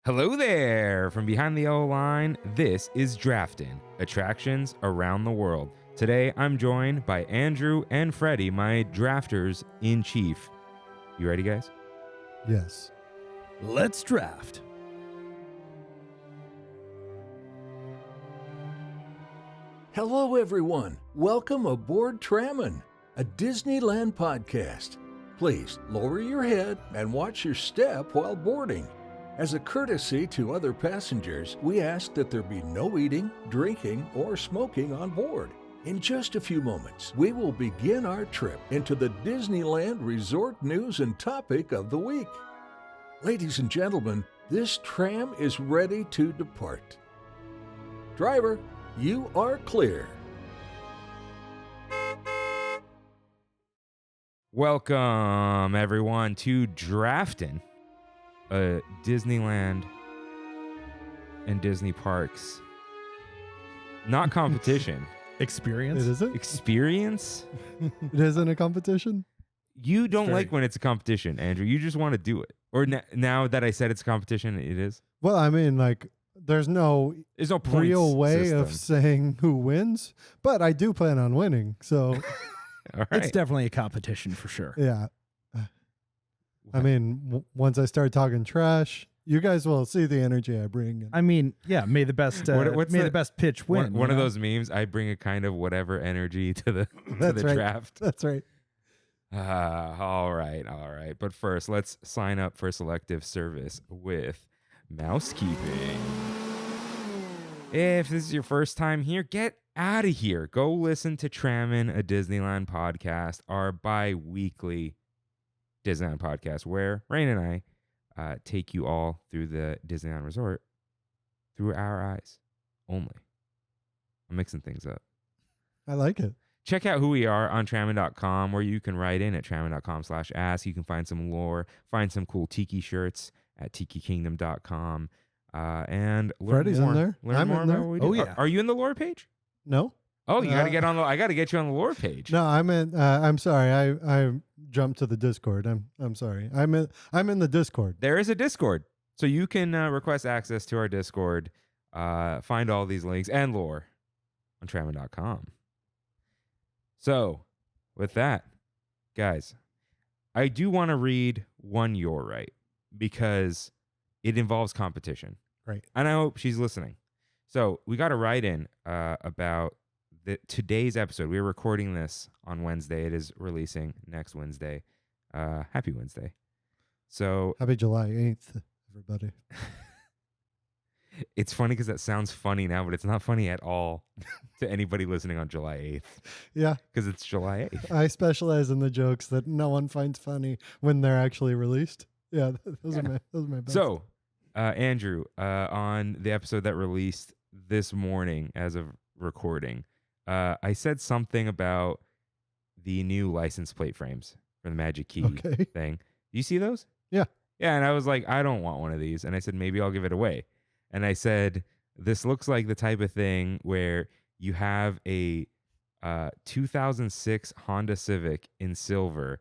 Hello there! From behind the O line, this is Draftin, attractions around the world. Today, I'm joined by Andrew and Freddy, my drafters in chief. You ready, guys? Yes. Let's draft. Hello, everyone. Welcome aboard Trammin, a Disneyland podcast. Please lower your head and watch your step while boarding. As a courtesy to other passengers, we ask that there be no eating, drinking, or smoking on board. In just a few moments, we will begin our trip into the Disneyland Resort news and topic of the week. Ladies and gentlemen, this tram is ready to depart. Driver, you are clear. Welcome, everyone, to Draftin, a Disneyland and Disney parks. Not competition. It isn't? Experience? It isn't a competition? You don't like when it's a competition, Andrew. You just want to do it. Or now that I said it's a competition, it is? Well, I mean, like, there's no points real way system of saying who wins, but I do plan on winning. So, All right. It's definitely a competition for sure. yeah. I mean, once I start talking trash, you guys will see the energy I bring. I mean, yeah, may the best the best pitch win. One of those memes, I bring a kind of whatever energy to the right. draft. That's right. All right. But first, let's sign up for selective service with mousekeeping. If this is your first time here, get out of here. Go listen to Trammin, a Disneyland podcast, our bi-weekly Disneyland podcast, where Rain and I take you all through the Disneyland Resort through our eyes only. I'm mixing things up. I like it. Check out who we are on Trammin.com, where you can write in at Trammin.com/ask. You can find some lore, find some cool tiki shirts at TikiKingdom.com, and learn Freddy's more. in there. Learn I'm more in about there. what we do. Oh, yeah. Are you in the lore page? No? Oh, you got to get on the. I got to get you on the lore page. No, I'm in. I'm sorry. I jumped to the Discord. I'm sorry. I'm in the Discord. There is a Discord, so you can request access to our Discord. Find all these links and lore on Trammin.com. So, with that, guys, I do want to read one You're Right, because it involves competition. Right. And I hope she's listening. So we got to write in about today's episode. We're recording this on Wednesday. It is releasing next Wednesday. Happy Wednesday. So Happy July 8th, everybody. it's funny because that sounds funny now, but it's not funny at all to anybody listening on July 8th. Yeah. Because it's July 8th. I specialize in the jokes that no one finds funny when they're actually released. Yeah, those are my best. So, Andrew, on the episode that released this morning as of recording, I said something about the new license plate frames for the Magic Key thing. You see those? Yeah. Yeah, and I was like, I don't want one of these. And I said, maybe I'll give it away. And I said, this looks like the type of thing where you have a 2006 Honda Civic in silver,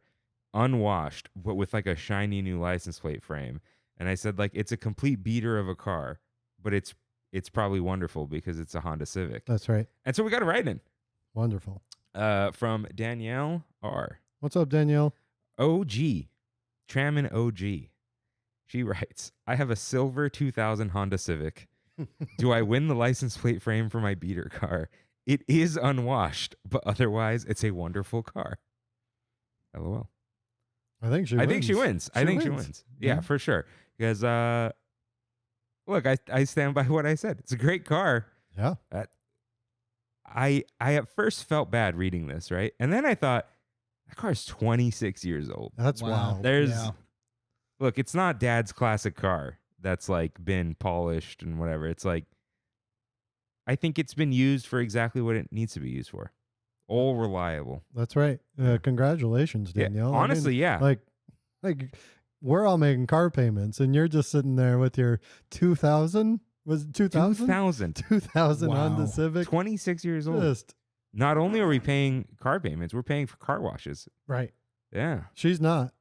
unwashed, but with like a shiny new license plate frame. And I said, like, it's a complete beater of a car, but it's probably wonderful because it's a Honda Civic. That's right. And so we got a write-in. Wonderful. From Danielle R. What's up, Danielle? OG. Trammin OG. She writes, I have a silver 2000 Honda Civic. Do I win the license plate frame for my beater car? It is unwashed, but otherwise it's a wonderful car. LOL. I think she wins. I think she wins. Yeah, for sure. Because, look, I stand by what I said. It's a great car. Yeah. I at first felt bad reading this, right? And then I thought, that car's 26 years old. That's wild. Look, it's not Dad's classic car that's like been polished and whatever. It's like, I think it's been used for exactly what it needs to be used for. All reliable. That's right. Congratulations, Danielle. Yeah, honestly, yeah. Like we're all making car payments, and you're just sitting there with your 2000. Was it 2000? 2000 Honda Civic. 26 years old. Not only are we paying car payments, we're paying for car washes. Right. Yeah. She's not.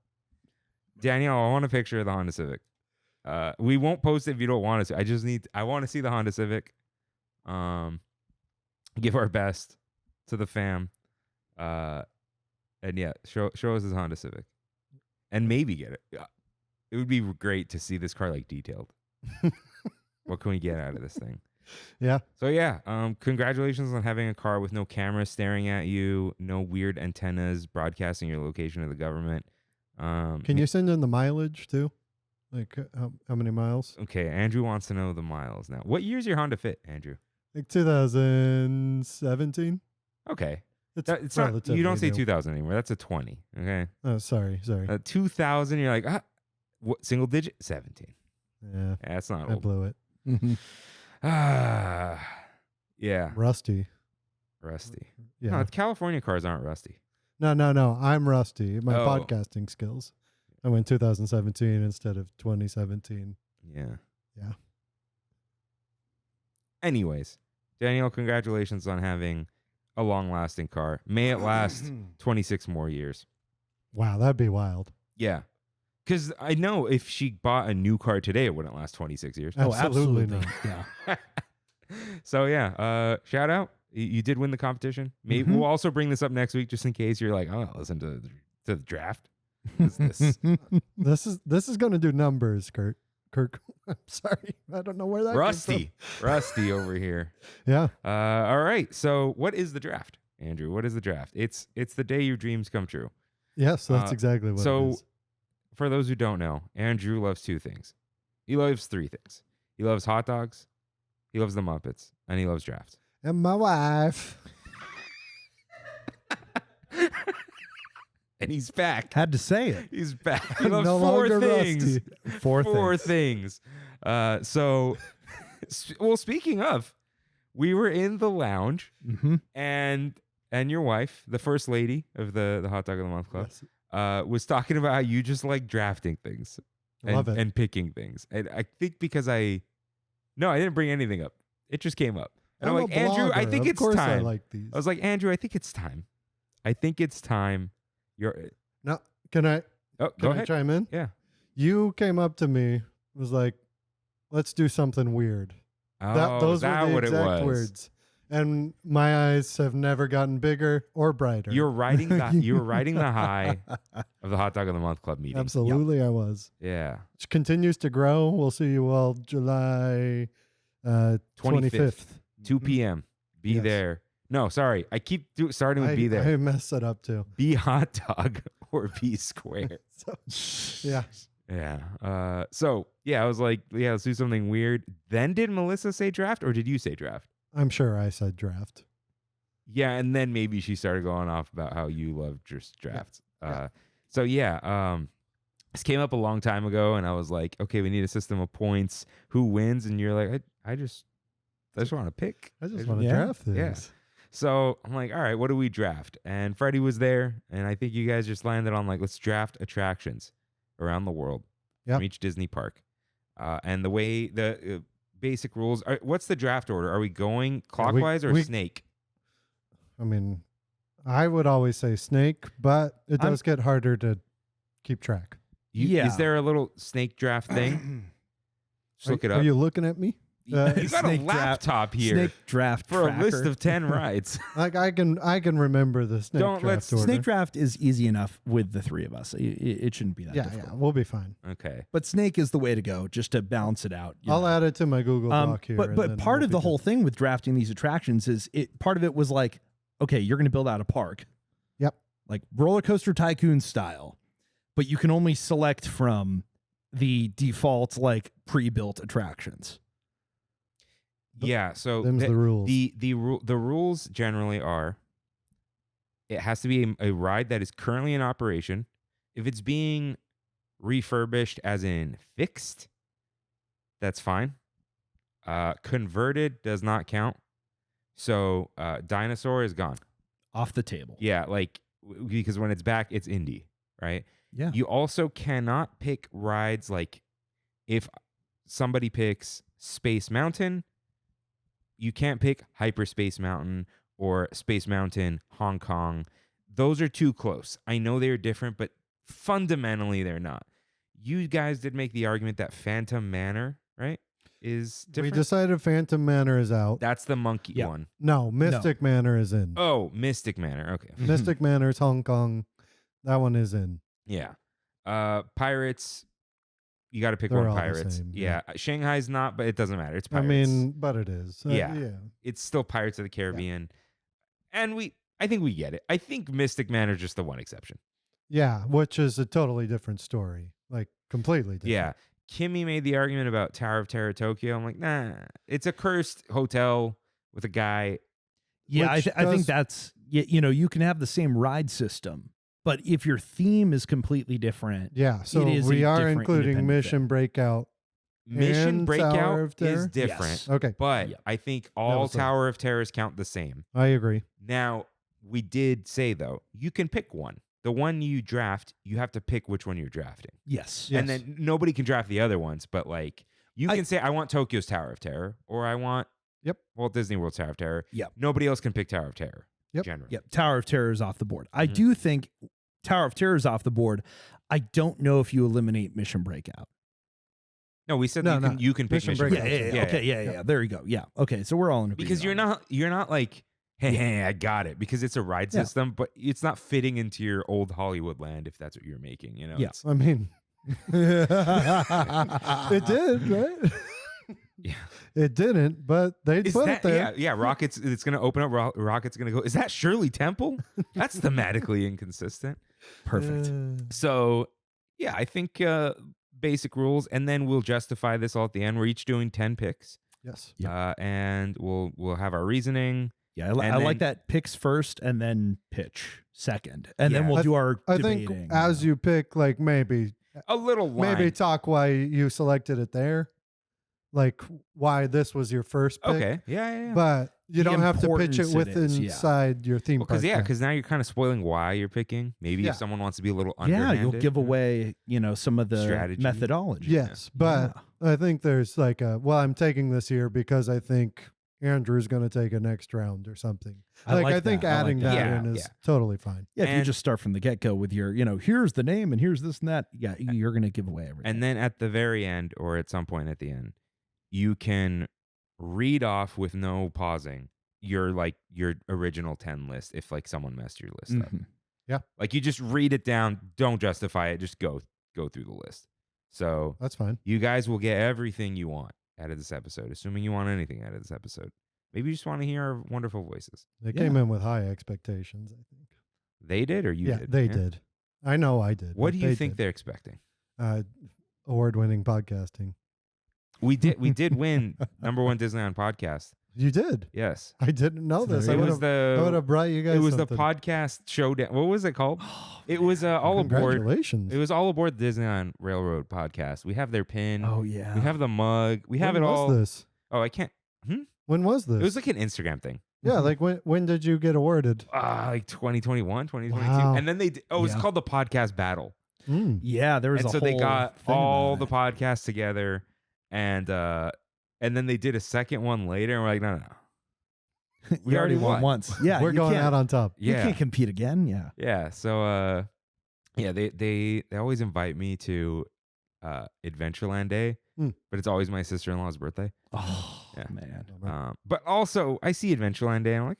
Danielle, I want a picture of the Honda Civic. We won't post it if you don't want us to. I want to see the Honda Civic. Give our best to the fam. And yeah, show us his Honda Civic. And maybe get it. It would be great to see this car like detailed. What can we get out of this thing? Yeah. So yeah, congratulations on having a car with no cameras staring at you, no weird antennas broadcasting your location to the government. Can you send in the mileage too? Like how many miles? Okay, Andrew wants to know the miles now. What year's your Honda Fit, Andrew? Like 2017. Okay. It's not, you don't say new. 2000 anymore. That's a 20. Okay. Oh, sorry. 2000. You're like, what single digit? 17. Yeah, that's not I old. blew it. Yeah. Rusty. Yeah. No, California cars aren't rusty. No. I'm rusty. My podcasting skills. I went 2017 instead of 2017. Yeah. Yeah. Anyways, Daniel, congratulations on having a long-lasting car. May it last 26 more years. Wow, that'd be wild. Yeah. Because I know if she bought a new car today, it wouldn't last 26 years. Absolutely not. Yeah. So yeah, shout out. You did win the competition. Maybe we'll also bring this up next week just in case you're like, oh, listen to the draft. This is going to do numbers, Kirk. I'm sorry. I don't know where that Rusty over here. Yeah. All right. So what is the draft, Andrew? What is the draft? It's the day your dreams come true. Yes, that's exactly what it is. For those who don't know, Andrew loves two things. He loves three things. He loves hot dogs, he loves the Muppets, and he loves drafts. And my wife. And he's back. Had to say it. He's back. He loves No four longer things. rusty. Four things. So, well, speaking of, we were in the lounge, and your wife, the first lady of the Hot Dog of the Month Club, was talking about how you just like drafting things and picking things. And I think because I didn't bring anything up. It just came up. And I'm like, Andrew, I think it's time. I like these. I was like, Andrew, I think it's time. No, can I go ahead. chime in? Yeah. You came up to me, was like, let's do something weird. Those were the exact words. And my eyes have never gotten bigger or brighter. You were riding the high of the Hot Dog of the Month Club meeting. Absolutely, I was. Yeah. Which continues to grow. We'll see you all July 25th. 2 p.m. Be there. No, sorry. I keep starting with be there. I messed it up too. Be hot dog or be square. Yeah. Yeah. So, yeah, I was like, yeah, let's do something weird. Then did Melissa say draft or did you say draft? I'm sure I said draft. Yeah, and then maybe she started going off about how you love just drafts. So, this came up a long time ago, and I was like, okay, we need a system of points. Who wins? And you're like, I just want to pick. I just want to draft this. Yeah. So I'm like, all right, what do we draft? And Freddy was there, and I think you guys just landed on like, let's draft attractions around the world from each Disney park. And the way the basic rules are, what's the draft order? Are we going clockwise or snake? I mean, I would always say snake, but it does get harder to keep track. Is there a little snake draft thing? Just look it up. Are you looking at me? You got a laptop here. Snake draft for tracker. A list of 10 rides. Like I can remember the snake draft order. Snake draft is easy enough with the three of us. It shouldn't be that difficult. Yeah, we'll be fine. Okay. But snake is the way to go, just to balance it out. I'll add it to my Google Doc here. But part of the whole thing with drafting these attractions is part of it was like, okay, you're going to build out a park. Yep. Like roller coaster tycoon style, but you can only select from the default like pre-built attractions. Yeah, so them's the rules. The rules generally are it has to be a ride that is currently in operation. If it's being refurbished as in fixed, that's fine. Converted does not count. So dinosaur is gone. Off the table. Yeah, like because when it's back, it's indie, right? Yeah. You also cannot pick rides like if somebody picks Space Mountain, you can't pick Hyperspace Mountain or Space Mountain Hong Kong. Those are too close. I know they're different, but fundamentally they're not. you guys did make the argument that Phantom Manor, right, is different. We decided Phantom Manor is out. That's the monkey one. No, Mystic Manor is in. Oh, Mystic Manor. Okay. Mystic Manor is Hong Kong. That one is in. Yeah. Pirates, you got to pick They're one all the Pirates. same, yeah. Shanghai's not, but it doesn't matter. It's Pirates. I mean, but it is. Yeah. Yeah. It's still Pirates of the Caribbean. And I think we get it. I think Mystic Manor is just the one exception. Yeah, which is a totally different story. Like, completely different. Yeah. Kimmy made the argument about Tower of Terror Tokyo. I'm like, nah, it's a cursed hotel with a guy. Yeah, I think that's, you can have the same ride system, but if your theme is completely different. Yeah, so we are including Mission Breakout. Mission Breakout is different. Yes. Okay. But I think all Tower of Terrors count the same. I agree. Now, we did say, though, you can pick one. The one you draft, you have to pick which one you're drafting. Yes. And then nobody can draft the other ones, but like you can say, I want Tokyo's Tower of Terror, or I want Walt Disney World's Tower of Terror. Yep. Nobody else can pick Tower of Terror. Generally. Yep. Tower of Terror is off the board. I do think Tower of Terror is off the board. I don't know if you eliminate Mission Breakout. No, we said you can pick Mission Breakout. Breakout. Yeah. Okay. Yeah. There you go. Yeah. Okay. So we're all in agreement. Because you're not like, hey, I got it, because it's a ride system, but it's not fitting into your old Hollywood land if that's what you're making, you know? Yeah. I mean, it did, right? Yeah. It didn't, but they put it there. Yeah. Rockets, it's going to open up. Rocket's going to go, is that Shirley Temple? That's thematically inconsistent. Perfect. So, yeah, I think basic rules, and then we'll justify this all at the end. We're each doing 10 picks. Yes. And we'll have our reasoning. Yeah, I like that. Picks first and then pitch second. And then we'll do our debating. I think as you pick, like maybe a little line. Maybe talk why you selected it there. Like why this was your first pick. Okay. Yeah. But you don't have to pitch it inside your theme park. Because now you're kind of spoiling why you're picking. Maybe if someone wants to be a little underhanded. Yeah, you'll give away, some of the strategy. methodology. Yes, but I think there's like I'm taking this here because I think Andrew's going to take a next round or something. I think adding that in is totally fine. Yeah, if you just start from the get-go with your, here's the name and here's this and that, you're going to give away everything. And then at the very end, or at some point at the end, you can read off with no pausing your original 10 list if like someone messed your list up. Yeah. Like you just read it down, don't justify it, just go through the list. So that's fine. You guys will get everything you want out of this episode, assuming you want anything out of this episode. Maybe you just want to hear our wonderful voices. They came in with high expectations, I think. They did, or you did? Yeah, they did. I know I did. What do you think they're expecting? Award-winning podcasting. We did win #1 Disneyland Podcast. You did? Yes. I didn't know this. I would have brought you guys. It was something. the podcast showdown. What was it called? It was all aboard. Congratulations! It was all aboard the Disneyland Railroad podcast. We have their pin. Oh yeah. We have the mug. We have it all. When was this? Oh, I can't. When was this? It was like an Instagram thing. Yeah, like when did you get awarded? Like 2021, 2022. Wow. And then it's called the podcast battle. Yeah, there was and a so whole they got thing all about the podcasts together, and then they did a second one later, and we're like, no. We already won once. Yeah, we're going out on top. You can't compete again. Yeah. Yeah. So they always invite me to Adventureland Day, but it's always my sister-in-law's birthday. Oh man. But also I see Adventureland Day and I'm like,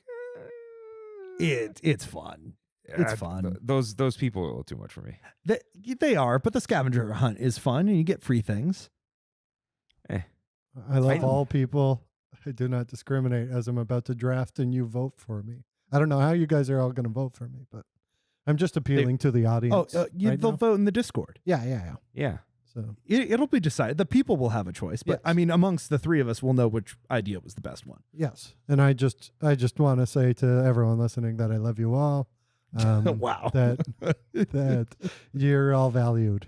it's fun. It's fun. Those people are a little too much for me. They are, but the scavenger hunt is fun and you get free things. I love all people. I do not discriminate as I'm about to draft and you vote for me. I don't know how you guys are all going to vote for me, but I'm just appealing to the audience. They'll vote in the Discord. Yeah. So it'll be decided. The people will have a choice, but I mean, amongst the three of us, we'll know which idea was the best one. Yes, and I just want to say to everyone listening that I love you all. Wow, that you're all valued.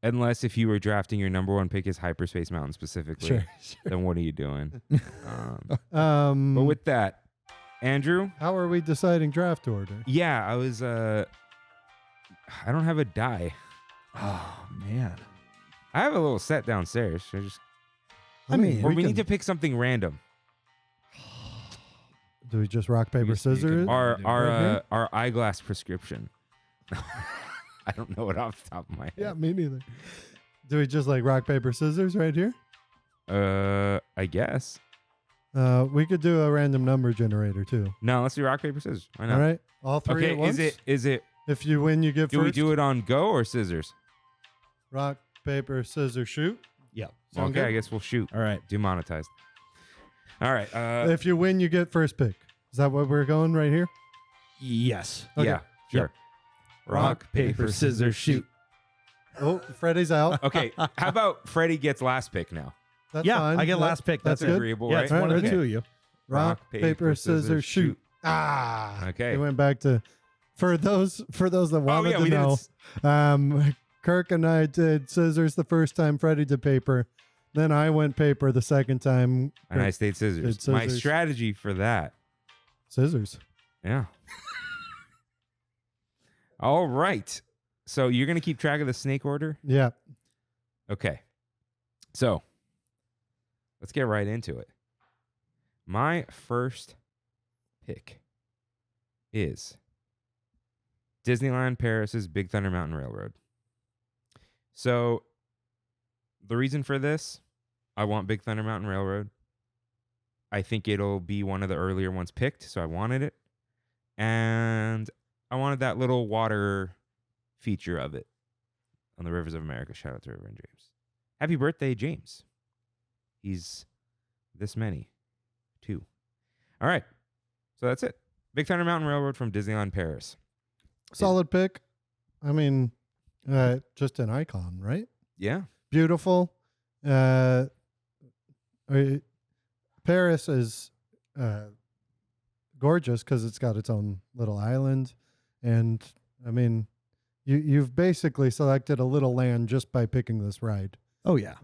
Unless if you were drafting your #1 pick is Hyperspace Mountain specifically, sure. Then what are you doing? But with that, Andrew, how are we deciding draft order? Yeah, I was. I don't have a die. Oh man, I have a little set downstairs. I mean, we need to pick something random. Do we just rock paper scissors? Our eyeglass prescription. I don't know it off the top of my head. Yeah, me neither. Do we just like rock, paper, scissors right here? I guess. We could do a random number generator too. No, let's do rock, paper, scissors. Why not? All right. All three Okay, at once? is it If you win, you get do first. we do it on go or scissors? Rock, paper, scissors, shoot. Yeah. Sound Okay, good? I guess we'll shoot. All right. Demonetized. All right. If you win, you get first pick. Is that what we're going right here? Yes. Okay. Yeah, sure. Yep. Rock, paper, scissors, shoot. Oh, Freddy's out. Okay, how about Freddy gets last pick now? That's Yeah, fine. I get That- last pick. That's good. agreeable, Yeah, right? it's one of the Okay. two of you. Rock, paper, scissors, shoot. Ah. Okay. It went back to for those that wanted to we know. didn't. Kirk and I did scissors the first time. Freddie did paper. Then I went paper the second time. And I stayed scissors. Did My scissors. strategy for that. Scissors. Yeah. All right. So you're gonna keep track of the snake order? Yeah. Okay. So let's get right into it. My first pick is Disneyland Paris's Big Thunder Mountain Railroad. So the reason for this, I want Big Thunder Mountain Railroad. I think it'll be one of the earlier ones picked, so I wanted it. And I wanted that little water feature of it on the Rivers of America. Shout out to Reverend James. Happy birthday, James. He's this many. 2. All right. So that's it. Big Thunder Mountain Railroad from Disneyland Paris. Solid pick. I mean, just an icon, right? Yeah. Beautiful. Paris is gorgeous because it's got its own little island, and I mean, you've basically selected a little land just by picking this ride. Oh, yeah.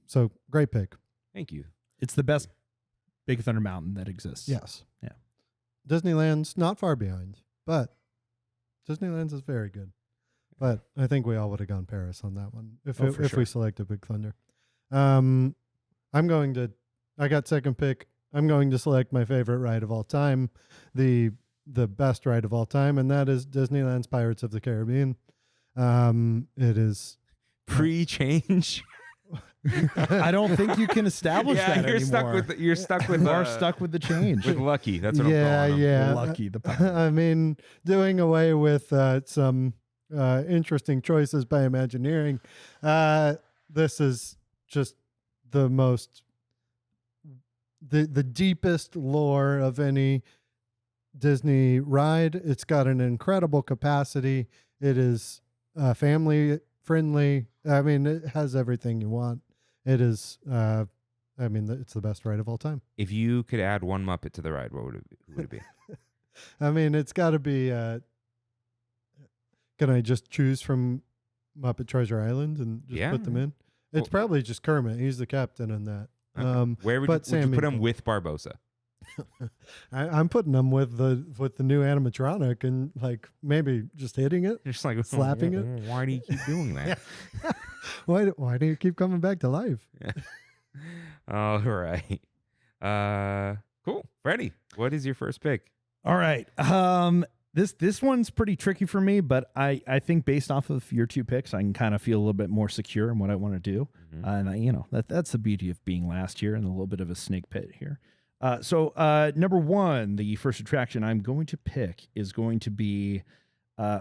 So great pick. Thank you. It's the best Big Thunder Mountain that exists. Yes. Yeah. Disneyland's not far behind, but Disneyland's is very good. But I think we all would have gone Paris on that one if for we sure. selected Big Thunder. I got second pick. I'm going to select my favorite ride of all time, the best ride of all time, and that is Disneyland's Pirates of the Caribbean. It is Pre-change. I don't think you can establish that you're anymore. stuck with you're stuck with You are stuck with the change. with Lucky. That's what I'm calling him. yeah. Lucky the pirate. I mean, doing away with some interesting choices by Imagineering. This is just the most, the deepest lore of any Disney ride. It's got an incredible capacity. It is family friendly. I mean, it has everything you want. It is, it's the best ride of all time. If you could add one Muppet to the ride, what would it be? Who would it be? I mean, it's got to be. Can I just choose from Muppet Treasure Island and just put them in? It's probably just Kermit. He's the captain in that. Okay. Where would you put him with Barbosa? I'm putting them with the new animatronic and like maybe just hitting it. Just like Slapping it? Why do you keep doing that? Why do you keep coming back to life? All right. Cool. Freddie, what is your first pick? All right. This one's pretty tricky for me, but I think based off of your 2 picks, I can kind of feel a little bit more secure in what I want to do. Mm-hmm. And that's the beauty of being last year and a little bit of a snake pit here. So number 1, the first attraction I'm going to pick is going to be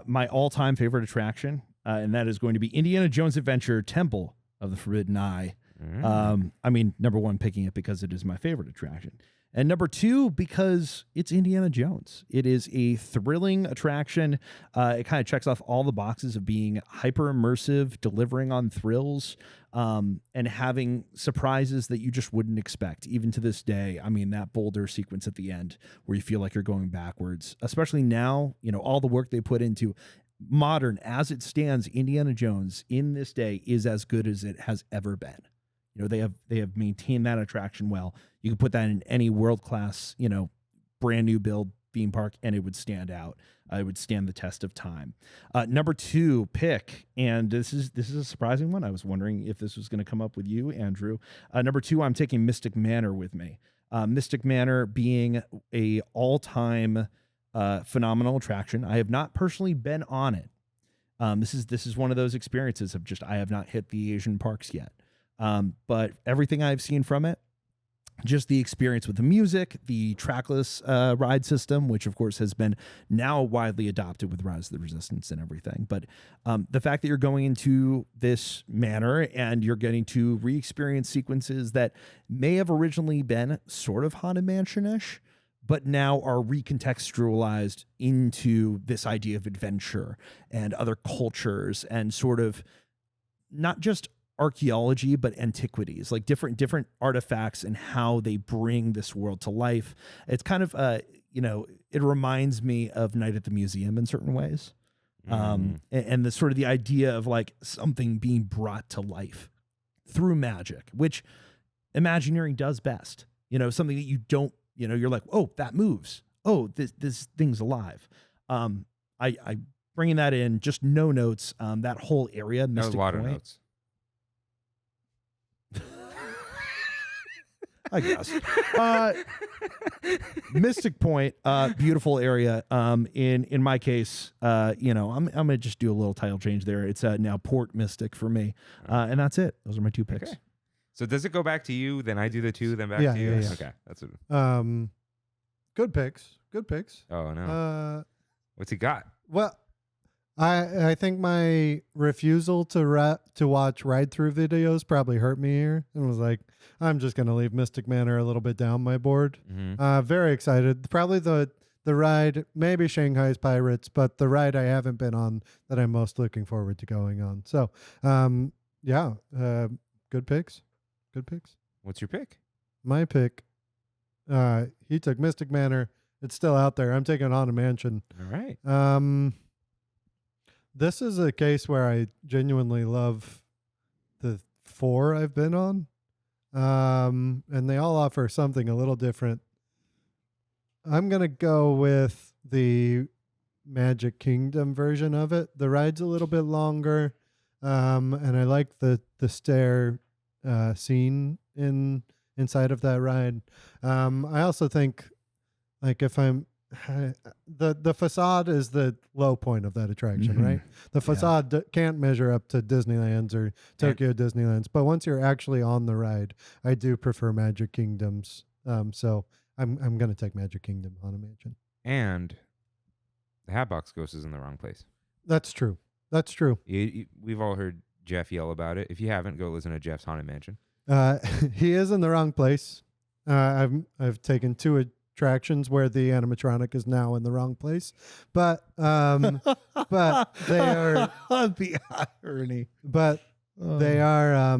my all-time favorite attraction, and that is going to be Indiana Jones Adventure Temple of the Forbidden Eye. Number 1, picking it because it is my favorite attraction. And number 2, because it's Indiana Jones. It is a thrilling attraction. It kind of checks off all the boxes of being hyper immersive, delivering on thrills, and having surprises that you just wouldn't expect. Even to this day, I mean, that boulder sequence at the end where you feel like you're going backwards, especially now, all the work they put into modern, as it stands, Indiana Jones in this day is as good as it has ever been. They have maintained that attraction well. You can put that in any world-class, brand new build theme park, and it would stand out. It would stand the test of time. Number 2 pick, and this is a surprising one. I was wondering if this was going to come up with you, Andrew. Number 2, I'm taking Mystic Manor with me. Mystic Manor being a all-time phenomenal attraction. I have not personally been on it. This is one of those experiences of just I have not hit the Asian parks yet, but everything I've seen from it, just the experience with the music, the trackless ride system, which of course has been now widely adopted with Rise of the Resistance and everything. But the fact that you're going into this manor and you're getting to re-experience sequences that may have originally been sort of Haunted Mansion-ish, but now are recontextualized into this idea of adventure and other cultures and sort of not just archaeology, but antiquities, like different artifacts and how they bring this world to life. It's kind of, it reminds me of Night at the Museum in certain ways. And the sort of the idea of like something being brought to life through magic, which Imagineering does best, something that you don't, you're like, oh, that moves. Oh, this thing's alive. I bringing that in, just no notes. That whole area, Mystic a lot Point, of notes. I guess. Mystic Point, beautiful area. In my case, I'm gonna just do a little title change there. It's now Port Mystic for me, and that's it. Those are my 2 picks. Okay. So does it go back to you? Then I do the 2, then back to you. Yeah. Okay, that's it. Good picks. Good picks. Oh no. What's he got? Well, I think my refusal to watch ride through videos probably hurt me here, and was like, I'm just gonna leave Mystic Manor a little bit down my board. Mm-hmm. Very excited. Probably the ride, maybe Shanghai's Pirates, but the ride I haven't been on that I'm most looking forward to going on. So, good picks. Good picks. What's your pick? My pick. He took Mystic Manor. It's still out there. I'm taking Haunted Mansion. All right. This is a case where I genuinely love the 4 I've been on. And they all offer something a little different. I'm going to go with the Magic Kingdom version of it. The ride's a little bit longer. And I like the stair scene inside of that ride. I also think, like, if I'm the facade is the low point of that attraction, right? The facade can't measure up to Disneyland's or Tokyo Disneyland's, but once you're actually on the ride, I do prefer Magic Kingdom's. So I'm gonna take Magic Kingdom Haunted Mansion. And the Hatbox Ghost is in the wrong place. That's true. That's true. We've all heard Jeff yell about it. If you haven't, go listen to Jeff's Haunted Mansion. He is in the wrong place. I've taken 2 attractions where the animatronic is now in the wrong place, but they are the irony. But they are.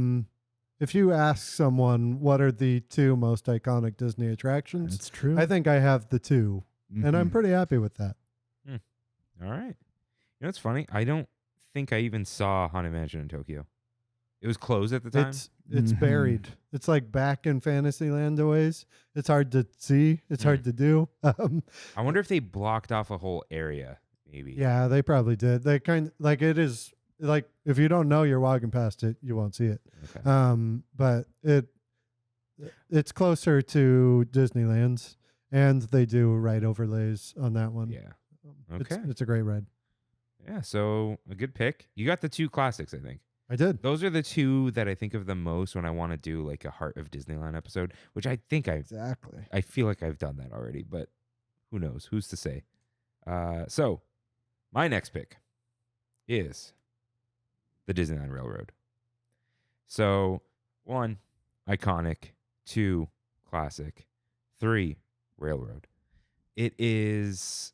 If you ask someone what are the 2 most iconic Disney attractions, that's true. I think I have the 2, and I'm pretty happy with that. All right. You know, it's funny. I don't think I even saw Haunted Mansion in Tokyo. It was closed at the time. It's buried. It's like back in Fantasyland ways. It's hard to see. It's hard to do. I wonder if they blocked off a whole area. Maybe. Yeah, they probably did. They like it is like if you don't know you're walking past it, you won't see it. Okay. But it's closer to Disneyland's, and they do ride overlays on that one. Yeah. Okay. It's a great ride. Yeah. So a good pick. You got the 2 classics, I think. I did. Those are the 2 that I think of the most when I want to do like a Heart of Disneyland episode, which I think exactly. I feel like I've done that already, but who knows? Who's to say? So my next pick is the Disneyland Railroad. So 1, iconic. 2, classic. 3, railroad. It is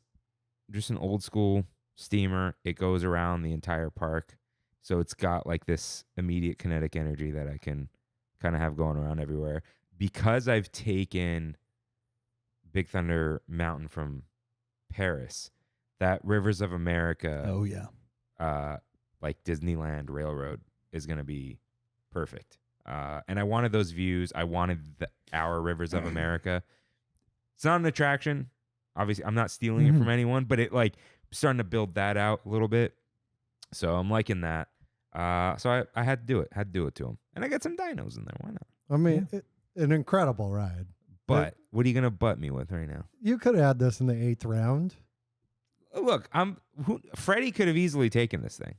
just an old school steamer. It goes around the entire park. So it's got like this immediate kinetic energy that I can kind of have going around everywhere. Because I've taken Big Thunder Mountain from Paris, that Rivers of America, like Disneyland Railroad is going to be perfect. And I wanted those views. I wanted our Rivers of America. It's not an attraction. Obviously, I'm not stealing it from anyone, but it like starting to build that out a little bit. So I'm liking that. So I had to do it. Had to do it to him. And I got some dinos in there. Why not? I mean, an incredible ride. But what are you going to butt me with right now? You could have had this in the 8th round. Look, Freddy could have easily taken this thing.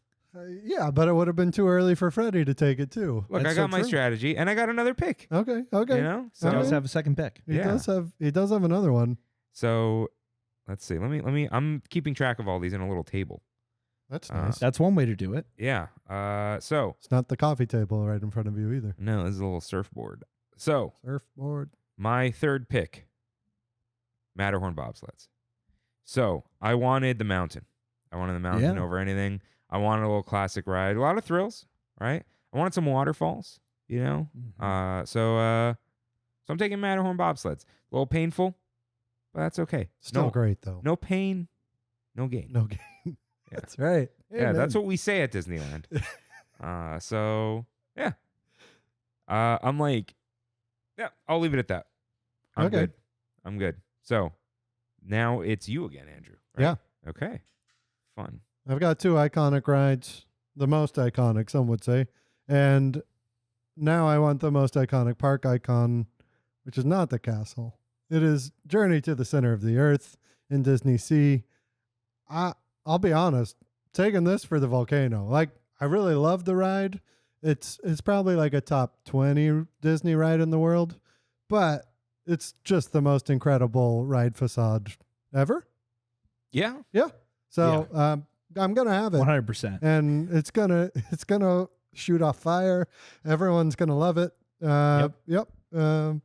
Yeah, but it would have been too early for Freddy to take it too. Look, I got my strategy, and I got another pick. Okay. You know, So he does have a second pick. He does have another one. So let's see. Let me. I'm keeping track of all these in a little table. That's nice. That's one way to do it. Yeah. So It's not the coffee table right in front of you either. no, this is a little surfboard. So Surfboard. my third pick, Matterhorn bobsleds. So I wanted the mountain. I wanted the mountain over anything. I wanted a little classic ride. A lot of thrills, right? I wanted some waterfalls, you know? So I'm taking Matterhorn bobsleds. A little painful, but that's okay. Still great, though. No pain, no gain. No gain. That's right. Yeah, that's what we say at Disneyland. So, yeah. I'm like, yeah, I'll leave it at that. I'm good. So, now it's you again, Andrew. Right? Yeah. Okay. Fun. I've got two iconic rides, the most iconic, some would say. And now I want the most iconic park icon, which is not the castle. It is Journey to the Center of the Earth in DisneySea. I'll be honest, taking this for the volcano. Like, I really love the ride. It's probably like a top 20 Disney ride in the world, but it's just the most incredible ride facade ever. Yeah. Yeah. So I'm gonna have it 100%, and it's gonna shoot off fire. Everyone's gonna love it. Yep.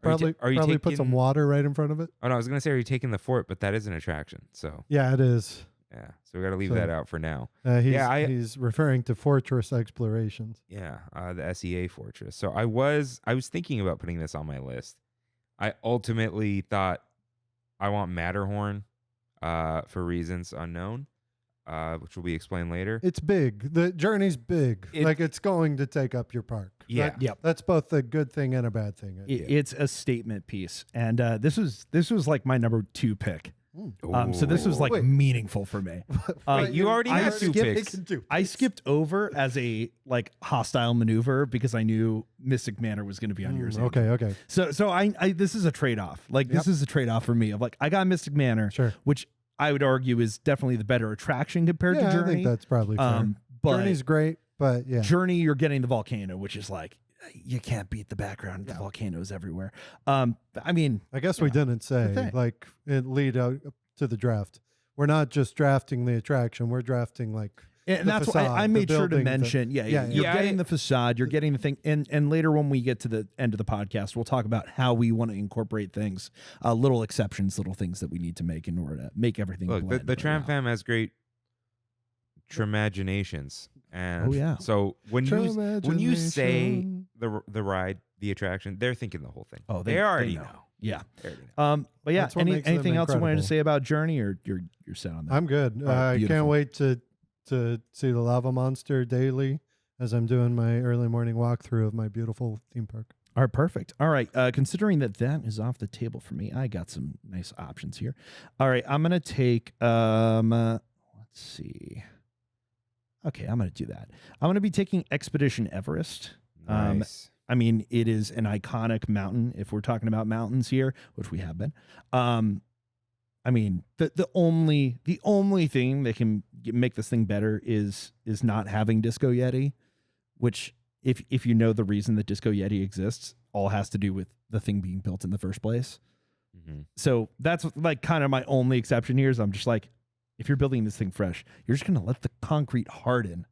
Probably put some water right in front of it. Oh no, I was gonna say, are you taking the fort? But that is an attraction. So yeah, it is. yeah, so we got to leave that out for now. He's referring to fortress explorations. Yeah, the SEA fortress. So I was thinking about putting this on my list. I ultimately thought I want Matterhorn for reasons unknown, which will be explained later. It's big. The journey's big. It's going to take up your park. Yeah. That's both a good thing and a bad thing. It's a statement piece, and this was like my number 2 pick. So this was like meaningful for me. You already had 2 picks. I skipped over as a like hostile maneuver because I knew Mystic Manor was going to be on yours. Okay. So I this is a trade-off. Like this is a trade-off for me of like I got Mystic Manor, which I would argue is definitely the better attraction compared to Journey. I think that's probably fair. But Journey's great, but yeah. Journey, you're getting the volcano, which is like you can't beat the background. The volcanoes everywhere. I mean, I guess we didn't say like it lead out to the draft. We're not just drafting the attraction. We're drafting like and that's facade, why I made sure to mention. You're getting the facade. You're getting the thing. And later when we get to the end of the podcast, we'll talk about how we want to incorporate things, little exceptions, little things that we need to make in order to make everything. Look, the Tram Fam has great tramaginations. And so when you say the ride, the attraction, they're thinking the whole thing. Oh, they already know. Yeah. But yeah. Anything else you wanted to say about Journey, or you're set on that? I'm good. I can't wait to see the lava monster daily as I'm doing my early morning walkthrough of my beautiful theme park. All right, perfect. All right, considering that is off the table for me, I got some nice options here. All right, I'm gonna take. Let's see. Okay, I'm going to do that. I'm going to be taking Expedition Everest. Nice. I mean, it is an iconic mountain if we're talking about mountains here, which we have been. I mean, the only thing that can make this thing better is not having Disco Yeti, which if you know the reason that Disco Yeti exists, all has to do with the thing being built in the first place. Mm-hmm. So that's like kind of my only exception here is I'm just like, if you're building this thing fresh, you're just going to let the concrete harden.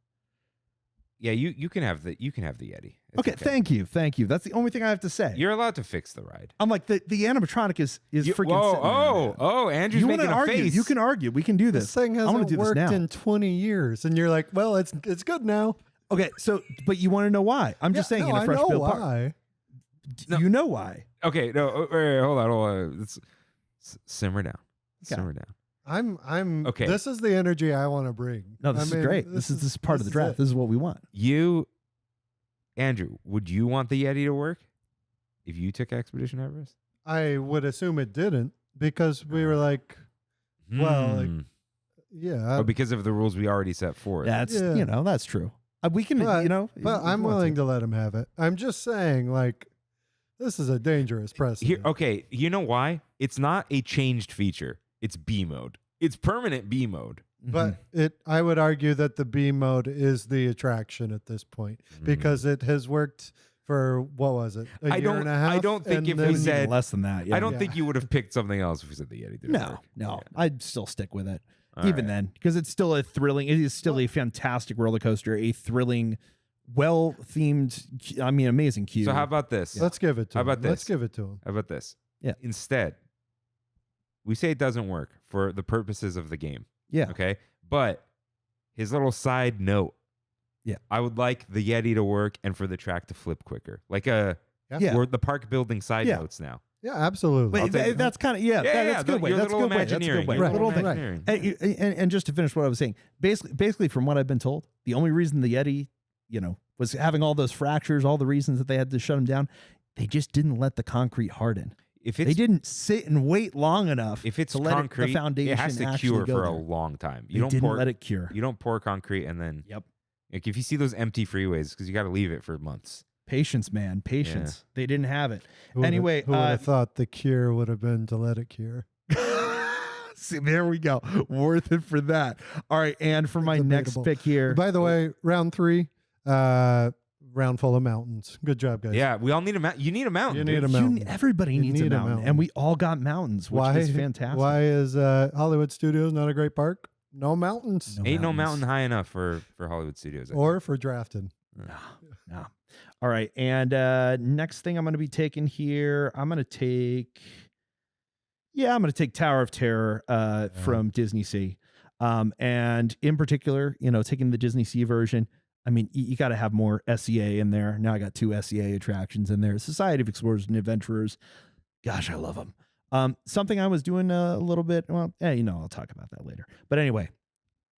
Yeah, you can have the Yeti. It's okay, thank you. That's the only thing I have to say. You're allowed to fix the ride. I'm like the animatronic is freaking. Whoa, Andrew's making a face. You can argue. We can do this. This thing hasn't worked in 20 years, and you're like, well, it's good now. Okay, so but you want to know why? I'm just saying in a fresh build park. Why? No. You know why? Okay, no, wait, hold on. Let's simmer down. Okay. Simmer down. I'm okay. This is the energy I want to bring. No, this is great. This is part of the draft. This is what we want. Andrew, would you want the Yeti to work if you took Expedition Everest? I would assume it didn't because we were like, yeah. Because of the rules we already set forth. That's that's true. We can, but I'm willing to let him have it. I'm just saying, like, this is a dangerous precedent. Okay, you know why? It's not a changed feature. It's B mode. It's permanent B mode. But I would argue that the B mode is the attraction at this point because it has worked for, what was it, a year and a half? I don't think if Maybe we said less than that. Yeah. I don't think you would have picked something else if we said the Yeti didn't work. No, Yeah. I'd still stick with it. All Even right. then, because it's still a thrilling, it is still a fantastic roller coaster, a thrilling, well-themed, amazing queue. So how about this? Let's give it to How him. about Let's this? give it to him. How about this? Yeah. Instead, we say it doesn't work for the purposes of the game. Yeah. Okay. But his little side note. Yeah. I would like the Yeti to work and for the track to flip quicker. Like Yeah. or the park building side Yeah. notes now. Yeah, absolutely. Wait, that's kind of that's a good way. Your That's a little good way. That's a Imagineering. good way. Your Right, little right. Imagineering. And just to finish what I was saying, basically from what I've been told, the only reason the Yeti, was having all those fractures, all the reasons that they had to shut them down, they just didn't let the concrete harden. If They it's didn't sit and wait long enough if it's to let concrete, the foundation it has to actually cure go for a there. long time. They didn't let it cure. You don't pour concrete and then Yep. like if you see those empty freeways because you got to leave it for months. Patience, man. Patience. They didn't have it. Who would've- Anyway, who would have thought the cure would have been to let it cure? See, there we go. Worth it for that. All right, and for my next Debatable. pick here. By the way, round 3, round full of mountains. Good job, guys. Yeah, we all need a mountain. You need a mountain. You dude. need a mountain. Everybody You needs need a a mountain, mountain. and we all got mountains, which Why is fantastic. Why is Hollywood Studios not a great park? No mountains. No Ain't no mountains. mountain high enough for Hollywood Studios. I Or for drafting. No. All right, and next thing I'm going to be taking here, I'm going to take Tower of Terror from DisneySea, and in particular, taking the DisneySea version. I mean, you got to have more SEA in there. Now I got 2 SEA attractions in there. Society of Explorers and Adventurers. Gosh, I love them. Something I was doing a little bit. Well, I'll talk about that later. But anyway,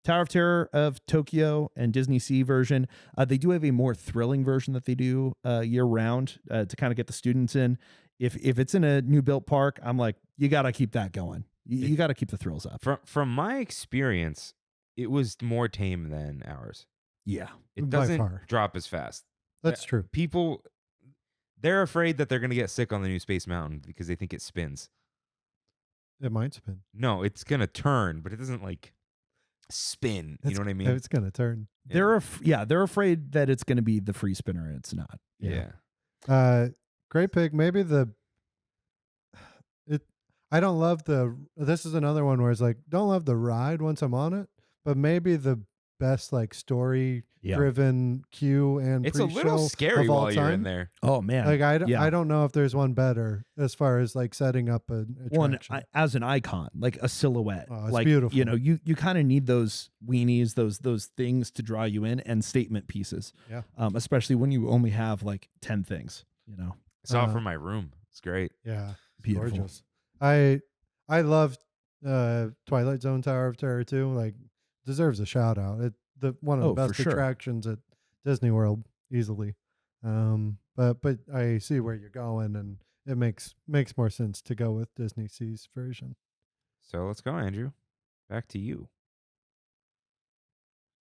Tower of Terror of Tokyo and DisneySea version. They do have a more thrilling version that they do year round to kind of get the students in. If it's in a new built park, I'm like, you got to keep that going. You got to keep the thrills up. From my experience, it was more tame than ours. Yeah. It By doesn't far. drop as fast. That's true. People, they're afraid that they're going to get sick on the new Space Mountain because they think it spins. It might spin. No, it's going to turn, but it doesn't like spin. You know what I mean? It's going to turn. Yeah. They're afraid that it's going to be the free spinner, and it's not. Yeah. Great pick. Maybe I don't love this is another one where it's like, don't love the ride once I'm on it, but maybe the best like story driven queue and It's a little pre-show scary of all while you're in time. there. Oh man. Like I don't know if there's one better as far as like setting up an One attraction. as an icon, like a silhouette. Oh, it's like beautiful. you kind of need those weenies, those things to draw you in, and statement pieces. Yeah. Especially when you only have like 10 things. I saw it from my room. It's great. Yeah, Beautiful. gorgeous. I love Twilight Zone Tower of Terror too. Like deserves a shout out. One of the Oh, for best sure. attractions at Disney World easily. But I see where you're going, and it makes more sense to go with DisneySea's version. So let's go, Andrew. Back to you.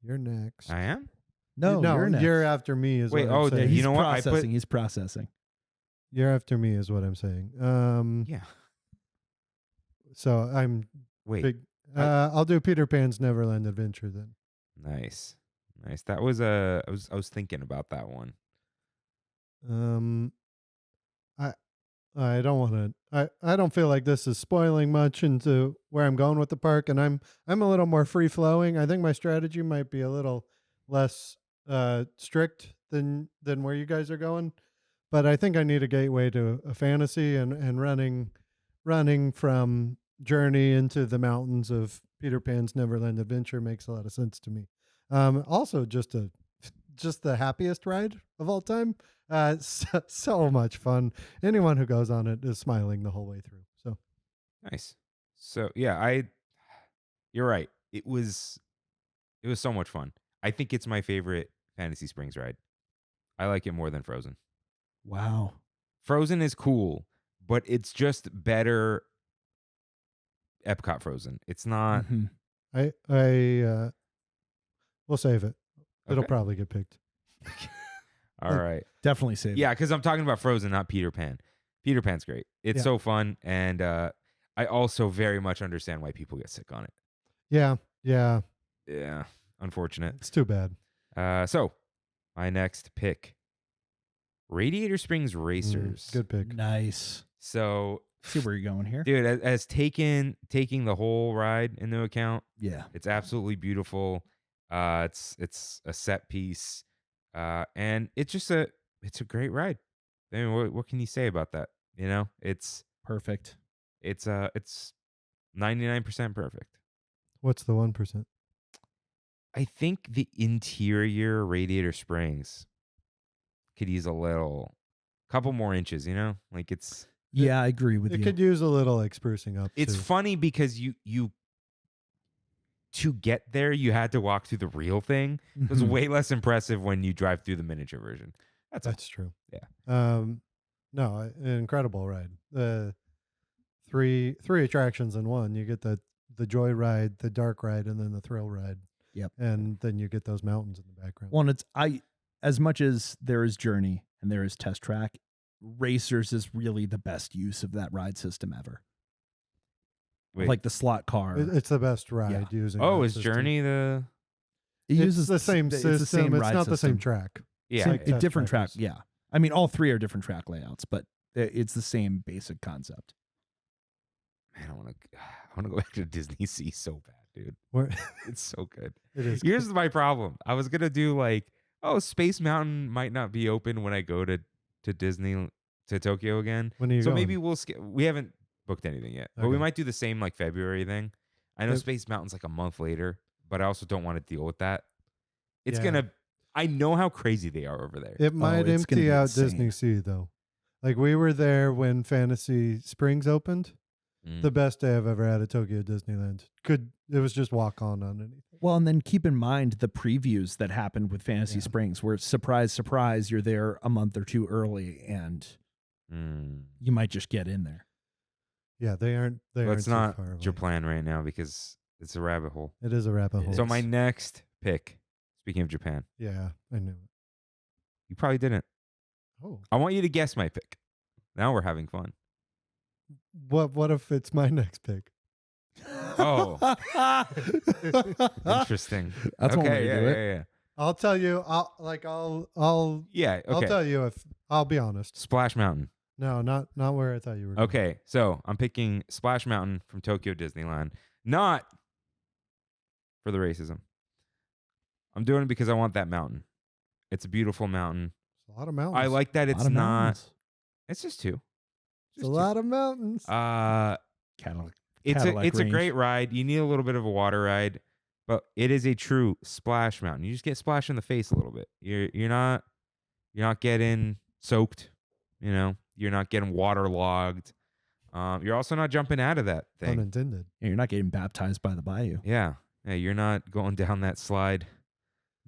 You're next. I am? No, you're next. You're after me is Wait, what I'm oh, saying. you He's know what? I processing. put- He's processing. You're after me is what I'm saying. Yeah. So I'm Wait. big. I'll do Peter Pan's Neverland Adventure then. Nice. That was I was thinking about that one. I don't want to. I don't feel like this is spoiling much into where I'm going with the park, and I'm a little more free flowing. I think my strategy might be a little less strict than where you guys are going, but I think I need a gateway to a fantasy, and running from Journey into the mountains of Peter Pan's Neverland Adventure makes a lot of sense to me. Also, just the happiest ride of all time. So much fun. Anyone who goes on it is smiling the whole way through. So Nice. So yeah, you're right. It was so much fun. I think it's my favorite Fantasy Springs ride. I like it more than Frozen. Wow. Frozen is cool, but it's just better Epcot Frozen. It's not. Mhm. we'll save it. It'll Okay. probably get picked. All right. Definitely save it. Yeah, because I'm talking about Frozen, not Peter Pan. Peter Pan's great. It's Yeah. so fun, and I also very much understand why people get sick on it. Yeah. Yeah. Yeah, unfortunate. It's too bad. So my next pick, Radiator Springs Racers. Good pick. Nice. So See where you're going here. dude, as taking the whole ride into account, Yeah. it's absolutely beautiful. It's a set piece, and it's a great ride. I mean, what can you say about that? You know, it's Perfect. it's 99% perfect. What's the 1%? I think the interior Radiator Springs could use a couple more inches. You know, like it's. Yeah, I agree with It you. could use a little like sprucing up. It's too. funny because you to get there you had to walk through the real thing. It was Mhm. way less impressive when you drive through the miniature version. That's true. Yeah. No, an incredible ride. Three attractions in one. You get the joy ride, the dark ride, and then the thrill ride. Yep. And then you get those mountains in the background. Well, and as much as there is Journey and there is Test Track, Racers is really the best use of that ride system ever. Wait. Like the slot car. It's the best ride Yeah. using. Oh, that is system. Journey the? It It's uses the same system. It's the same It's ride not the same system. track. Yeah, Same- Like yeah. Test different Track track. is. Yeah. I mean, all three are different track layouts, but it's the same basic concept. Man, I want to go back to DisneySea so bad, dude. Where- It's so good. It is. Here's my problem. I was gonna do like, Space Mountain might not be open when I go to Disney to Tokyo again. When are you So going? maybe we haven't booked anything yet, but we Okay. might do the same like February thing. I know Yep. Space Mountain's like a month later, but I also don't want to deal with that. It's Yeah. I know how crazy they are over there. It might it's gonna empty be out insane. DisneySea though. Like we were there when Fantasy Springs opened. Mm. The best day I've ever had at Tokyo Disneyland. It was just walk on anything. Well, and then keep in mind the previews that happened with Fantasy Yeah. Springs, where surprise, surprise, you're there a month or two early, and Mm. you might just get in there. Yeah, they aren't. They Let's aren't not too far away. your plan right now because it's a rabbit hole. It is a rabbit hole. So my next pick, speaking of Japan, Yeah, I knew it. you probably didn't. Oh, I want you to guess my pick. Now we're having fun. what if it's my next pick? Oh. Interesting. That's one way okay, to yeah, do it. yeah, yeah. I'll tell you. I'll Yeah, okay. I'll tell you if I'll be honest. Splash Mountain. No, not where I thought you were. going. Okay, so I'm picking Splash Mountain from Tokyo Disneyland. Not for the racism. I'm doing it because I want that mountain. It's a beautiful mountain. It's a lot of mountains. I like that Lot it's of not. mountains. It's just two. It's a lot of mountains. Cadillac. It's Cadillac a range. great ride. You need a little bit of a water ride, but it is a true splash mountain. You just get splashed in the face a little bit. You're not getting soaked. You know, you're not getting waterlogged. You're also not jumping out of that thing. Unintended. Yeah, you're not getting baptized by the bayou. Yeah, you're not going down that slide,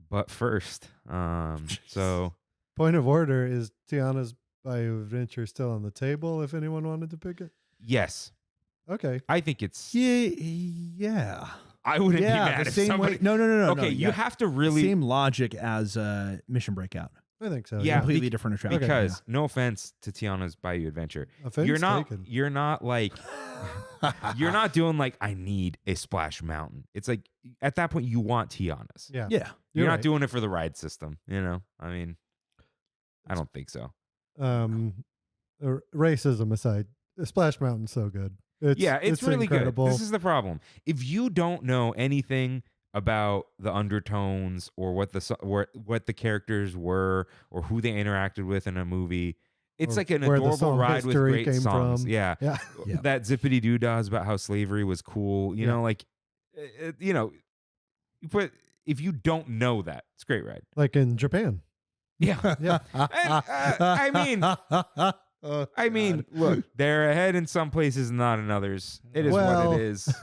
but first. So Point of order is Tiana's Bayou Adventure still on the table if anyone wanted to pick it? yes, Okay. I think it's. Yeah. I wouldn't be Yeah, mad the if same somebody. way. No. Okay, no, you yeah. have to really. Same logic as Mission Breakout. I think so. Yeah, Completely different attraction. because no offense to Tiana's Bayou Adventure, Offense you're not taken. you're not like you're not doing like I need a splash mountain. It's like at that point you want Tiana's. Yeah. Yeah. You're not right. doing it for the ride system, you know? I mean, I don't think so. Racism aside, Splash Mountain's so good. It's really incredible. good. This is the problem. If you don't know anything about the undertones or what the characters were or who they interacted with in a movie, it's Or like an where the adorable song ride with history great came songs. from. Yeah. Yeah. Yeah. That zippity doo dahs about how slavery was cool. You Yeah. know, like, if you don't know that, it's a great ride. Like in Japan. Yeah. Yeah. I mean, look, they're ahead in some places, not in others. It is Well, what it is.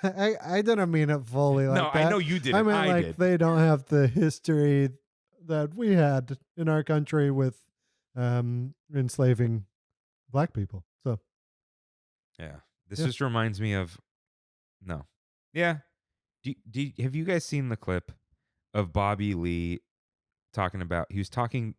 I didn't mean it fully like No, that. I know you didn't. I mean, like did. they don't have the history that we had in our country with enslaving black people. So Yeah. This Yeah. just reminds me of no. Yeah. Have you guys seen the clip of Bobby Lee talking about he was talking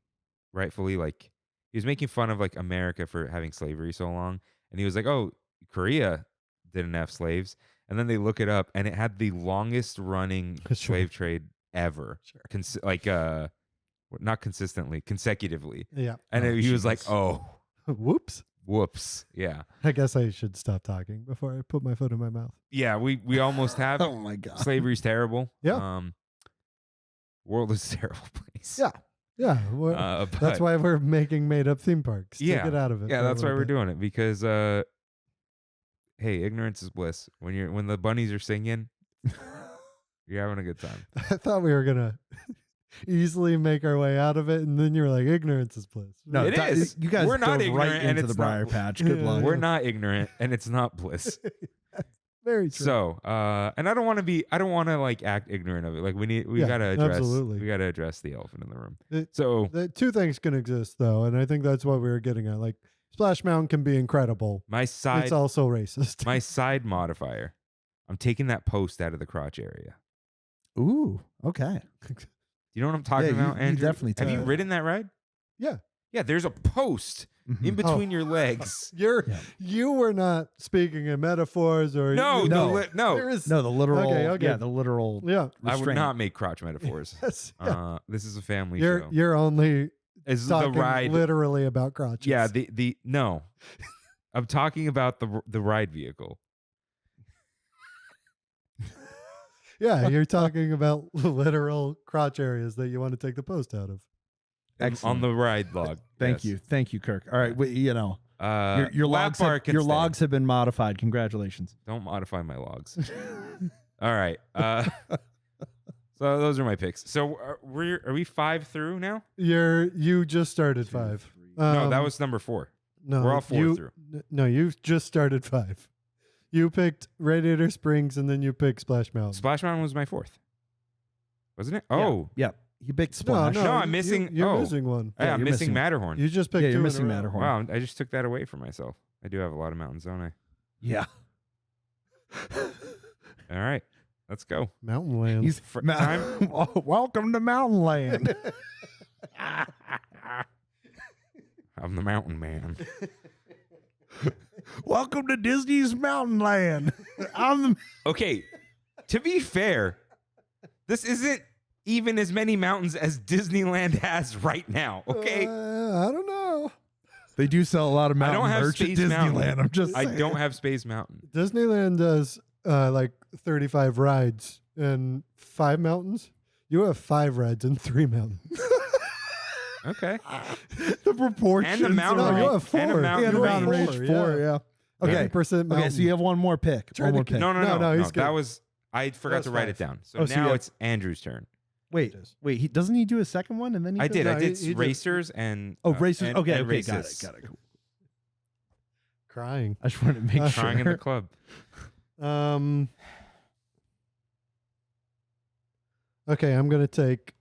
rightfully like he was making fun of like America for having slavery so long and he was like, "Oh, Korea didn't have slaves." And then they look it up, and it had the longest running slave trade ever. Sure. Not consistently, consecutively. Yeah. And he was like, "Oh, whoops. Yeah. I guess I should stop talking before I put my foot in my mouth. Yeah, we almost have. Oh my God. Slavery's terrible. Yeah. World is a terrible place. Yeah. Yeah. That's why we're making made up theme parks. To get out of it. Yeah, that's why we're doing it, because hey, ignorance is bliss. When the bunnies are singing, you're having a good time. I thought we were gonna easily make our way out of it, and then you were like, ignorance is bliss. No, it is. You guys we're not dove ignorant right and into the briar patch. Good luck. We're not ignorant and it's not bliss. Very true. So, and I don't want to like act ignorant of it. Like we gotta address, absolutely. we gotta address the elephant in the room. The two things can exist though, and I think that's what we were getting at. Like Splash Mountain can be incredible. It's also racist. My side modifier. I'm taking that post out of the crotch area. Ooh, okay. You know what I'm talking about, Andrew? You definitely have you ridden that ride? Yeah. Yeah, there's a post in between your legs. You were not speaking in metaphors or no. There is, no, the literal. Okay. Yeah, the literal. Yeah, I would not make crotch metaphors. Yes, this is a family show. You're only is talking the ride literally about crotches. Yeah, no, I'm talking about the ride vehicle. Yeah, you're talking about literal crotch areas that you want to take the post out of. On the ride log. Thank you, Kirk. All right, your logs have been modified. Congratulations. Don't modify my logs. All right. So those are my picks. So are we 5 through now? You just started 5. No, that was number 4. No, we're all 4 through. No, you just started 5. You picked Radiator Springs and then you picked Splash Mountain. Splash Mountain was my 4th, wasn't it? Yeah. Oh, yeah. You picked Splash. No, I'm missing. You're missing one. Yeah, I'm missing Matterhorn. You just picked 2. You're missing Matterhorn. Wow, I just took that away from myself. I do have a lot of mountains, don't I? Yeah. All right, let's go. Mountain Land. Time. Welcome to Mountain Land. I'm the mountain man. Welcome to Disney's Mountain Land. Okay, to be fair, this isn't even as many mountains as Disneyland has right now. Okay, I don't know. They do sell a lot of mountain merch at Disneyland. I'm just saying. I don't have Space Mountain. Disneyland does like 35 rides and 5 mountains. You have 5 rides and 3 mountains. Okay. The proportions. And the mountain range. You have 4. And a mountain range. 4, yeah. Okay. 10% mountain. Okay, so you have one more pick. No. That was, I forgot to write it down. So now it's Andrew's turn. Wait. Doesn't he do a second one and then I did racers and racers. Okay, races. Got it. Cool. Crying. I just wanted to make sure. Crying in the club. Okay, I'm gonna take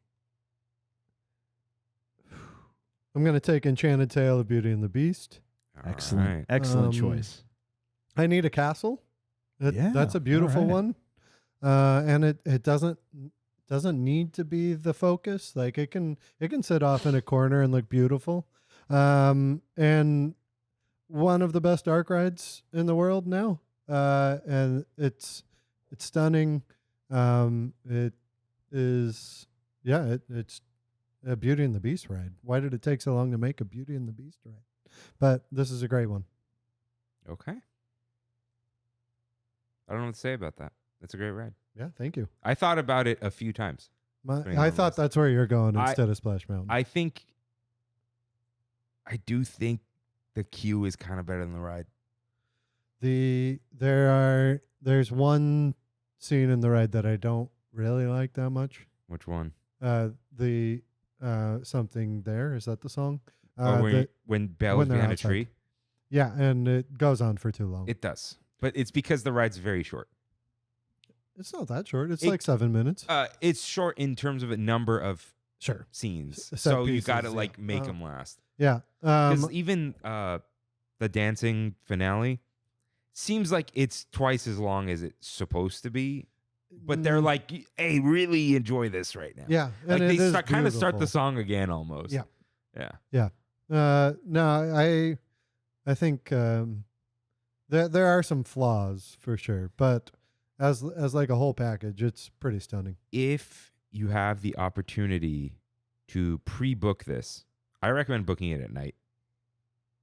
Enchanted Tale of Beauty and the Beast. Excellent. Excellent choice. I need a castle. That's a beautiful one. And it doesn't need to be the focus. Like it can sit off in a corner and look beautiful. And one of the best dark rides in the world now. And it's stunning. It is it's a Beauty and the Beast ride. Why did it take so long to make a Beauty and the Beast ride? But this is a great one. Okay. I don't know what to say about that. It's a great ride. Yeah, thank you. I thought about it a few times. I thought that's where you're going instead of Splash Mountain. I do think the queue is kind of better than the ride. There's one scene in the ride that I don't really like that much. Which one? Something there. Is that the song? When Belle's behind a tree? Yeah, and it goes on for too long. It does. But it's because the ride's very short. It's not that short. It's like 7 minutes. It's short in terms of a number of scenes. So you got to make them last. Yeah. Because even the dancing finale seems like it's twice as long as it's supposed to be. But they're like, hey, really enjoy this right now. Yeah. Like they kind of start the song again almost. Yeah. Yeah. Yeah. No, I think there are some flaws for sure. But as like a whole package, it's pretty stunning. If you have the opportunity to pre-book this, I recommend booking it at night.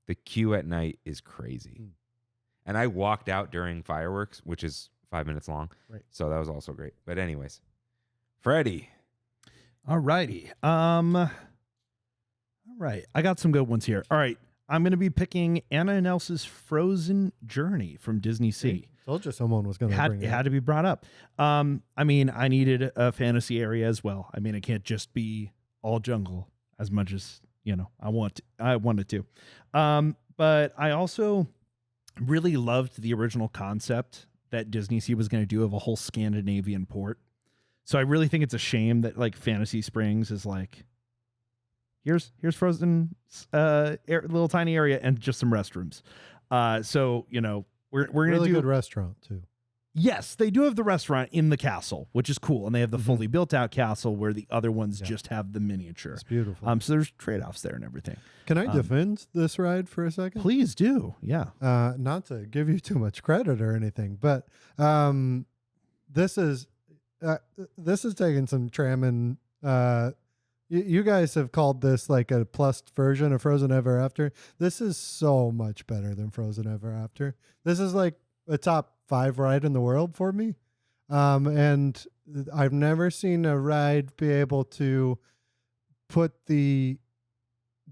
The queue at night is crazy. And I walked out during fireworks, which is 5 minutes long. Right. So that was also great. But anyways, Freddy. All righty. All right. I got some good ones here. All right. I'm going to be picking Anna and Elsa's Frozen Journey from DisneySea. Told you someone was going to bring it. It had to be brought up. I mean, I needed a fantasy area as well. I mean, it can't just be all jungle as much as, you know, I wanted to. But I also really loved the original concept that DisneySea was going to do of a whole Scandinavian port. So I really think it's a shame that like Fantasy Springs is like, here's Frozen, little tiny area and just some restrooms. So, you know, we're going to do a good restaurant too. Yes, they do have the restaurant in the castle, which is cool. And they have the fully built out castle where the other ones just have the miniature. It's beautiful. So there's trade-offs there and everything. Can I defend this ride for a second? Please do. Yeah. Not to give you too much credit or anything, but this is taking some Trammin. You guys have called this like a plus version of Frozen Ever After. This is so much better than Frozen Ever After. This is like a top 5 ride in the world for me. And I've never seen a ride be able to put the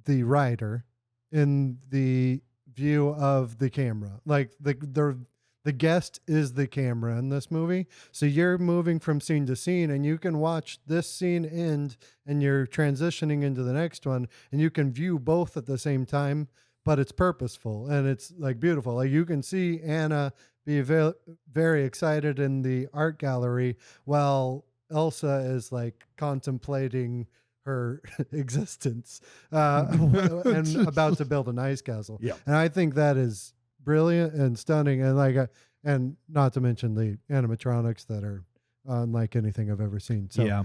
rider in the view of the camera. Like the guest is the camera in this movie. So you're moving from scene to scene and you can watch this scene end and you're transitioning into the next one and you can view both at the same time, but it's purposeful and it's like beautiful. Like you can see Anna be very excited in the art gallery while Elsa is like contemplating her existence and about to build an ice castle. Yeah. And I think that is brilliant and stunning, and like and not to mention the animatronics that are unlike anything I've ever seen. So yeah,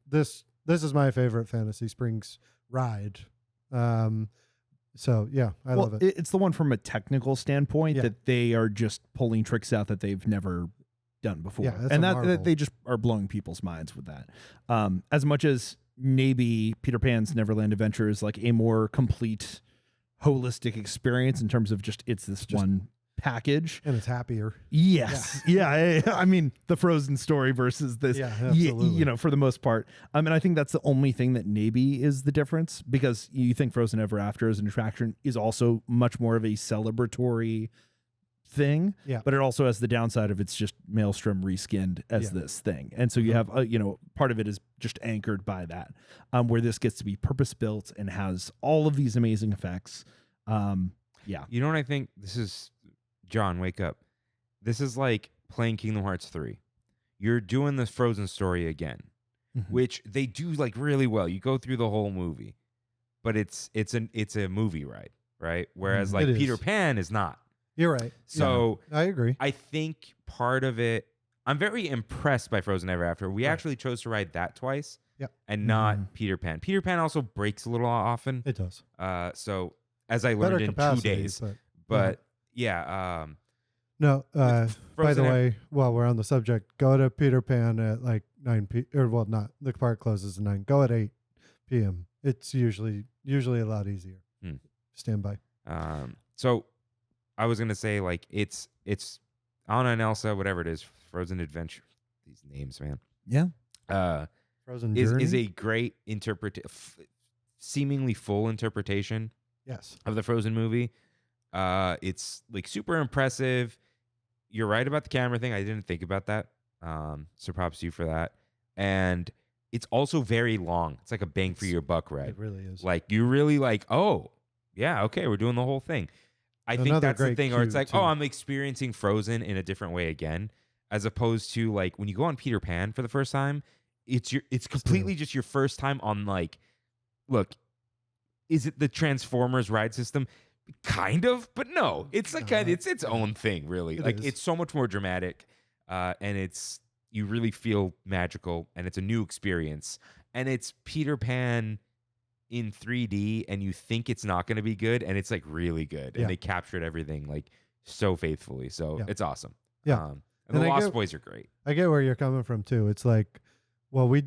this is my favorite Fantasy Springs ride. So yeah, I love it. It's the one from a technical standpoint that they are just pulling tricks out that they've never done before. Yeah, and that they just are blowing people's minds with that. As much as maybe Peter Pan's Neverland Adventure is like a more complete holistic experience in terms of just one package, and it's happier. Yes. Yeah. I mean, the Frozen story versus this, you know, for the most part. And I think that's the only thing that maybe is the difference, because you think Frozen Ever After as an attraction is also much more of a celebratory thing, but it also has the downside of it's just Maelstrom reskinned as this thing. And so you have, you know, part of it is just anchored by that, where this gets to be purpose built and has all of these amazing effects. You know what I think? This is, John, wake up. This is like playing Kingdom Hearts 3. You're doing this Frozen story again, which they do like really well. You go through the whole movie, but it's a movie ride, right? Whereas like Peter Pan is not. You're right. So I agree. I think part of it, I'm very impressed by Frozen Ever After. We actually chose to ride that twice and not Peter Pan. Peter Pan also breaks a little often. It does. So as I learned in 2 days, but no, by the way, while we're on the subject, go to Peter Pan at like 9 p. Or well, not the park closes at 9. Go at 8 p.m. It's usually a lot easier. Stand by. So I was gonna say like it's Anna and Elsa, whatever it is, Frozen Adventure. These names, man. Yeah. Frozen Journey is a great seemingly full interpretation. Yes. Of the Frozen movie. It's like super impressive. You're right about the camera thing. I didn't think about that. So props to you for that. And it's also very long. It's like a bang for your buck ride. It really is. Like you really like, oh, yeah, okay, we're doing the whole thing. I think that's the thing, or it's like, I'm experiencing Frozen in a different way again, as opposed to like when you go on Peter Pan for the first time, it's completely just your first time on like, look, is it the Transformers ride system? Kind of, but no, it's like it's its own thing, really. It's so much more dramatic, and you really feel magical, and it's a new experience, and it's Peter Pan in 3D, and you think it's not going to be good, and it's like really good, and they captured everything like so faithfully, so it's awesome. Yeah, And the Lost Boys are great. I get where you're coming from too. It's like, well, we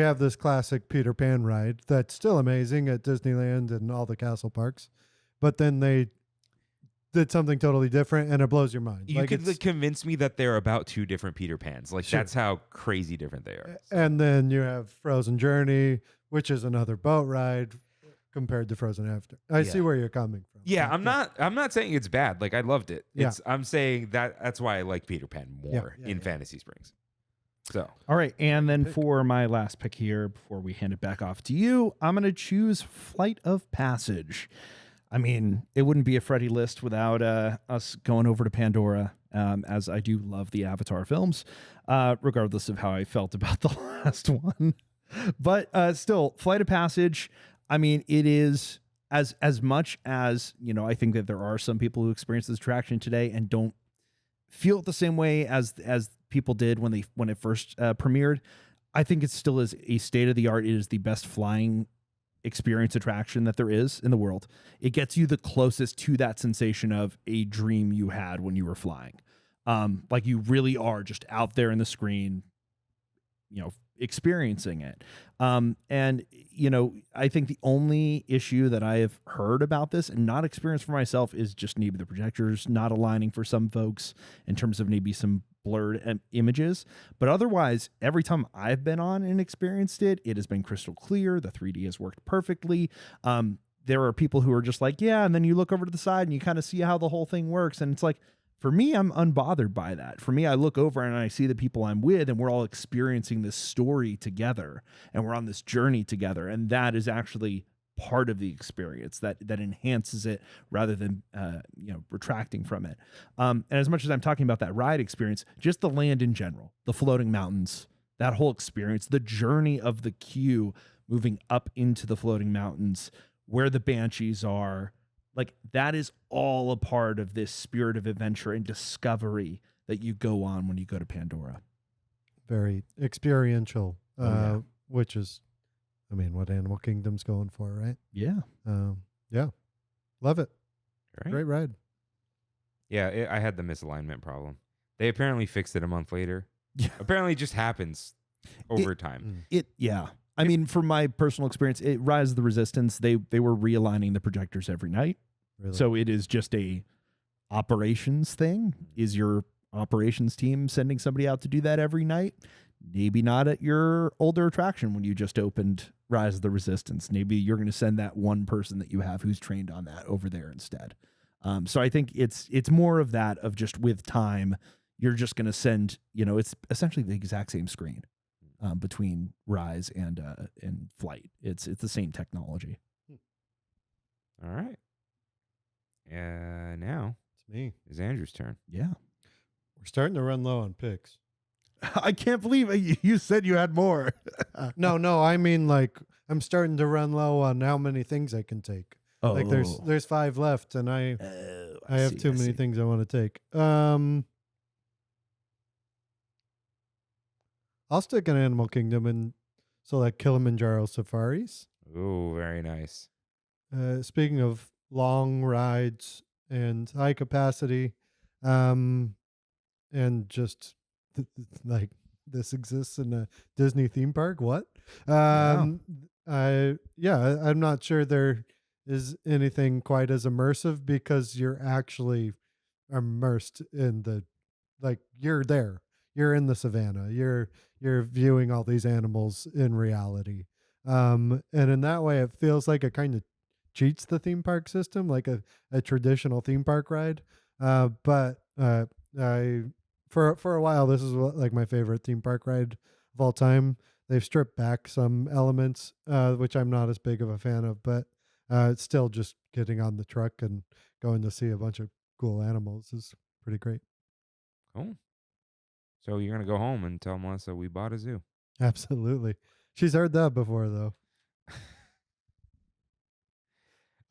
have this classic Peter Pan ride that's still amazing at Disneyland and all the castle parks, but then they did something totally different and it blows your mind. You could convince me that they're about two different Peter Pans. Like that's how crazy different they are. And then you have Frozen Journey, which is another boat ride compared to Frozen After. I see where you're coming from. Yeah, I'm not saying it's bad. Like I loved it. I'm saying that's why I like Peter Pan more in Fantasy Springs. So all right, and then for my last pick here, before we hand it back off to you, I'm gonna choose Flight of Passage. I mean, it wouldn't be a Freddy list without us going over to Pandora, as I do love the Avatar films, regardless of how I felt about the last one. But still, Flight of Passage, I mean, it is as much as, you know, I think that there are some people who experience this attraction today and don't feel it the same way as people did when it first premiered. I think it still is a state-of-the-art. It is the best flying experience attraction that there is in the world. It gets you the closest to that sensation of a dream you had when you were flying. Like you really are just out there in the screen, you know, experiencing it. And, you know, I think the only issue that I have heard about this and not experienced for myself is just maybe the projectors not aligning for some folks in terms of maybe some blurred images. But otherwise, every time I've been on and experienced it, it has been crystal clear. The 3D has worked perfectly. There are people who are just like, yeah, and then you look over to the side and you kind of see how the whole thing works. And it's like, for me, I'm unbothered by that. For me, I look over and I see the people I'm with and we're all experiencing this story together and we're on this journey together. And that is actually part of the experience that enhances it rather than, you know, retracting from it. And as much as I'm talking about that ride experience, just the land in general, the floating mountains, that whole experience, the journey of the queue moving up into the floating mountains where the banshees are, like that is all a part of this spirit of adventure and discovery that you go on when you go to Pandora. Very experiential, which is, I mean, what Animal Kingdom's going for, right? Yeah. Yeah. Love it. Right. Great ride. Yeah, I had the misalignment problem. They apparently fixed it a month later. Yeah. Apparently it just happens over time. I mean, from my personal experience, Rise of the Resistance, they were realigning the projectors every night. Really? So it is just a operations thing. Is your operations team sending somebody out to do that every night? Maybe not at your older attraction when you just opened Rise of the Resistance. Maybe you're going to send that one person that you have who's trained on that over there instead. So I think it's more of that, of just with time, you're just going to send, you know, it's essentially the exact same screen between Rise and Flight. It's the same technology. All right. Now It's me. it's Andrew's turn. Yeah. We're starting to run low on picks. I can't believe you said you had more. No, I mean, like, I'm starting to run low on how many things I can take. Oh. Like there's 5 left and I have too many things I want to take. I'll stick an Animal Kingdom and select Kilimanjaro Safaris. Ooh, very nice. Speaking of long rides and high capacity, and just like this exists in a Disney theme park. What? I'm not sure there is anything quite as immersive because you're actually immersed in the, like, you're there. You're in the savannah. You're viewing all these animals in reality. And in that way, it feels like it kind of cheats the theme park system, like a traditional theme park ride. But for a while, this is like my favorite theme park ride of all time. They've stripped back some elements, which I'm not as big of a fan of, but it's still just getting on the truck and going to see a bunch of cool animals is pretty great. Cool. So you're going to go home and tell Melissa we bought a zoo. Absolutely. She's heard that before, though.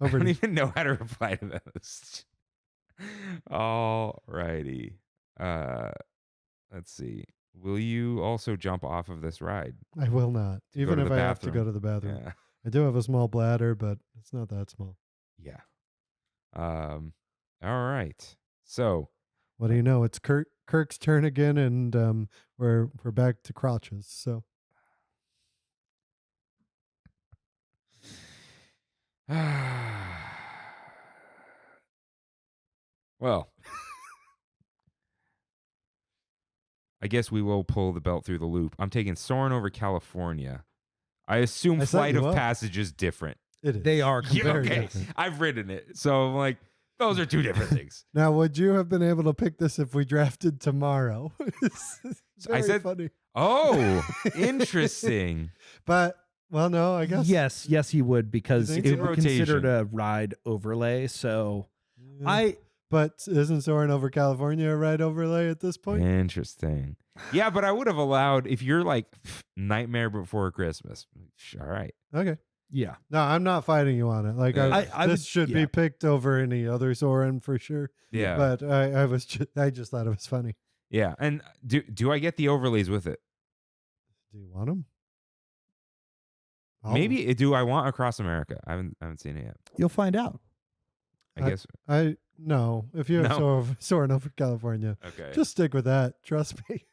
I don't even know how to reply to those. All righty. Let's see. Will you also jump off of this ride? I will not, even if I have to go to the bathroom. Yeah. I do have a small bladder, but it's not that small. Yeah. All right. So what do you know? It's Kirk Kirk's turn again, and we're back to crotches. So well, I guess we will pull the belt through the loop. I'm taking Soarin' over California. I assume I set Flight you of up. Passage is different. it is. They are Yeah, Very okay. different. I've written it. So I'm like, those are two different things. Now, would you have been able to pick this if we drafted tomorrow? It's very funny. Oh, interesting. But well, no, I guess Yes, he would, because You it think would so? be considered Rotation. a ride overlay. So Yeah. But isn't Soarin' over California a ride overlay at this point? Interesting. Yeah, but I would have allowed, if you're like Nightmare Before Christmas. All right. Okay. yeah. No, I'm not fighting you on it. Like Yeah. I this would- should yeah. be picked over any other Soarin' for sure. Yeah. But I just thought it was funny. Yeah. And do I get the overlays with it? Do you want them? Maybe do I want Across America? I haven't seen it yet. You'll find out. I guess. No. If you have No. Soarin' over California, Okay. just stick with that. Trust me.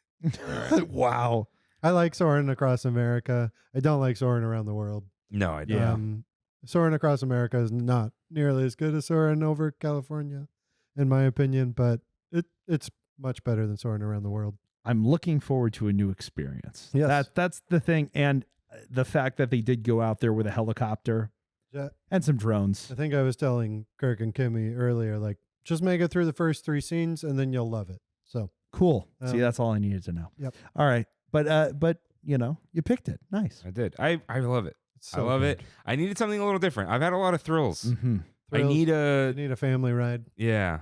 Wow. I like Soarin' across America. I don't like Soarin' around the world. No, I don't. Yeah. Soarin' across America is not nearly as good as Soarin' over California, in my opinion, but it's much better than Soarin' around the world. I'm looking forward to a new experience. Yes. That's the thing. And the fact that they did go out there with a helicopter Yeah. and some drones. I think I was telling Kirk and Kimmy earlier, like, just make it through the first 3 scenes and then you'll love it. So Cool. See, Um, that's all I needed to know. Yep. All right. But you know, you picked it. Nice. I did. I love it. it's so I love good. it. I needed something a little different. I've had a lot of thrills. Mm-hmm. I Thrills. need You need a family ride. yeah.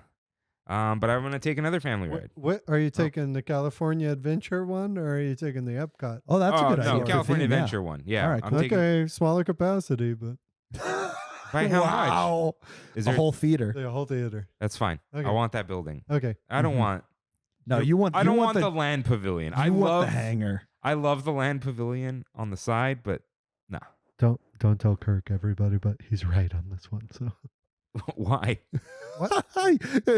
But I'm gonna take another family ride. What are you taking, the California Adventure one, or are you taking the Epcot? Oh, that's a good no, idea. California Theme, yeah. Adventure one. Yeah. All right, I'm cool. taking Okay, smaller capacity, but by how much? Wow. Is The there whole theater. the whole theater. That's fine. Okay. I want that building. Okay. I don't Mhm. want No, you want. I you don't want want the land pavilion. I you want love the hangar. I love the land pavilion on the side, but no. Don't tell Kirk, everybody, but he's right on this one. So Why?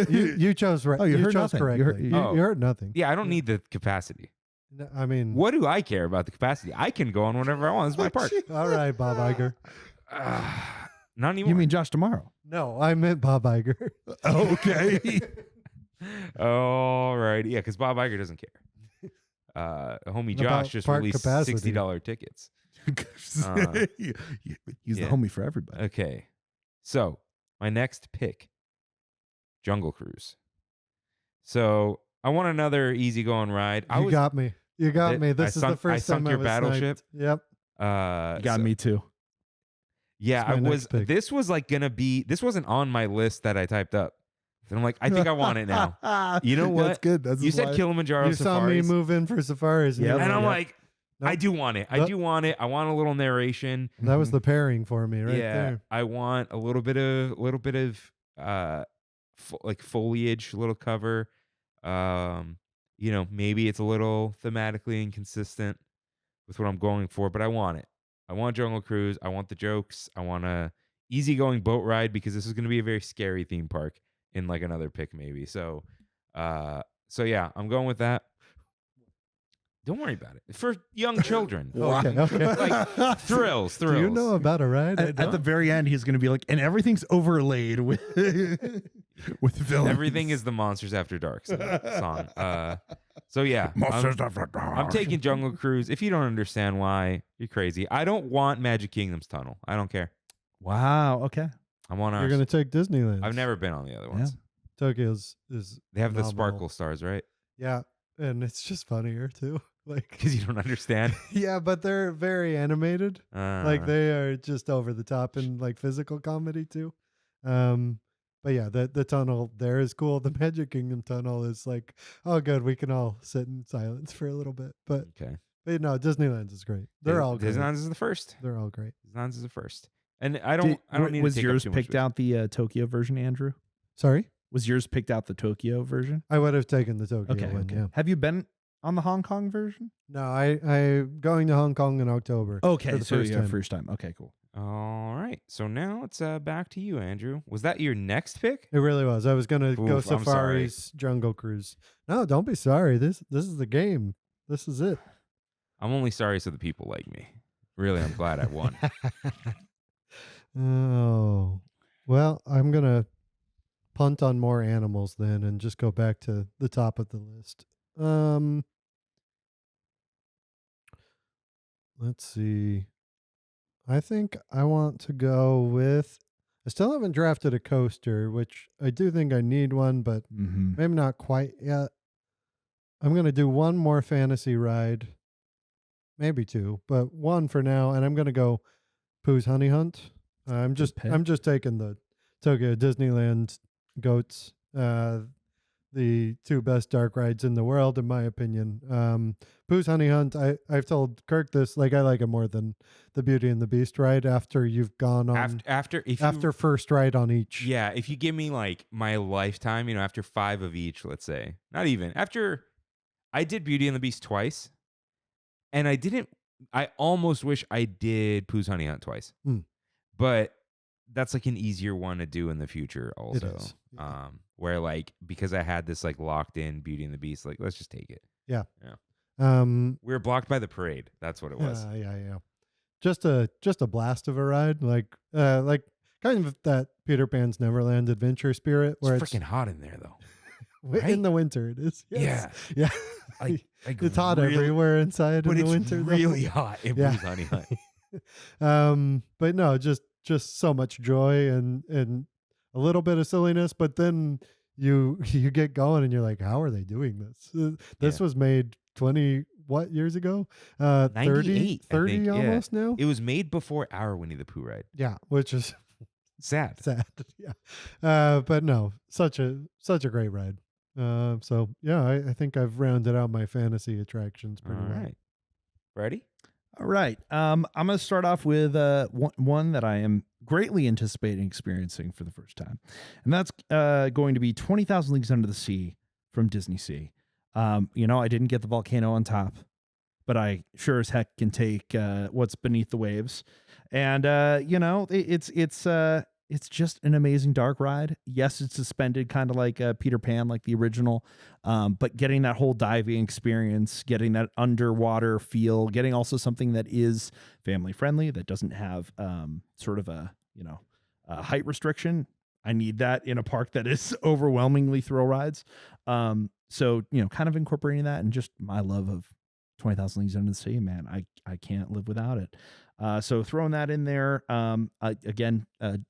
you chose right. Oh, you heard chose nothing. You correctly. heard- You Oh. heard nothing. Yeah, I don't need the capacity. No, I mean, What do I care about the capacity? I can go on whatever I want. It's my park. all right, Bob Iger. Not anymore. You mean Josh tomorrow? No, I meant Bob Iger. Okay. All right. Yeah, because Bob Iger doesn't care. Homie About Josh just park released capacity. $60 tickets. He's yeah. the homie for everybody. Okay. So my next pick, Jungle Cruise. So I want another easygoing ride. You got me. You got Did- me. I This is the sunk- I first sunk time your I was battleship? sniped. Yep. You got me too. Yeah, That's my I next was. pick. This was like gonna be. This wasn't on my list that I typed up. And I'm like, I think I want it now. You know what? That's good. That's You said why- Kilimanjaro You saw me Safaris, move in for safaris. Yep. and I'm Yep. like, I Nope. do want it. I Nope. do want it. I want a little narration. That was the pairing for me right yeah, there. I want a little bit of like foliage, little cover. You know, maybe it's a little thematically inconsistent with what I'm going for, but I want it. I want Jungle Cruise. I want the jokes. I want a easygoing boat ride because this is going to be a very scary theme park in like another pick maybe. So yeah, I'm going with that. Don't worry about it. For young children. Okay. Like thrills. Do you know about a ride? I At the don't. very end, he's going to be like, and everything's overlaid with with villains. Everything is the Monsters After Dark song. So yeah, I'm taking Jungle Cruise. If you don't understand why, you're crazy. I don't want Magic Kingdom's tunnel. I don't care. Wow. Okay. I want ours. You're going to take Disneyland. I've never been on the other ones. Tokyo's is They have the phenomenal. sparkle stars, right? Yeah, and it's just funnier too. Like, Because you don't understand. yeah, but they're very animated. Like Uh, they are just over the top in like physical comedy too. But yeah, the tunnel there is cool. The Magic Kingdom tunnel is like, oh good, we can all sit in silence for a little bit. But okay. no, Disneyland is great. They're all great. Disneyland's is the first. They're all great. Disneyland's is the first. And I don't need to was take up yours too much picked space. out the Tokyo version, Andrew? Sorry, Was yours picked out the Tokyo version? I would have taken the Tokyo Okay. one. Okay. Yeah. Have you been on the Hong Kong version? No, I going to Hong Kong in October. Okay. for the So first yeah, time. first time. Okay. Cool. All right. So now it's back to you, Andrew. Was that your next pick? It really was. I was gonna go Oof, I'm sorry. Safari's Jungle Cruise. No, don't be sorry. This is the game. This is it. I'm only sorry so the people like me. Really, I'm glad I won. Oh, well, I'm gonna punt on more animals then, and just go back to the top of the list. Let's see. I think I want to go with. I still haven't drafted a coaster, which I do think I need one, but maybe not quite yet. I'm going to do one more fantasy ride, maybe two, but one for now, and I'm going to go Pooh's Honey Hunt. I'm just taking the Tokyo Disneyland goats, the two best dark rides in the world, in my opinion. Pooh's Honey Hunt, I've told Kirk this, like I like it more than the Beauty and the Beast ride after you've gone on. After first ride on each. Yeah, if you give me like my lifetime, after 5 of each, let's say. Not even. After I did Beauty and the Beast twice, and I almost wish I did Pooh's Honey Hunt twice. But that's like an easier one to do in the future also. It is. Yeah. Where like, because I had this like locked in Beauty and the Beast, like let's just take it. Yeah. We were blocked by the parade. That's what it was. Yeah. Just a blast of a ride, like kind of that Peter Pan's Neverland adventure spirit, where it's freaking hot in there though. Right? In the winter it is. Yes. Yeah. Like it's hot everywhere inside in the winter. But it's really hot in Pooh's Honey Hunt. But no, just so much joy and a little bit of silliness, but then you get going and you're like, how are they doing this? This was made 20 years ago? 30 almost now. It was made before our Winnie the Pooh ride. Yeah, which is sad. Yeah. But no, such a great ride. So yeah, I think I've rounded out my fantasy attractions pretty well. Right. Ready? All right. I'm going to start off with one that I am greatly anticipating experiencing for the first time. And that's going to be 20,000 Leagues Under the Sea from DisneySea. I didn't get the volcano on top, but I sure as heck can take what's beneath the waves. And, it's just an amazing dark ride. Yes, it's suspended kind of like Peter Pan, like the original, but getting that whole diving experience, getting that underwater feel, getting also something that is family friendly, that doesn't have sort of a height restriction. I need that in a park that is overwhelmingly thrill rides. So, kind of incorporating that and just my love of 20,000 Leagues Under the Sea, man, I can't live without it. So throwing that in there, again,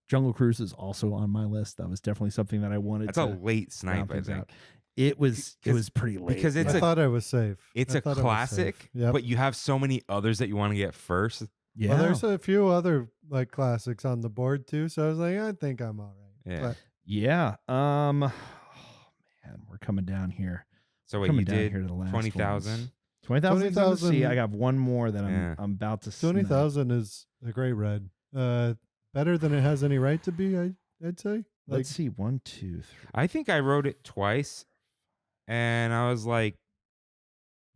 Jungle Cruise is also on my list. That was definitely something that I wanted. That's a late snipe, I think. It was pretty late. Because I thought I was safe. It's a classic, but you have so many others that you want to get first. Yeah. Well, there's a few other like classics on the board too, so I was like, I think I'm all right. Yeah. But yeah. Oh man, we're coming down here. So wait, you did 20,000? 20,000 Leagues Under the Sea. I got one more that I'm about to. 20,000 is a great ride. Better than it has any right to be. I'd say. Let's see. 1, 2, 3. I think I rode it twice, and I was like,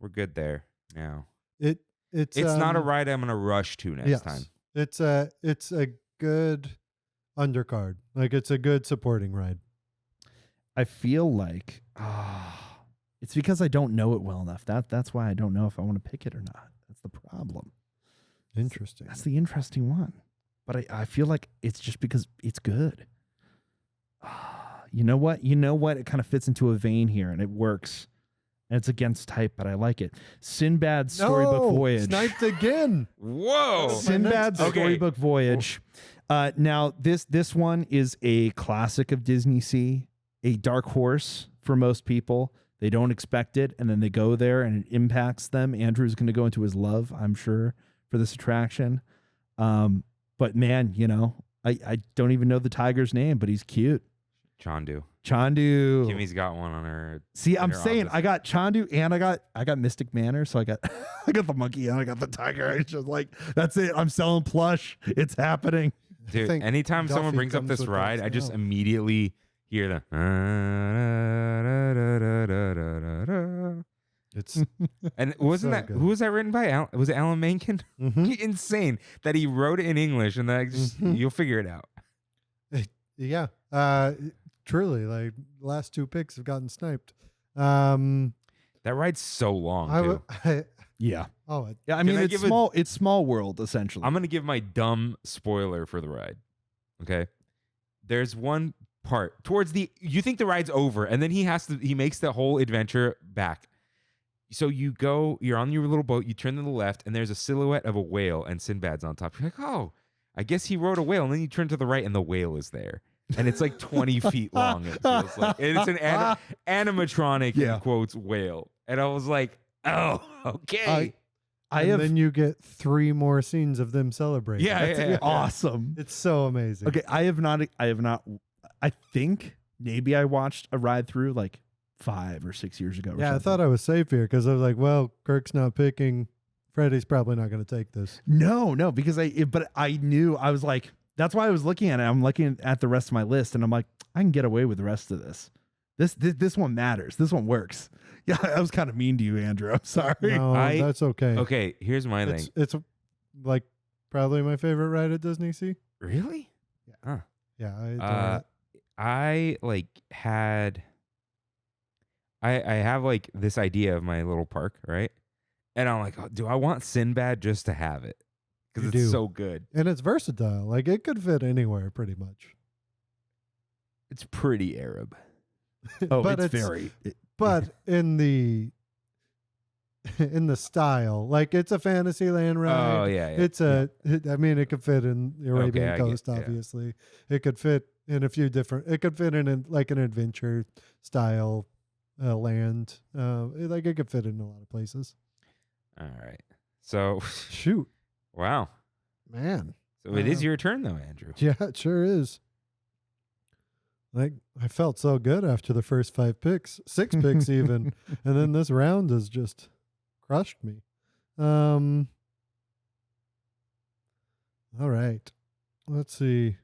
"We're good there now." It's not a ride I'm gonna rush to next time. It's a good undercard. Like it's a good supporting ride. I feel like it's because I don't know it well enough. That's why I don't know if I want to pick it or not. That's the problem. Interesting. That's the interesting one. But I feel like it's just because it's good. You know what? It kind of fits into a vein here, and it works. And it's against type, but I like it. Sinbad's Storybook Voyage. Sniped again. Whoa. Sinbad's Storybook Voyage. Now, this one is a classic of DisneySea, a dark horse for most people. They don't expect it, and then they go there, and it impacts them. Andrew's going to go into his love, I'm sure, for this attraction. But man, I don't even know the tiger's name, but he's cute. Chandu. Kimmy's got one on her. See, I'm saying I got Chandu and I got Mystic Manor, so I got the monkey and I got the tiger. It's just like, that's it. I'm selling plush. It's happening. Dude, anytime someone brings up this ride, I just immediately hear the It's And wasn't so that good. who was that written by? Was it Alan Menken? Mhm. Insane that he wrote it in English, and then just you'll figure it out. Yeah. Truly, like last 2 picks have gotten sniped. That ride's so long too. Yeah. Oh, Yeah. I mean, I it's give a- small. It's Small World essentially. I'm gonna give my dumb spoiler for the ride. Okay, there's one part towards you think the ride's over, and then he makes the whole adventure back. So you're on your little boat, you turn to the left, and there's a silhouette of a whale, and Sinbad's on top. You're like, oh, I guess he rode a whale, and then you turn to the right, and the whale is there, and it's like 20 feet long. It feels like and it's an animatronic in quotes whale, and I was like, oh, okay. Then you get 3 more scenes of them celebrating. Yeah. Awesome. It's so amazing. Okay, I have not. I think maybe I watched a ride through like 5 or 6 years ago. Yeah, I thought I was safe here because I was like, well, Kirk's not picking. Freddy's probably not going to take this. No, because but I knew. I was like, that's why I was looking at it. I'm looking at the rest of my list, and I'm like, I can get away with the rest of this. This one matters. This one works. Yeah, I was kind of mean to you, Andrew. I'm sorry. No, that's okay. Okay, here's my thing. It's like probably my favorite ride at DisneySea. Really? Yeah. Yeah, I adore it. I like had I have like this idea of my little park, right? And I'm like, oh, do I want Sinbad just to have it? Because it's so good. And it's versatile. Like it could fit anywhere pretty much. It's pretty Arab. Oh, but it's very. But in the style, like it's a Fantasyland ride. Oh yeah. It's I mean, it could fit in the Arabian Coast, obviously. It could fit in a few different. It could fit in like an adventure style land. Like it could fit in a lot of places. All right. So shoot. Wow, man. So it is your turn though, Andrew. Yeah, it sure is. Like I felt so good after the first 5 picks, 6 picks even, and then this round has just crushed me. All right, let's see.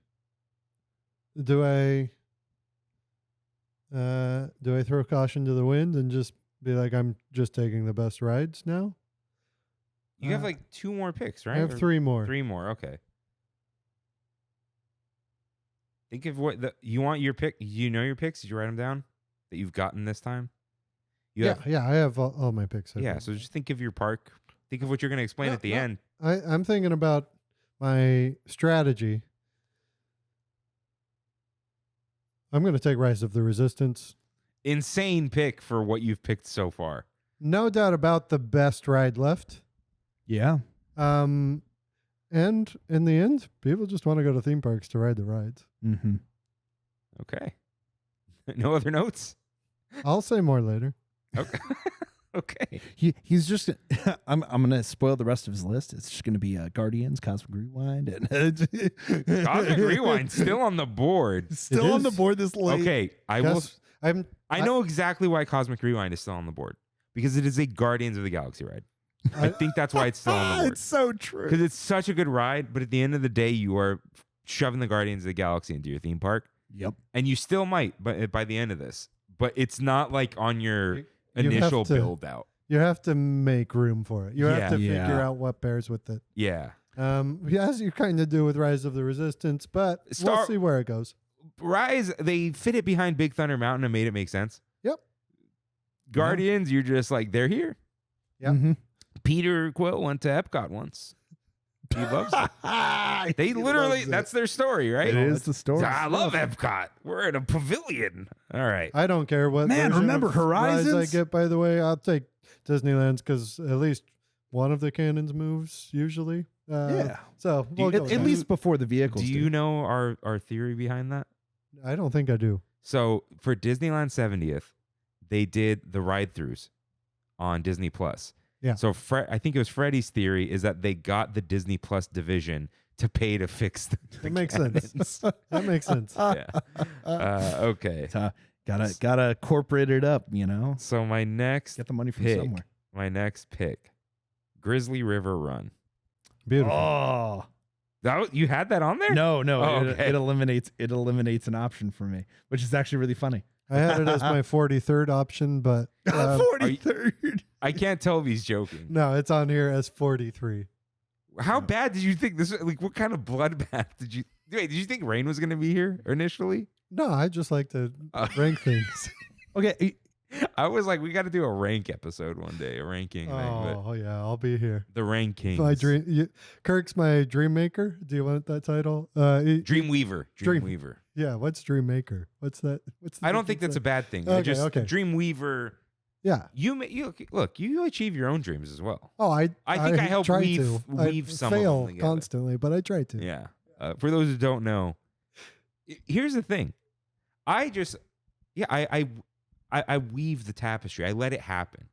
Do I throw caution to the wind and just be like, I'm just taking the best rides now? You have like 2 more picks, right? I have 3 more. 3 more. Okay. Think of what you want your pick. You know your picks. Did you write them down that you've gotten this time? Yeah, I have all my picks. Yeah, so just think of your park. Think of what you're going to explain at the end. I'm thinking about my strategy. I'm going to take Rise of the Resistance. Insane pick for what you've picked so far. No doubt about the best ride left. Yeah. And in the end, people just want to go to theme parks to ride the rides. Mm-hmm. Okay. No other notes? I'll say more later. Okay. Okay. He's just. I'm gonna spoil the rest of his list. It's just gonna be Guardians, Cosmic Rewind, and Cosmic Rewind still on the board. Still on the board this late. Okay, I know exactly why Cosmic Rewind is still on the board because it is a Guardians of the Galaxy ride. I think that's why it's still on the board. It's so true because it's such a good ride. But at the end of the day, you are shoving the Guardians of the Galaxy into your theme park. Yep. And you still might, but by the end of this, but it's not like on your initial build out. You have to make room for it. You have to figure out what pairs with it. Yeah. As you kind of do with Rise of the Resistance, but we'll see where it goes. Rise, they fit it behind Big Thunder Mountain and made it make sense. Yep. Guardians, you're just like, they're here. Yep. Mm-hmm. Peter Quill went to Epcot once. He loves it. They literally, that's their story, right? It is the story. I love Epcot. We're in a pavilion. All right. I don't care what remember of Horizons? Rise I get, by the way. I'll take Disneyland's because at least one of the cannons moves usually. Yeah. So we'll at least before the vehicles. Do you know our theory behind that? I don't think I do. So for Disneyland 70th, they did the ride-throughs on Disney Plus. Yeah. So I think it was Freddy's theory is that they got the Disney Plus division to pay to fix the That makes sense. That makes sense. Yeah. Okay. Gotta corporate it up, you know. So my next Get the money from pick, somewhere. My next pick, Grizzly River Run. Beautiful. Oh. You had that on there? No. Oh, It eliminates an option for me, which is actually really funny. I had it as my 43rd option, but 43rd. I can't tell if he's joking. No, it's on here as 43. How bad did you think this? Like, what kind of bloodbath did you? Wait, did you think Rain was going to be here initially? No, I just like to rank things. Okay. I was like, we got to do a rank episode one day, a ranking thing. Oh yeah, I'll be here. The rankings. My Kirk's my dream maker. Do you want that title? Dreamweaver. Dream- Dreamweaver. Yeah, what's dream maker? What's that? What's the I don't think difference that's a bad thing. Okay, Just okay. Dreamweaver. Yeah. You look. You achieve your own dreams as well. Oh, I think I help try weave to. weave I some fail of them together. constantly, but I try to. Yeah. For those who don't know, here's the thing. I weave the tapestry. I let it happen.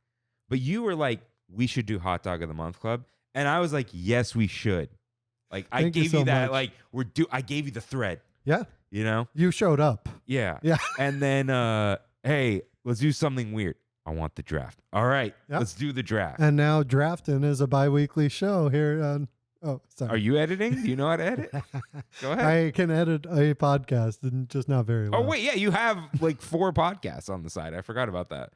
But you were like, we should do Hot Dog of the Month Club. And I was like, yes, we should. Like, I Thank you gave you so that, much. like, I gave you the thread, Yeah. you know? You showed up. Yeah. Yeah. And then, hey, let's do something weird. I want the draft. All right. Yep. Let's do the draft. And now Draftin is a bi-weekly show here on. Oh, sorry. Are you editing? Do you know how to edit? Go ahead. I can edit a podcast, and just not very well. Oh, wait. Yeah. You have like 4 podcasts on the side. I forgot about that.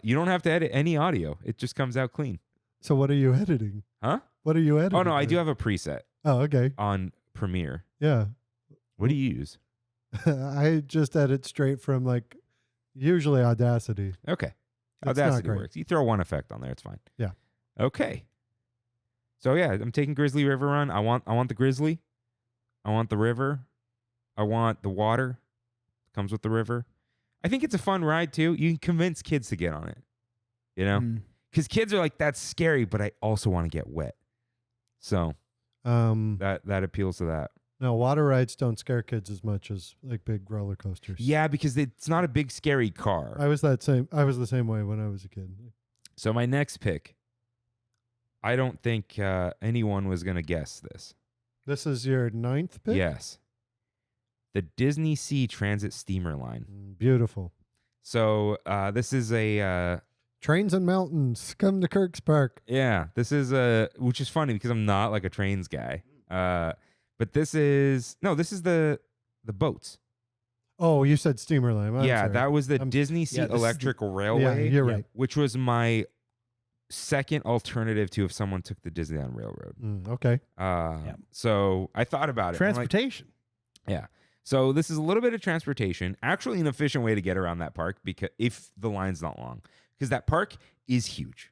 You don't have to edit any audio. It just comes out clean. So what are you editing? Huh? What are you editing? Oh, no. I do have a preset Oh, okay. on Premiere. Yeah. What do you use? I just edit straight from like usually Audacity. Okay. It's not Audacity great. works. You throw one effect on there. It's fine. Yeah. Okay. So yeah, I'm taking Grizzly River Run. I want the Grizzly. I want the river. I want the water. Comes with the river. I think it's a fun ride too. You can convince kids to get on it. You know? Because kids are like, that's scary, but I also want to get wet. So that appeals to that. No, water rides don't scare kids as much as like big roller coasters. Yeah, because it's not a big scary car. I was the same way when I was a kid. So my next pick, I don't think anyone was going to guess this. This is your 9th pick? Yes. The DisneySea Transit Steamer Line. Beautiful. So this is a... Trains and mountains. Come to Kirk's Park. Yeah, this is which is funny because I'm not like a trains guy. But this is the boats. Oh, you said steamer line. I'm yeah, sorry. that was the DisneySea Electric Railway. Yeah, you're right. Which was my second alternative to if someone took the Disneyland Railroad. Okay. So I thought about it. Transportation. Yeah. So this is a little bit of transportation. Actually, an efficient way to get around that park because if the line's not long, because that park is huge.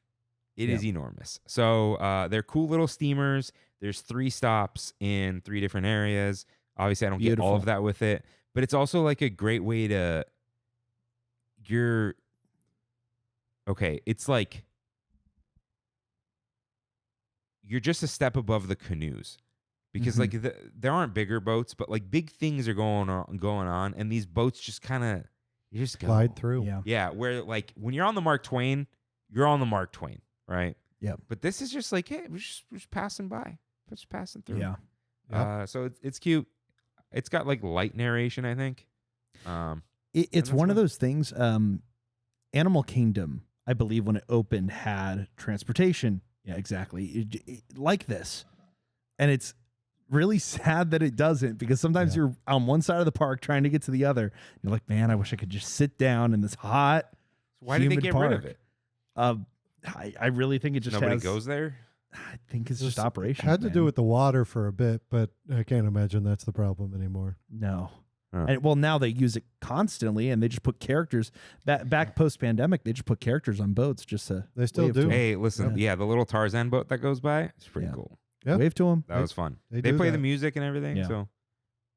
It is enormous. So they're cool little steamers. There's 3 stops in 3 different areas. Obviously, I don't get all of that with it, but it's also like a great way to. It's like you're just a step above the canoes. Because like there aren't bigger boats, but like big things are going on, and these boats just kind of you just glide through. Yeah. Where like when you're on the Mark Twain, you're on the Mark Twain, right? Yeah. But this is just like, hey, we're just passing by, just passing through. Yeah. So it's cute. It's got like light narration, I think. It's one of those things. Animal Kingdom, I believe, when it opened, had transportation. Yeah, exactly. Like this, and it's really sad that it doesn't, because sometimes you're on one side of the park trying to get to the other. You're like, man, I wish I could just sit down in this hot. Why did they get rid of it? I really think it just nobody goes there. I think it's just operations. Had to do with the water for a bit, but I can't imagine that's the problem anymore. No. And, well, now they use it constantly, and they just put characters back post-pandemic. They just put characters on boats just to they still do. Hey, listen, the little Tarzan boat that goes by, it's pretty cool. Yeah. Wave to them. That was fun. They play that. the music and everything. Yeah. So,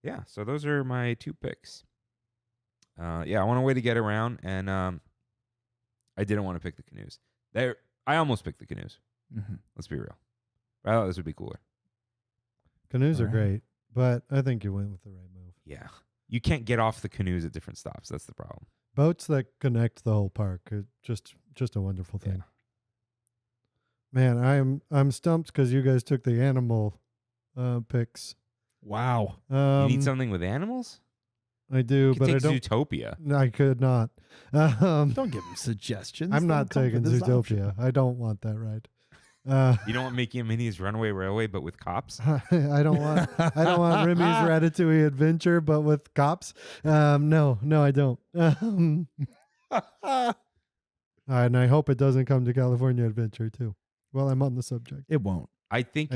yeah. So those are my 2 picks. I want a way to get around, and I didn't want to pick the canoes. I almost picked the canoes. Let's be real. I thought this would be cooler. Canoes are great, but I think you went with the right move. Yeah. You can't get off the canoes at different stops. That's the problem. Boats that connect the whole park are just a wonderful thing. Yeah. Man, I'm stumped because you guys took the animal picks. Wow. You need something with animals? I do, but I don't. Zootopia. No, I could not. Don't give them suggestions. I'm not Don't come taking for this Zootopia. option. I don't want that ride. You don't want Mickey and Minnie's Runaway Railway, but with cops? I don't want Remy's Ratatouille Adventure, but with cops. No, I don't. And I hope it doesn't come to California Adventure too. Well, I'm on the subject. It won't. I think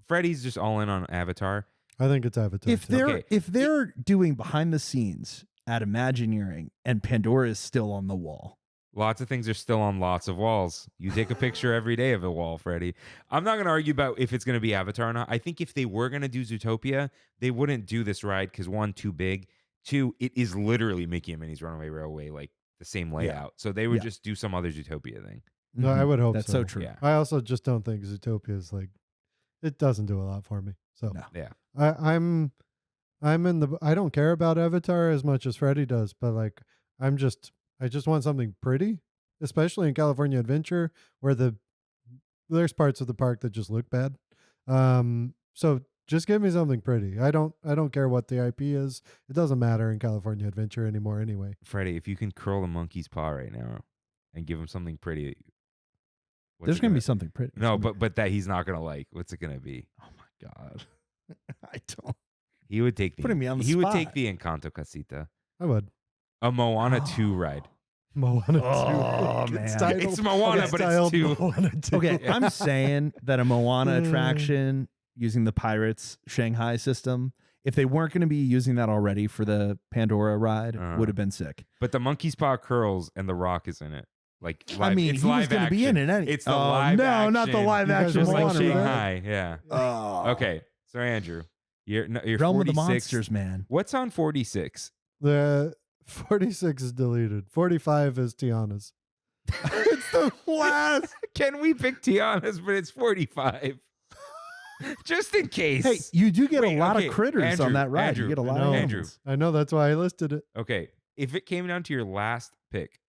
Freddy's just all in on Avatar. I think it's Avatar. If they're doing behind the scenes at Imagineering and Pandora is still on the wall. Lots of things are still on lots of walls. You take a picture every day of a wall, Freddy. I'm not going to argue about if it's going to be Avatar or not. I think if they were going to do Zootopia, they wouldn't do this ride because, one, too big. Two, it is literally Mickey and Minnie's Runaway Railway, like the same layout. So they would just do some other Zootopia thing. No, I would hope that's so true. Yeah. I also just don't think Zootopia is like, it doesn't do a lot for me. So yeah, I'm in the, I don't care about Avatar as much as Freddy does, but like, I just want something pretty, especially in California Adventure where there's parts of the park that just look bad. So just give me something pretty. I don't care what the IP is. It doesn't matter in California Adventure anymore anyway. Freddie, if you can curl a monkey's paw right now and give him something pretty, there's going to be something pretty. No, but that he's not going to like. What's it going to be? Oh my God. I don't. He would take putting me on the He spot. would take the Encanto Casita. I would. A Moana 2 ride. Moana 2. Oh, man. It's Moana, but it's 2. Moana 2. Okay, I'm saying that a Moana attraction using the Pirates Shanghai system, if they weren't going to be using that already for the Pandora ride, would have been sick. But the monkey's paw curls and the Rock is in it. Like, I mean, it's he was live going to be in it. It's the live action. No, not the live action. Just like Moana, Shanghai. Yeah. Oh. Okay. So Andrew, you're Realm 46. of the Monsters, man. What's on 46? The 46 is deleted. 45 is Tiana's. It's the last. Can we pick Tiana's? But it's 45. Just in case. Hey, you do get a lot of critters Andrew, on that ride. Andrew, You get a lot of Andrew. animals. I know, that's why I listed it. Okay. If it came down to your last pick,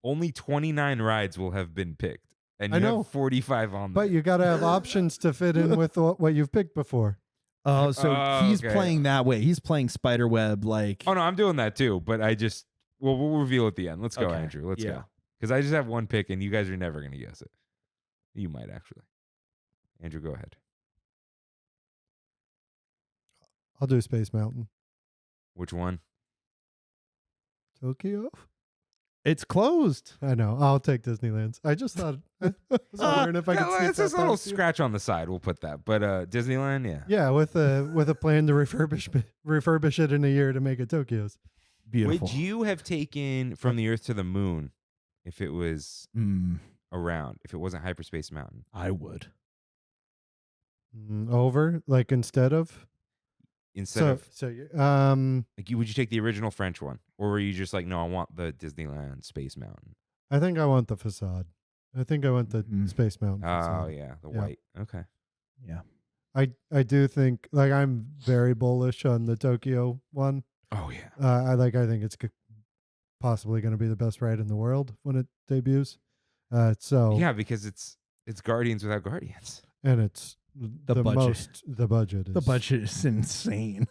only 29 rides will have been picked. And you have 45 on there. But you got to have options to fit in with what you've picked before. Oh, so he's okay. playing that way. He's playing Spiderweb like. Oh, no, I'm doing that too. But we'll reveal at the end. Let's go, Okay. Andrew. Let's Yeah. go. Because I just have one pick and you guys are never going to guess it. You might actually. Andrew, go ahead. I'll do Space Mountain. Which one? Tokyo? It's closed. I know. I'll take Disneyland's. I just thought I was wondering if I could see it's just a little scratch on the side. We'll put that. But Disneyland, yeah. Yeah, with a plan to refurbish it in a year to make it Tokyo's. Beautiful. Would you have taken From the Earth to the Moon if it was around, if it wasn't Hyperspace Mountain? I would. Over, like instead of? Like, would you take the original French one? Or were you just like, no, I want the Disneyland Space Mountain? I think I want the facade. I think I want the Space Mountain facade. Oh, yeah. The white. Okay. Yeah. I do think, like, I'm very bullish on the Tokyo one. Oh, yeah. I think it's possibly going to be the best ride in the world when it debuts. Yeah, because it's Guardians without Guardians. And it's The budget. the budget is insane.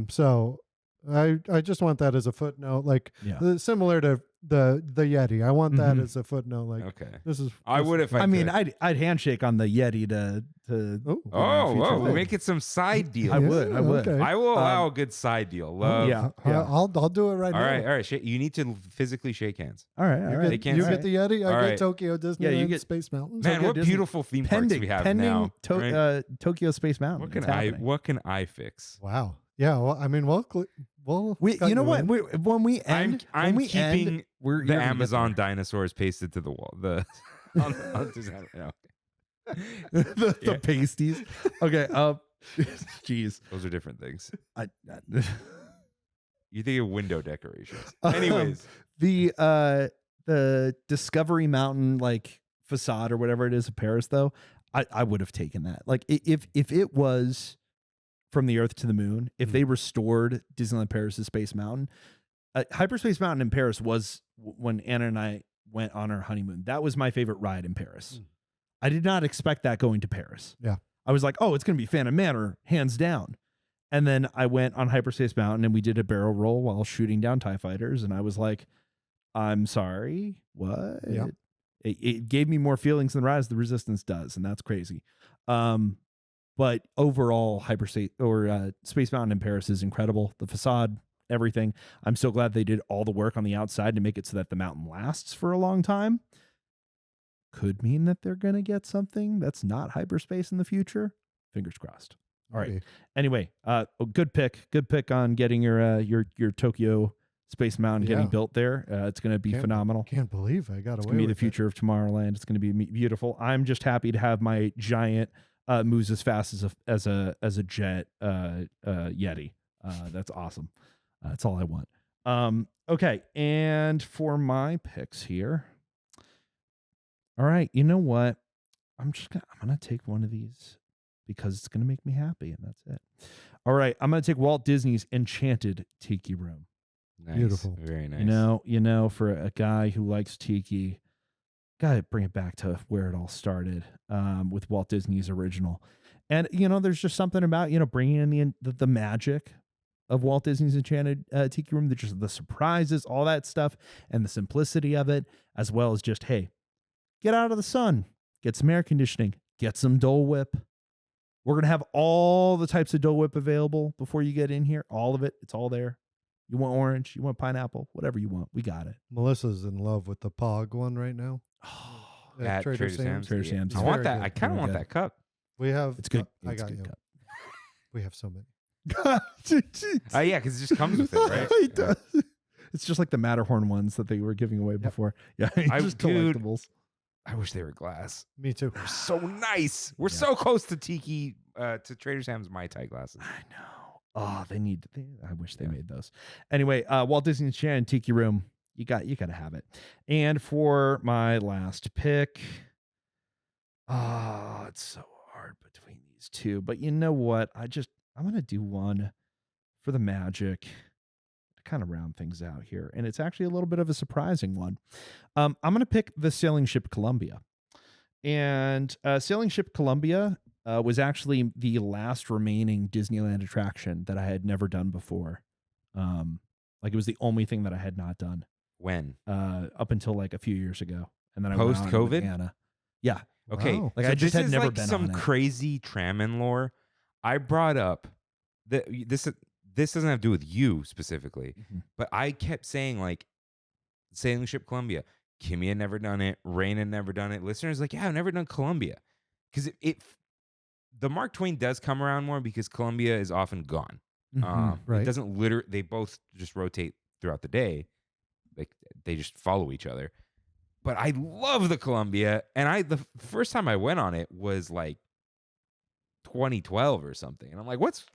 So I just want that as a footnote, like similar to the Yeti. I want that as a footnote. Like, okay, this is. I would if I mean, could. I'd handshake on the Yeti to. Whoa! Make it some side deal. I would. Okay. I will allow a good side deal. Love. Yeah. I'll do it right now. All right. You need to physically shake hands. All right. You get the Yeti. I get Tokyo Disney. You get Space Mountain. Man, what beautiful theme parks we have now. Tokyo Space Mountain. What can I fix? Wow. Yeah. Well, I mean, we'll. You know what? When we end, I'm keeping the Amazon dinosaurs pasted to the wall. The the pasties. Okay. Jeez. Those are different things. I You think of window decorations. Anyways, the Discovery Mountain like facade or whatever it is of Paris, though, I would have taken that. Like if it was From the Earth to the Moon, if they restored Disneyland Paris' Space Mountain, Hyperspace Mountain in Paris was when Anna and I went on our honeymoon. That was my favorite ride in Paris. I did not expect that going to Paris. Yeah. I was like, oh, it's going to be Phantom Manor, hands down. And then I went on Hyperspace Mountain and we did a barrel roll while shooting down TIE fighters. And I was like, I'm sorry, what? Yeah. It gave me more feelings than Rise of the Resistance does. And that's crazy. But overall, Hyperspace or Space Mountain in Paris is incredible. The facade, everything. I'm so glad they did all the work on the outside to make it so that the mountain lasts for a long time. Could mean that they're going to get something that's not hyperspace in the future. Fingers crossed. All right. Anyway, good pick. Good pick on getting your Tokyo Space Mountain getting built there. It's going to be phenomenal. Can't believe I got away. It's going to be the future of Tomorrowland. It's going to be beautiful. I'm just happy to have my giant moves as fast as a jet Yeti. That's awesome. That's all I want. Okay, and for my picks here. All right, you know what? I'm gonna take one of these because it's gonna make me happy, and that's it. All right, I'm gonna take Walt Disney's Enchanted Tiki Room. Nice. Beautiful. Very nice. You know, for a guy who likes tiki, gotta bring it back to where it all started, with Walt Disney's original. And there's just something about bringing in the magic of Walt Disney's Enchanted Tiki Room, just the surprises, all that stuff, and the simplicity of it, as well as just, hey, get out of the sun, get some air conditioning, get some Dole Whip. We're going to have all the types of Dole Whip available before you get in here. All of it. It's all there. You want orange, you want pineapple, whatever you want. We got it. Melissa's in love with the Pog one right now. Oh, at Trader Sam's. Trader Sam's. I want that. I kind of want that cup. We have. It's good. I It's got good you. cup. We have so many. Yeah, because it just comes with it, right? It does. It's just like the Matterhorn ones that they were giving away before. Yeah, just collectibles. I wish they were glass. Me too. They're so nice. We're so close to Tiki, to Trader Sam's Mai Tai glasses. I know. Oh, I wish they made those. Anyway, Walt Disney Enchanted Tiki Room. You got to have it. And for my last pick, it's so hard between these two. But you know what? I'm gonna do one for the magic to kind of round things out here. And it's actually a little bit of a surprising one. I'm gonna pick the Sailing Ship Columbia. And Sailing Ship Columbia was actually the last remaining Disneyland attraction that I had never done before. Like it was the only thing that I had not done. When? Up until like a few years ago. And then I Post went on with COVID? Anna. Yeah. Okay. Wow. Like so I just this had is never like been some on it. crazy Trammin lore. I brought up that this doesn't have to do with you specifically, but I kept saying like Sailing Ship Columbia. Kimmy had never done it. Rain had never done it. Listeners like, yeah, I've never done Columbia. Because the Mark Twain does come around more because Columbia is often gone. Right. It doesn't they both just rotate throughout the day. Like they just follow each other. But I love the Columbia. And the first time I went on it was like 2012 or something. And I'm like, what's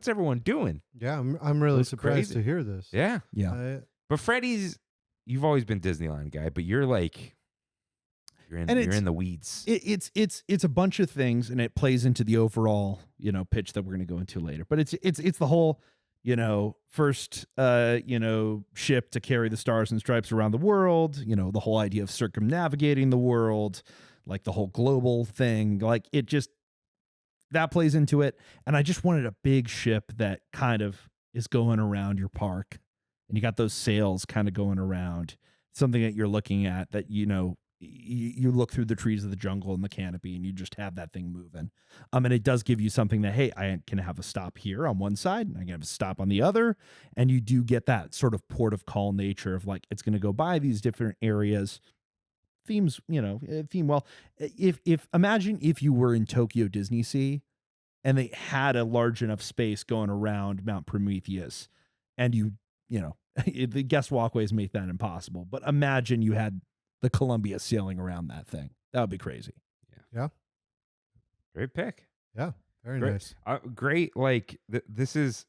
everyone doing? Yeah, I'm really surprised crazy. to hear this. Yeah. Yeah. But Freddy's, you've always been Disneyland guy, but you're like, you're in the weeds. It's a bunch of things, and it plays into the overall, pitch that we're going to go into later. But it's the whole, first, ship to carry the stars and stripes around the world. The whole idea of circumnavigating the world, like the whole global thing. Like it just that plays into it. And I just wanted a big ship that kind of is going around your park, and you got those sails kind of going around. Something that you're looking at that you look through the trees of the jungle and the canopy, and you just have that thing moving. And it does give you something that, hey, I can have a stop here on one side and I can have a stop on the other. And you do get that sort of port of call nature of like, it's going to go by these different areas. Themes, theme well. Imagine if you were in Tokyo DisneySea and they had a large enough space going around Mount Prometheus, and the guest walkways make that impossible. But imagine you had the Columbia sailing around that thing. That would be crazy. Yeah. Great pick. Yeah. Very Great. nice. Great. Like this is,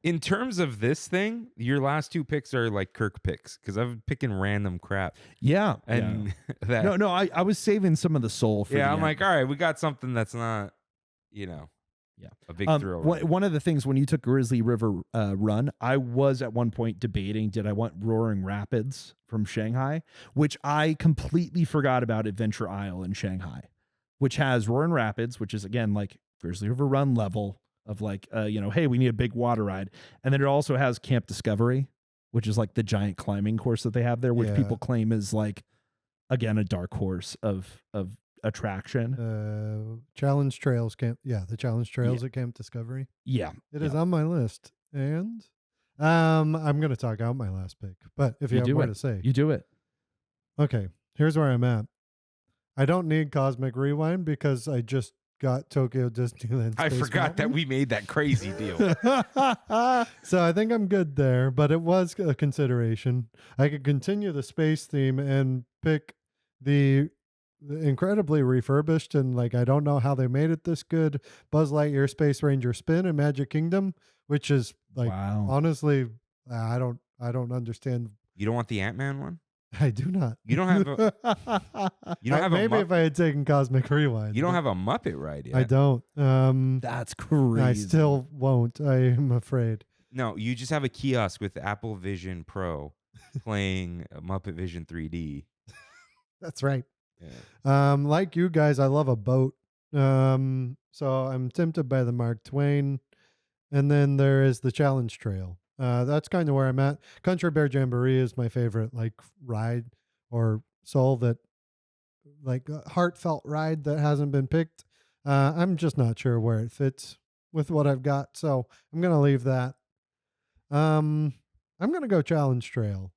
in terms of this thing, your last two picks are like Kirk picks because I'm picking random crap. Yeah. And no, I was saving some of the soul for I'm like, all right, we got something that's not, a big thrill. One of the things when you took Grizzly River Run, I was at one point debating, did I want Roaring Rapids from Shanghai, which I completely forgot about Adventure Isle in Shanghai, which has Roaring Rapids, which is again like Grizzly River Run level of like, hey, we need a big water ride. And then it also has Camp Discovery, which is like the giant climbing course that they have there, which people claim is like, again, a dark horse of attraction. Challenge Trails Camp. Yeah, the Challenge Trails at Camp Discovery. Yeah. It is on my list. And I'm going to talk out my last pick, but if you have more to say. You do it. Okay, here's where I'm at. I don't need Cosmic Rewind because I just got Tokyo Disneyland Space I forgot that we made that crazy deal. So I think I'm good there, but it was a consideration. I could continue the space theme and pick the incredibly refurbished and like I don't know how they made it this good Buzz Lightyear Space Ranger Spin in Magic Kingdom, which is like honestly I don't understand. You don't want the Ant-Man one? I do not. You don't have a you don't have maybe a if I had taken Cosmic Rewind. You don't have a Muppet ride yet. I don't. That's crazy. I still won't. I am afraid. No, you just have a kiosk with Apple Vision Pro playing Muppet Vision 3D. That's right. Yeah. Like you guys, I love a boat. So I'm tempted by the Mark Twain. And then there is the Challenge Trail. That's kind of where I'm at. Country Bear Jamboree is my favorite, like ride or soul that, like a heartfelt ride that hasn't been picked. I'm just not sure where it fits with what I've got, so I'm gonna leave that. I'm gonna go Challenge Trail.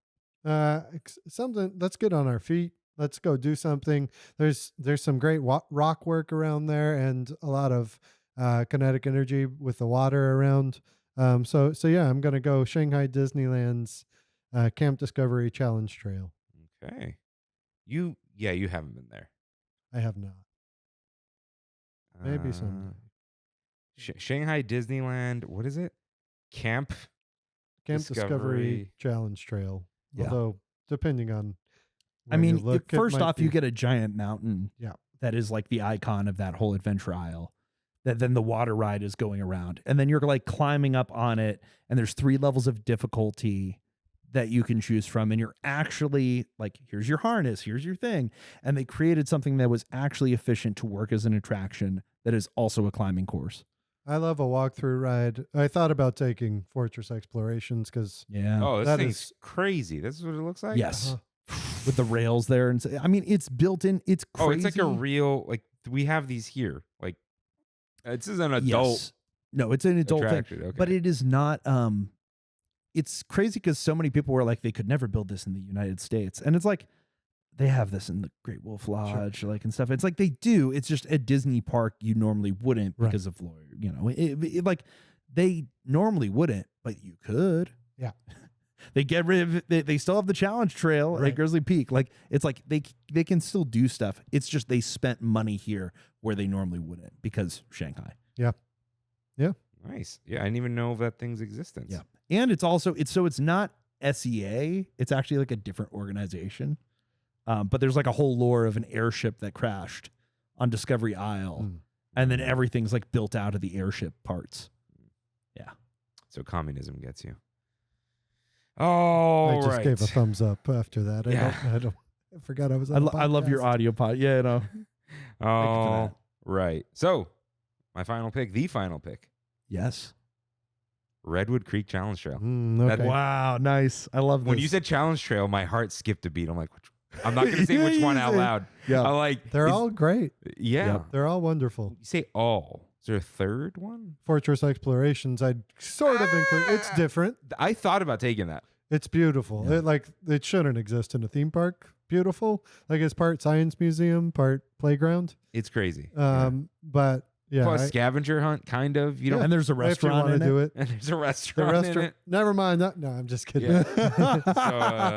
Something. Let's get on our feet. Let's go do something. There's some great rock work around there and a lot of kinetic energy with the water around. So yeah, I'm gonna go Shanghai Disneyland's Camp Discovery Challenge Trail. Okay, you haven't been there. I have not. Maybe someday. Shanghai Disneyland. What is it? Camp Discovery Challenge Trail. Yeah. Although depending on, I mean, first off, you get a giant mountain. Yeah. That is like the icon of that whole adventure aisle. That then the water ride is going around, and then you're like climbing up on it, and there's 3 levels of difficulty that you can choose from, and you're actually like, here's your harness, here's your thing, and they created something that was actually efficient to work as an attraction that is also a climbing course. I love a walkthrough ride. I thought about taking Fortress Explorations because this thing's crazy. This is what it looks like. Yes, with the rails there, and I mean it's built in. It's crazy. Oh, it's like a real we have these here like. This is an adult. Yes. No, it's an adult thing, okay. But it is not. It's crazy because so many people were like, they could never build this in the United States, and it's like they have this in the Great Wolf Lodge, like and stuff. It's like they do. It's just at Disney Park you normally wouldn't because of lawyer. You know, like they normally wouldn't, but you could. Yeah. They get rid of it. They still have the Challenge Trail at Grizzly Peak. Like it's like they can still do stuff. It's just they spent money here where they normally wouldn't because Shanghai. Yeah. Yeah. Nice. Yeah, I didn't even know of that thing's existence. Yeah. And it's also it's not SEA. It's actually like a different organization. But there's like a whole lore of an airship that crashed on Discovery Isle. And then everything's like built out of the airship parts. Yeah. So communism gets you. Oh, I just gave a thumbs up after that. I forgot I was on I love your audio pod. Yeah, no. Oh, right. So, the final pick. Yes. Redwood Creek Challenge Trail. Okay. Wow, nice. I love this. When you said Challenge Trail, my heart skipped a beat. I'm like, I'm not going to say which one out loud. Yeah. I like. They're all great. Yeah. Yep. They're all wonderful. You say all. Is there a third one? Fortress Explorations. I'd sort of include. It's different. I thought about taking that. It's beautiful. Yeah. It shouldn't exist in a theme park. Beautiful. Like it's part science museum, part playground. It's crazy. But yeah. Plus scavenger hunt, kind of. You know, and there's a restaurant in it. Do it. And there's a restaurant in it. Never mind. No, I'm just kidding. Yeah.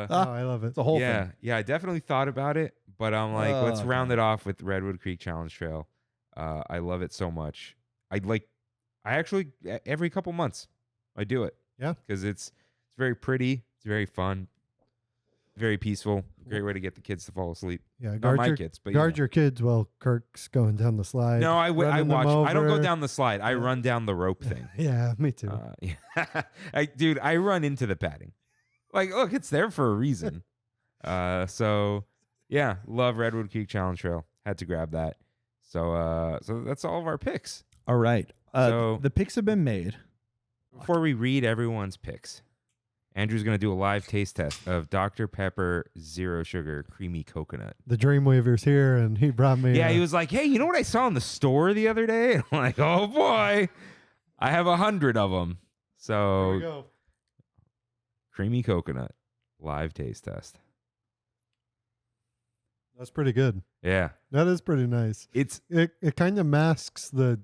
I love it. It's a whole thing. Yeah, I definitely thought about it, but I'm like, let's round it off with Redwood Creek Challenge Trail. I love it so much. I actually every couple months I do it. Yeah, because it's very pretty. It's very fun. Very peaceful. Great way to get the kids to fall asleep. Yeah, not my kids, but guard your kids while Kirk's going down the slide. No, I watch. I don't go down the slide. I run down the rope thing. Yeah, me too. Dude, I run into the padding. Like, look, it's there for a reason. So yeah, love Redwood Creek Challenge Trail. Had to grab that. So that's all of our picks. All right. So the picks have been made. Before we read everyone's picks, Andrew's going to do a live taste test of Dr. Pepper Zero Sugar Creamy Coconut. The Dreamweaver's here, and he brought me... Yeah, he was like, hey, you know what I saw in the store the other day? I'm like, oh, boy. I have 100 of them. So... Here we go. creamy coconut live taste test. That's pretty good. Yeah. That is pretty nice. It kind of masks the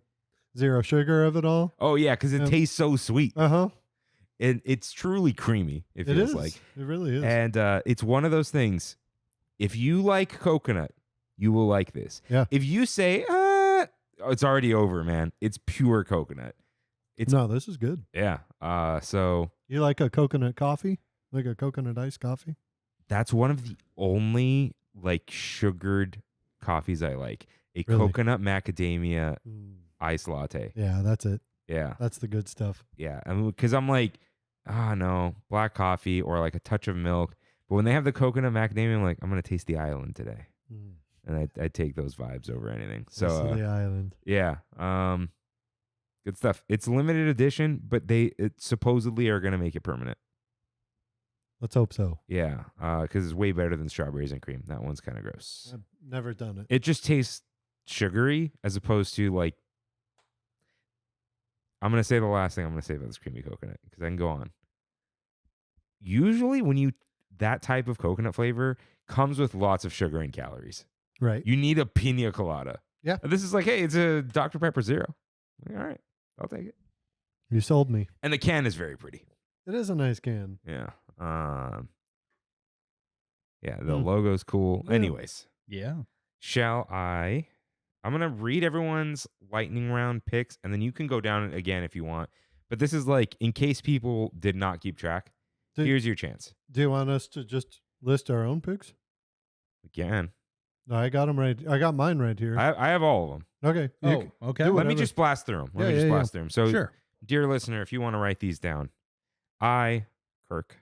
zero sugar of it all. Oh yeah, because it tastes so sweet. Uh-huh. It's truly creamy, it feels like. It really is. And it's one of those things. If you like coconut, you will like this. Yeah. If you say, it's already over, man. It's pure coconut. No, this is good. Yeah. So you like a coconut coffee? Like a coconut iced coffee? that's one of the only like sugared coffees I like. A Really? coconut macadamia iced latte. Yeah, that's it. Yeah. That's the good stuff. Yeah. Because I'm like, no, black coffee or like a touch of milk. But when they have the coconut macadamia, I'm like, I'm going to taste the island today. And I take those vibes over anything. So the island. yeah. Good stuff. It's limited edition, but it supposedly are going to make it permanent. Let's hope so. Yeah. Because it's way better than strawberries and cream. That one's kind of gross. I've never done it. It just tastes sugary as opposed to like, I'm going to say the last thing I'm going to say about this creamy coconut because I can go on. Usually when that type of coconut flavor comes with lots of sugar and calories. Right. You need a pina colada. Yeah. And this is like, hey, it's a Dr. Pepper Zero. All right. I'll take it. You sold me. And the can is very pretty. It is a nice can. Yeah. The logo's cool. Yeah. Anyways. Yeah. I'm going to read everyone's lightning round picks, and then you can go down it again if you want. But this is like, in case people did not keep track, here's your chance. Do you want us to just list our own picks? Again. No, I got them right. I got mine right here. I have all of them. Okay. Okay. do Let me whatever. just blast through them. Let me just blast through them. So, Sure. dear listener, if you want to write these down, I, Kirk,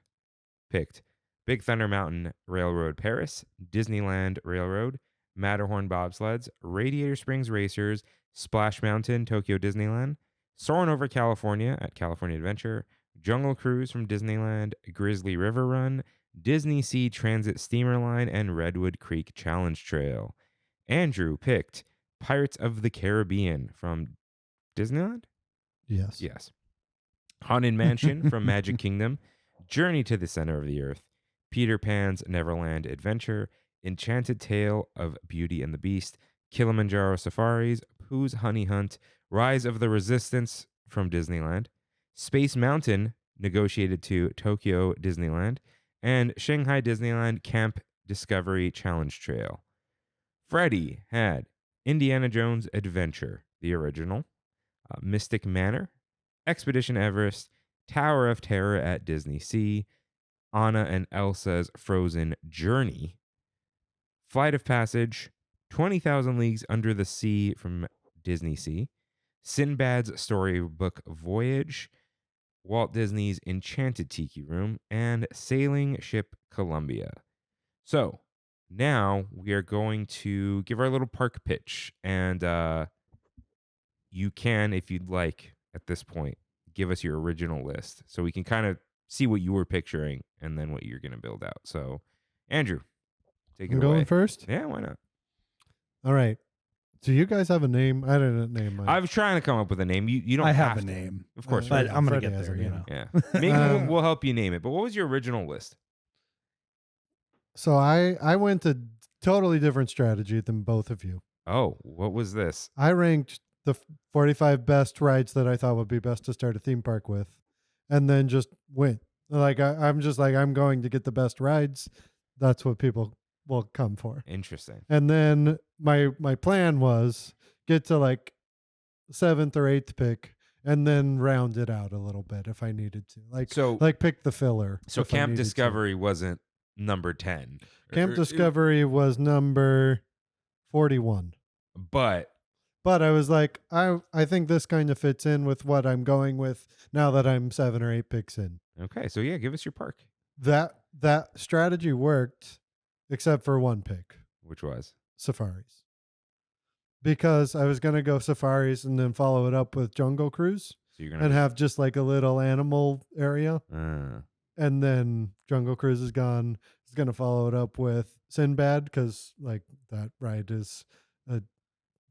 picked Big Thunder Mountain Railroad Paris, Disneyland Railroad, Matterhorn Bobsleds, Radiator Springs Racers, Splash Mountain, Tokyo Disneyland, Soarin' Over California at California Adventure, Jungle Cruise from Disneyland, Grizzly River Run, DisneySea Transit Steamer Line, and Redwood Creek Challenge Trail. Andrew picked Pirates of the Caribbean from Disneyland? Yes. Yes. Haunted Mansion from Magic Kingdom, Journey to the Center of the Earth, Peter Pan's Neverland Adventure, Enchanted Tale of Beauty and the Beast, Kilimanjaro Safaris, Pooh's Honey Hunt, Rise of the Resistance from Disneyland, Space Mountain negotiated to Tokyo Disneyland, and Shanghai Disneyland Camp Discovery Challenge Trail. Freddy had Indiana Jones Adventure, the original, Mystic Manor, Expedition Everest, Tower of Terror at DisneySea, Anna and Elsa's Frozen Journey, Flight of Passage, 20,000 Leagues Under the Sea from DisneySea, Sinbad's Storybook Voyage, Walt Disney's Enchanted Tiki Room, and Sailing Ship Columbia. So now we are going to give our little park pitch, and you can, if you'd like, at this point, give us your original list so we can kind of see what you were picturing and then what you're going to build out. So, Andrew, take it I'm away. going first? Yeah, why not? All right. Do you guys have a name? I didn't name mine. I was trying to come up with a name. You don't I have have a to. name. Of course. But Freddy. I'm going to Freddy get has a there, you name. know. Yeah. Maybe we'll help you name it. But what was your original list? So I went a totally different strategy than both of you. Oh, what was this? I ranked the 45 best rides that I thought would be best to start a theme park with, and then just went. Like I'm just like, I'm going to get the best rides. That's what people will come for. Interesting. And then my plan was get to like 7th or 8th pick and then round it out a little bit if I needed to. Like pick the filler. So if I Camp needed to. Discovery wasn't number 10. Camp Discovery was number 41. But I was like, I think this kind of fits in with what I'm going with now that I'm 7 or 8 picks in. okay, so yeah, give us your park. That strategy worked except for one pick. Which was? Safaris. Because I was going to go safaris and then follow it up with Jungle Cruise So you're and gonna have just like a little animal area. And then Jungle Cruise is gone. It's going to follow it up with Sinbad because like that ride is a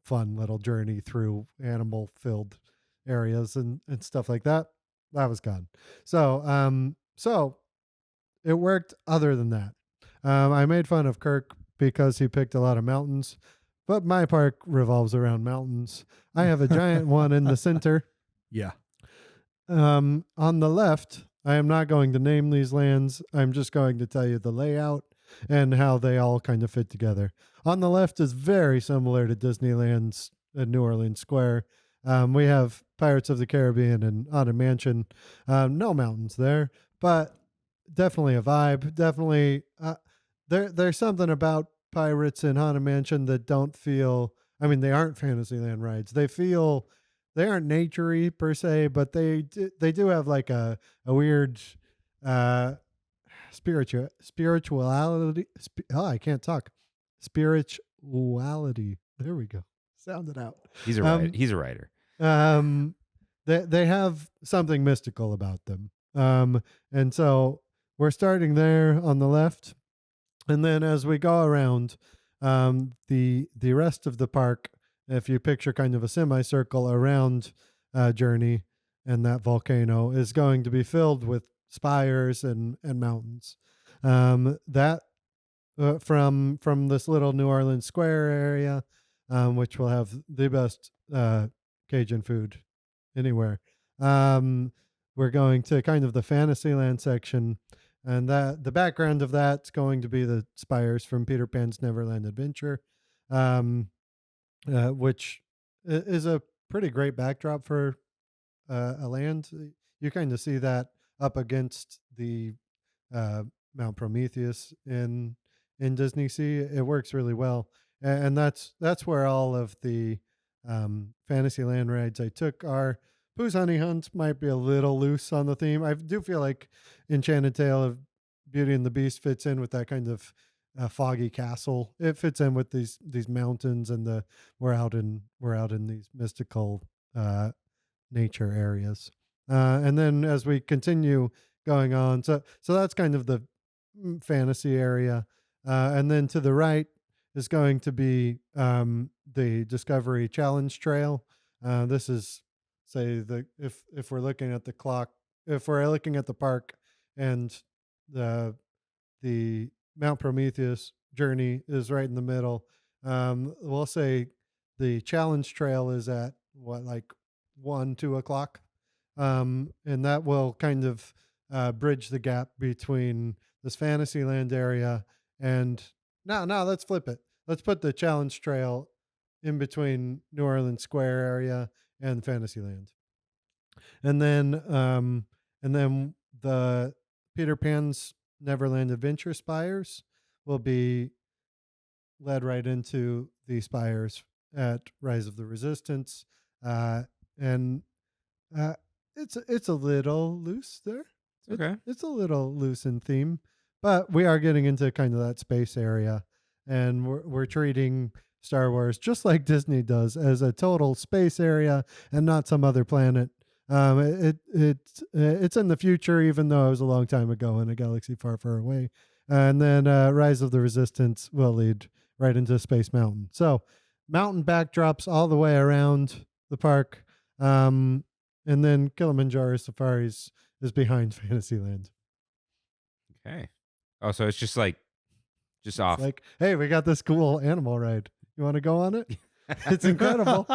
fun little journey through animal filled areas and stuff like that. That was gone. So it worked other than that. I made fun of Kirk because he picked a lot of mountains, but my park revolves around mountains. I have a giant one in the center. Yeah. On the left, I am not going to name these lands. I'm just going to tell you the layout and how they all kind of fit together. On the left is very similar to Disneyland's New Orleans Square. We have Pirates of the Caribbean and Haunted Mansion. No mountains there, but definitely a vibe. Definitely, there's something about Pirates and Haunted Mansion that don't feel. I mean, they aren't Fantasyland rides. They aren't nature-y per se, but they do have like a weird spirituality. I can't talk. Spirituality. There we go. Sound it out. He's a writer. He's a writer. They have something mystical about them. And so we're starting there on the left, and then as we go around, the rest of the park, if you picture kind of a semicircle around Journey and that volcano, is going to be filled with spires and mountains. That from this little New Orleans Square area, which will have the best Cajun food anywhere. We're going to kind of the Fantasyland section, and that the background of that's going to be the spires from Peter Pan's Neverland Adventure, which is a pretty great backdrop for a land. You kind of see that up against the Mount Prometheus in DisneySea. It works really well, and that's where all of the Fantasyland rides I took are. Pooh's Honey Hunt might be a little loose on the theme. I do feel like Enchanted Tale of Beauty and the Beast fits in with that kind of foggy castle. It fits in with these mountains, and we're out in these mystical nature areas. And then as we continue going on, so that's kind of the fantasy area. And then to the right is going to be the Discovery Challenge Trail. This is, say, if we're looking at the clock, if we're looking at the park, and the Mount Prometheus journey is right in the middle. We'll say the Challenge Trail is at like 1-2 o'clock, and that will kind of bridge the gap between this Fantasyland area and now let's flip it. Let's put the Challenge Trail in between New Orleans Square area and Fantasyland. And then the Peter Pan's Neverland Adventure spires will be led right into the spires at Rise of the Resistance. And it's a little loose there. Okay. It's a little loose in theme, but we are getting into kind of that space area, and we're treating Star Wars just like Disney does, as a total space area and not some other planet. It's in the future, even though it was a long time ago in a galaxy far, far away. And then Rise of the Resistance will lead right into Space Mountain. So mountain backdrops all the way around the park. And then Kilimanjaro Safaris is behind Fantasyland. Okay. Oh, so it's just off. Like, hey, we got this cool animal ride. You want to go on it? It's incredible.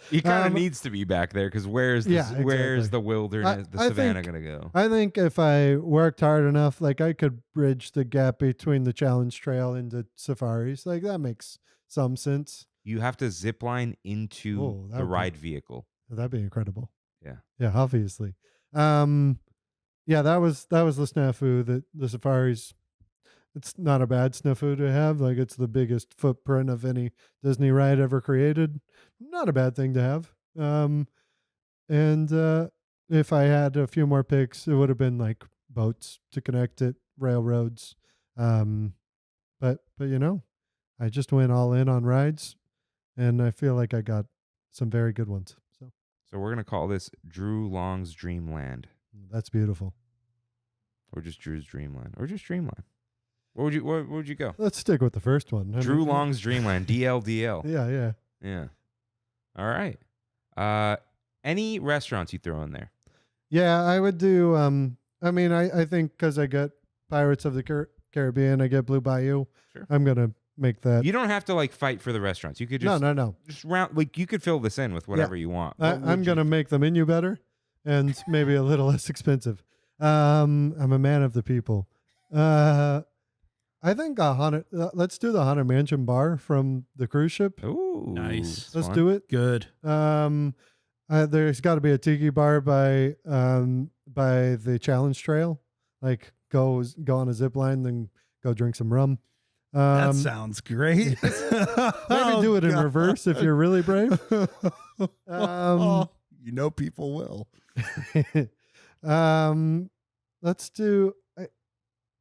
He kind of needs to be back there, because where's the wilderness, the savannah going to go? I think if I worked hard enough, like, I could bridge the gap between the Challenge Trail into Safaris. Like, that makes some sense. You have to zip line into the ride vehicle. That'd be incredible. Yeah. Yeah, obviously. Yeah, that was the snafu that the Safaris. It's not a bad snafu to have. Like, it's the biggest footprint of any Disney ride ever created. Not a bad thing to have. And if I had a few more picks, it would have been like boats to connect it, railroads. But I just went all in on rides, and I feel like I got some very good ones. So we're gonna call this Drew Long's Dreamland. That's beautiful. Or just Drew's Dreamland. Or just Dreamland. Where would you go? Let's stick with the first one. Drew Long's Dreamland. DLDL. Yeah. All right. Any restaurants you throw in there? Yeah, I would do. I think because I get Pirates of the Caribbean. I get Blue Bayou. Sure. I'm gonna make that. You don't have to like fight for the restaurants. You could just No. just round like you could fill this in with whatever you want. I'm gonna make the menu better and maybe a little less expensive. I'm a man of the people. I think let's do the Haunted Mansion bar from the cruise ship. Ooh, Nice. Let's do it. Good. There's got to be a tiki bar by the Challenge Trail. Like go on a zip line, then go drink some rum. That sounds great. Maybe do it in reverse if you're really brave. You know people will. Let's do.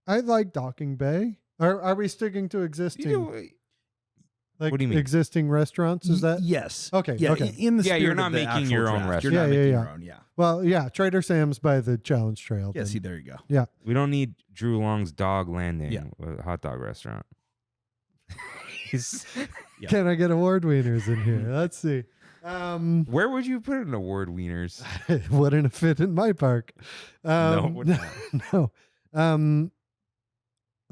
I like Docking Bay. Are we sticking to existing? Like what do you mean? Existing restaurants? Is that yes? okay? Yeah. Okay. In the Yeah, spirit you're of not the making actual your own draft. restaurant. You're not Yeah, making yeah. your own. Yeah. Well, yeah. Trader Sam's by the Challenge Trail. Yeah. then. See, there you go. Yeah. We don't need Drew Long's Dog Landing, Yeah. a hot dog restaurant. Yeah. Can I get award wieners in here? Let's see. Where would you put an award wieners? Wouldn't fit in my park. No, it would no.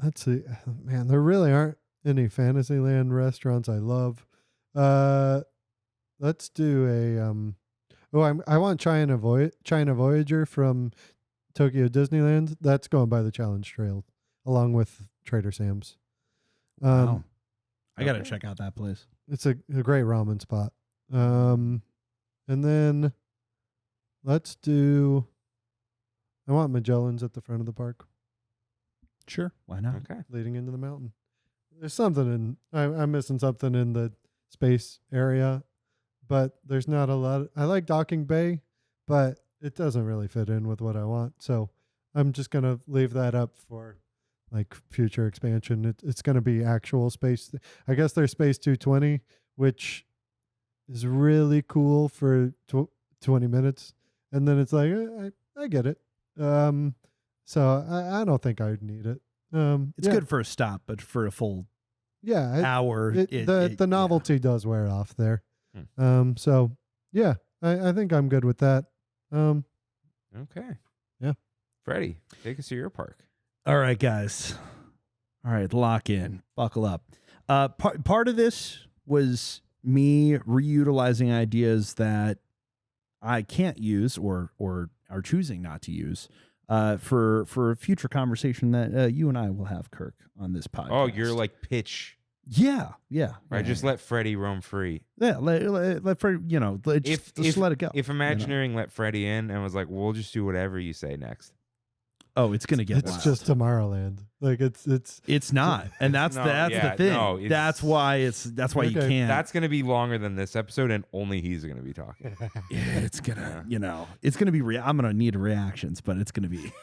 Let's see. Man, there really aren't any Fantasyland restaurants I love. Let's do a I want China Voyager from Tokyo Disneyland. That's going by the Challenge Trail along with Trader Sam's. Wow. I got to okay. check out that place. It's a great ramen spot. And then let's do I want Magellan's at the front of the park Sure. Why not? Okay. leading into the mountain. There's something I'm missing something in the space area, but there's not a lot. I like Docking Bay, but it doesn't really fit in with what I want. So I'm just going to leave that up for like future expansion. It's going to be actual space. I guess there's Space 220, which is really cool for 20 minutes. And then it's like, I get it. So I don't think I'd need it. It's good for a stop, but for a full hour, the novelty does wear off there. So yeah, I think I'm good with that. Okay. Yeah. Freddie, take us to your park. All right, guys. All right, lock in. Buckle up. Part of this was me reutilizing ideas that I can't use or are choosing not to use for a future conversation that you and I will have, Kirk, on this podcast. Oh, you're like pitch. Yeah. Right, just let Freddie roam free. Yeah, let Freddie, just let it go. If Imagineering let Freddie in and was like, we'll just do whatever you say next. Oh, it's gonna get It's wild. just Tomorrowland. Like it's not, and that's No, the yeah, thing. no, that's why you Okay. can't. That's going to be longer than this episode, and only he's going to be talking. it's gonna, it's gonna be. I'm gonna need reactions, but it's gonna be,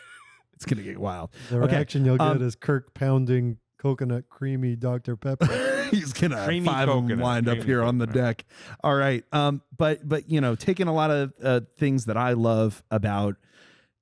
it's gonna get wild. the Okay, reaction you'll get is Kirk pounding coconut creamy Dr. Pepper. He's gonna Creamy five of them coconut, lined up creamy here on the coconut. deck. All right, but taking a lot of things that I love about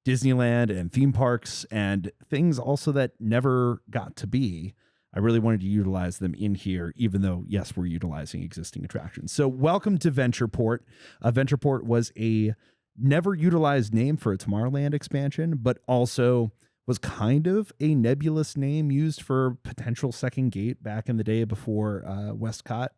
Disneyland and theme parks and things also that never got to be, I really wanted to utilize them in here, even though, yes, we're utilizing existing attractions. So welcome to Ventureport. Ventureport was a never utilized name for a Tomorrowland expansion, but also was kind of a nebulous name used for potential second gate back in the day before Westcott.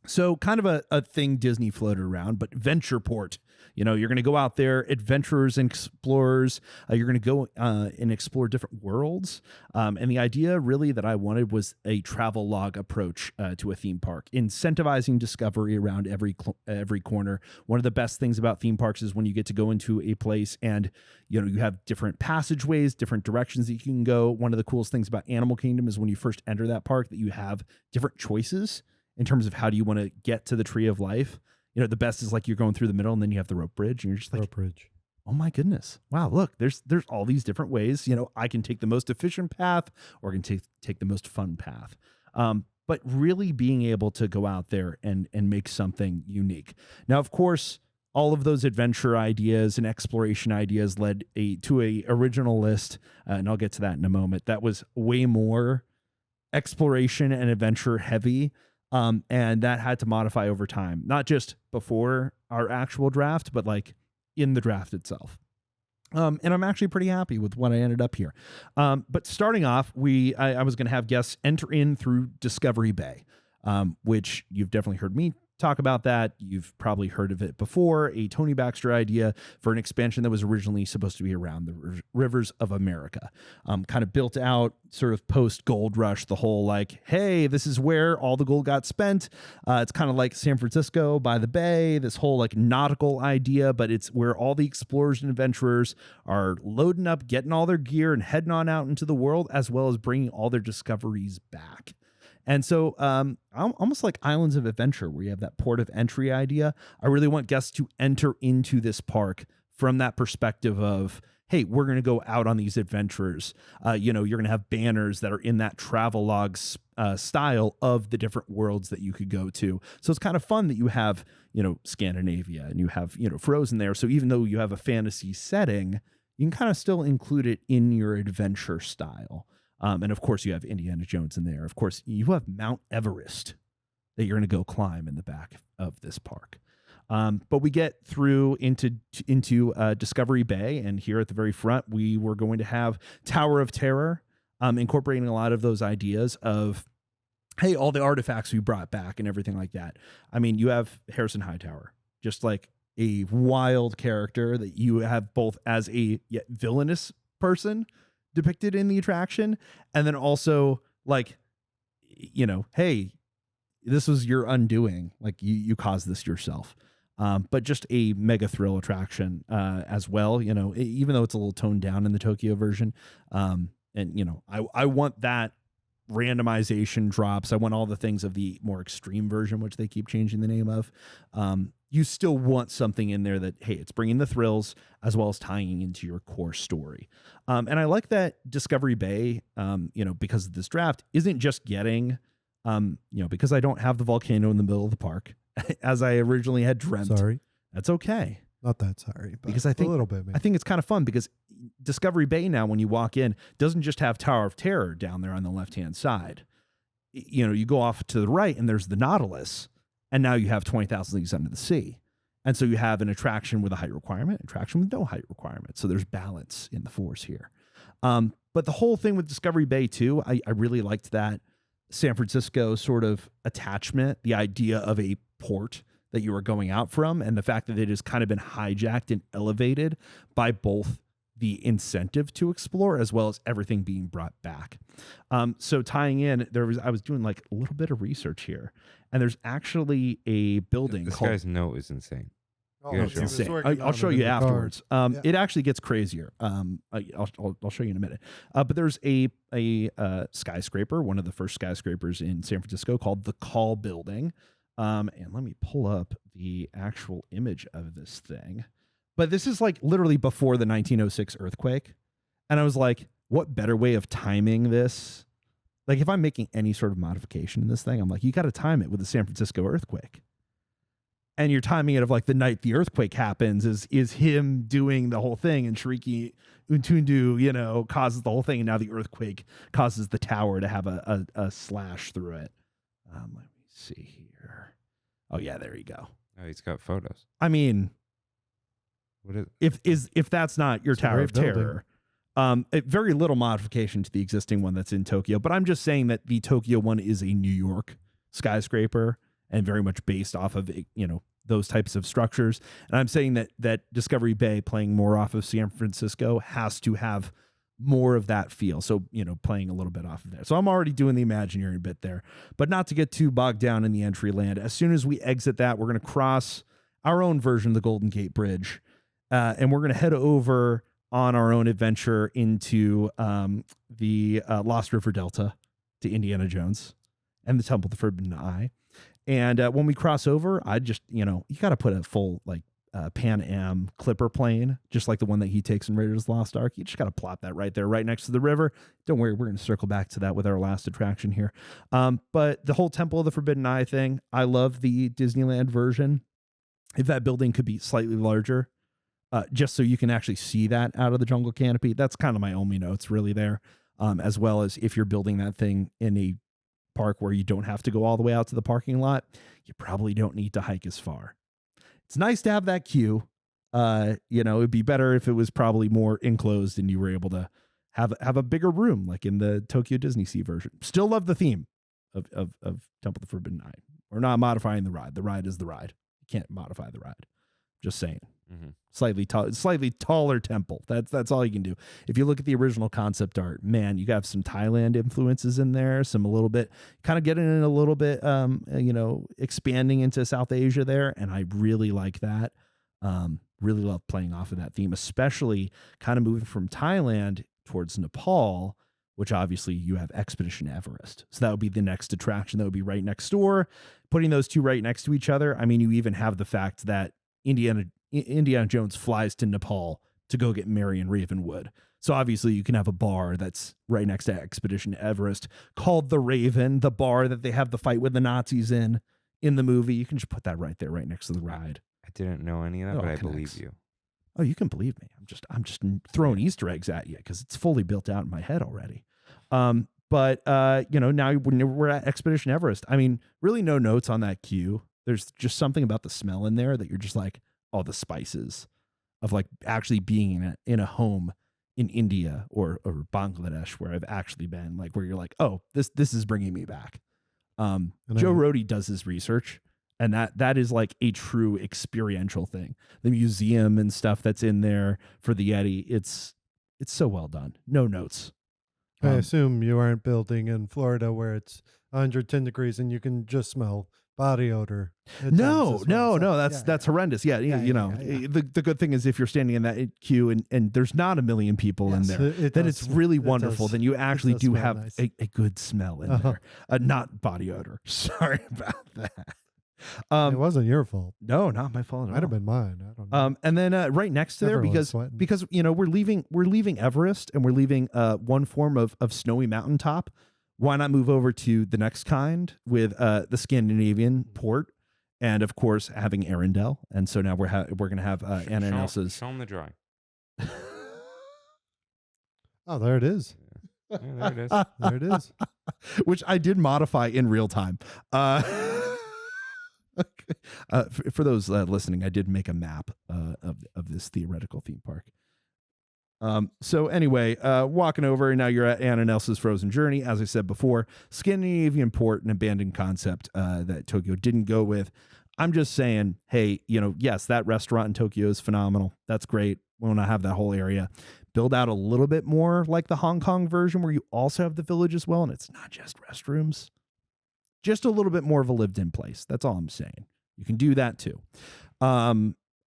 So kind of a thing Disney floated around, but Ventureport. You're going to go out there, adventurers and explorers. You're going to go and explore different worlds. And the idea really that I wanted was a travel log approach to a theme park, incentivizing discovery around every corner. One of the best things about theme parks is when you get to go into a place and you have different passageways, different directions that you can go. One of the coolest things about Animal Kingdom is when you first enter that park that you have different choices in terms of how do you want to get to the Tree of Life. The best is like you're going through the middle and then you have the rope bridge and you're just like, Rope bridge. oh my goodness. Wow, look, there's all these different ways. I can take the most efficient path or I can take the most fun path. But really being able to go out there and make something unique. Now, of course, all of those adventure ideas and exploration ideas led to a original list, and I'll get to that in a moment. That was way more exploration and adventure heavy. And that had to modify over time, not just before our actual draft, but like in the draft itself. And I'm actually pretty happy with what I ended up here. But starting off, I was going to have guests enter in through Discovery Bay, which you've definitely heard me talk about that. You've probably heard of it before, a Tony Baxter idea for an expansion that was originally supposed to be around the rivers of America. Kind of built out sort of post gold rush, the whole like, hey, this is where all the gold got spent. It's kind of like San Francisco by the bay, this whole like nautical idea, but it's where all the explorers and adventurers are loading up, getting all their gear and heading on out into the world, as well as bringing all their discoveries back. And so almost like Islands of Adventure, where you have that port of entry idea. I really want guests to enter into this park from that perspective of, hey, we're going to go out on these adventures. You're going to have banners that are in that travelogue style of the different worlds that you could go to. So it's kind of fun that you have, Scandinavia and you have, Frozen there. So even though you have a fantasy setting, you can kind of still include it in your adventure style. And of course, you have Indiana Jones in there. Of course, you have Mount Everest that you're going to go climb in the back of this park. But we get through into Discovery Bay, and here at the very front, we were going to have Tower of Terror, incorporating a lot of those ideas of, hey, all the artifacts we brought back and everything like that. I mean, you have Harrison Hightower, just like a wild character that you have both as a villainous person depicted in the attraction, and then also like, hey, this was your undoing, like you caused this yourself. But just a mega thrill attraction as well, even though it's a little toned down in the Tokyo version. And I want that randomization drops. I want all the things of the more extreme version, which they keep changing the name of. You still want something in there that, hey, it's bringing the thrills as well as tying into your core story. And I like that Discovery Bay, because of this draft, isn't just getting, because I don't have the volcano in the middle of the park, as I originally had dreamt. Sorry. That's okay. Not that sorry, but because I think a little bit, maybe. I think it's kind of fun because Discovery Bay now, when you walk in, doesn't just have Tower of Terror down there on the left-hand side. You go off to the right and there's the Nautilus, and now you have 20,000 Leagues Under the Sea. And so you have an attraction with a height requirement, attraction with no height requirement. So there's balance in the force here. But the whole thing with Discovery Bay too, I really liked that San Francisco sort of attachment, the idea of a port that you were going out from, and the fact that it has kind of been hijacked and elevated by both the incentive to explore as well as everything being brought back. So tying in, I was doing like a little bit of research here, and there's actually a building. This called, guy's note is insane. Oh, it's insane. I'll show you afterwards. It actually gets crazier. I'll show you in a minute. But there's a skyscraper, one of the first skyscrapers in San Francisco, called the Call Building. And let me pull up the actual image of this thing. But this is like literally before the 1906 earthquake. And I was like, what better way of timing this? Like, if I'm making any sort of modification in this thing, I'm like, you got to time it with the San Francisco earthquake. And you're timing it of like the night the earthquake happens is him doing the whole thing, and Shariki Untundu, causes the whole thing. And now the earthquake causes the tower to have a slash through it. Let me see here. Oh yeah, there you go. Oh, he's got photos. I mean, what is if that's not your Tower of Terror, very little modification to the existing one that's in Tokyo. But I'm just saying that the Tokyo one is a New York skyscraper and very much based off of those types of structures. And I'm saying that Discovery Bay, playing more off of San Francisco, has to have more of that feel. So, playing a little bit off of there. So I'm already doing the Imagineering bit there, but not to get too bogged down in the entry land. As soon as we exit that, we're going to cross our own version of the Golden Gate Bridge. And we're going to head over on our own adventure into the Lost River Delta to Indiana Jones and the Temple of the Forbidden Eye. And when we cross over, I just, you got to put a full Pan Am Clipper plane, just like the one that he takes in Raiders of the Lost Ark. You just got to plop that right there, right next to the river. Don't worry, we're going to circle back to that with our last attraction here. But the whole Temple of the Forbidden Eye thing, I love the Disneyland version. If that building could be slightly larger, just so you can actually see that out of the jungle canopy, that's kind of my only notes really there. As well as if you're building that thing in a park where you don't have to go all the way out to the parking lot, you probably don't need to hike as far. It's nice to have that queue, It'd be better if it was probably more enclosed and you were able to have a bigger room, like in the Tokyo DisneySea version. Still love the theme of Temple of the Forbidden Eye. We're not modifying the ride. The ride is the ride. You can't modify the ride. Just saying. Mm-hmm. Slightly taller temple. That's all you can do. If you look at the original concept art, man, you got some Thailand influences in there, some a little bit, kind of getting in a little bit, expanding into South Asia there, and I really like that. Really love playing off of that theme, especially kind of moving from Thailand towards Nepal, which obviously you have Expedition Everest. So that would be the next attraction that would be right next door. Putting those two right next to each other, I mean, you even have the fact that Indiana Jones flies to Nepal to go get Marion Ravenwood. So obviously you can have a bar that's right next to Expedition Everest called the Raven, the bar that they have the fight with the Nazis in the movie. You can just put that right there, right next to the ride. I didn't know any of that, but I believe you. Oh, you can believe me. I'm just throwing Easter eggs at you because it's fully built out in my head already. But now when we're at Expedition Everest, I mean, really no notes on that queue. There's just something about the smell in there that you're just like, oh, the spices of like actually being in a home in India or Bangladesh where I've actually been, like where you're like, oh, this is bringing me back. Joe Rohde does his research, and that is like a true experiential thing. The museum and stuff that's in there for the Yeti, it's so well done. No notes. I assume you aren't building in Florida where it's 110 degrees and you can just smell body odor. No, that's horrendous. The good thing is if you're standing in that queue and there's not a million people in there, then it's really wonderful. Then you actually do have nice. a good smell in there, not body odor. Sorry about that. It wasn't your fault. No, not my fault. Might have been mine. I don't know. And then right next to there, because we're leaving Everest and we're leaving one form of snowy mountaintop. Why not move over to the next kind with the Scandinavian port, and of course having Arendelle. And so now we're going to have Anna and Elsa's. Show them the drawing. Oh, there it is. Yeah, there it is. There it is. Which I did modify in real time. For those listening, I did make a map of this theoretical theme park. So anyway, walking over, and now you're at Anna and Elsa's Frozen Journey. As I said before, Scandinavian port, an abandoned concept that Tokyo didn't go with. I'm just saying, hey, yes, that restaurant in Tokyo is phenomenal. That's great. We want to have that whole area. Build out a little bit more like the Hong Kong version where you also have the village as well, and it's not just restrooms. Just a little bit more of a lived-in place. That's all I'm saying. You can do that too.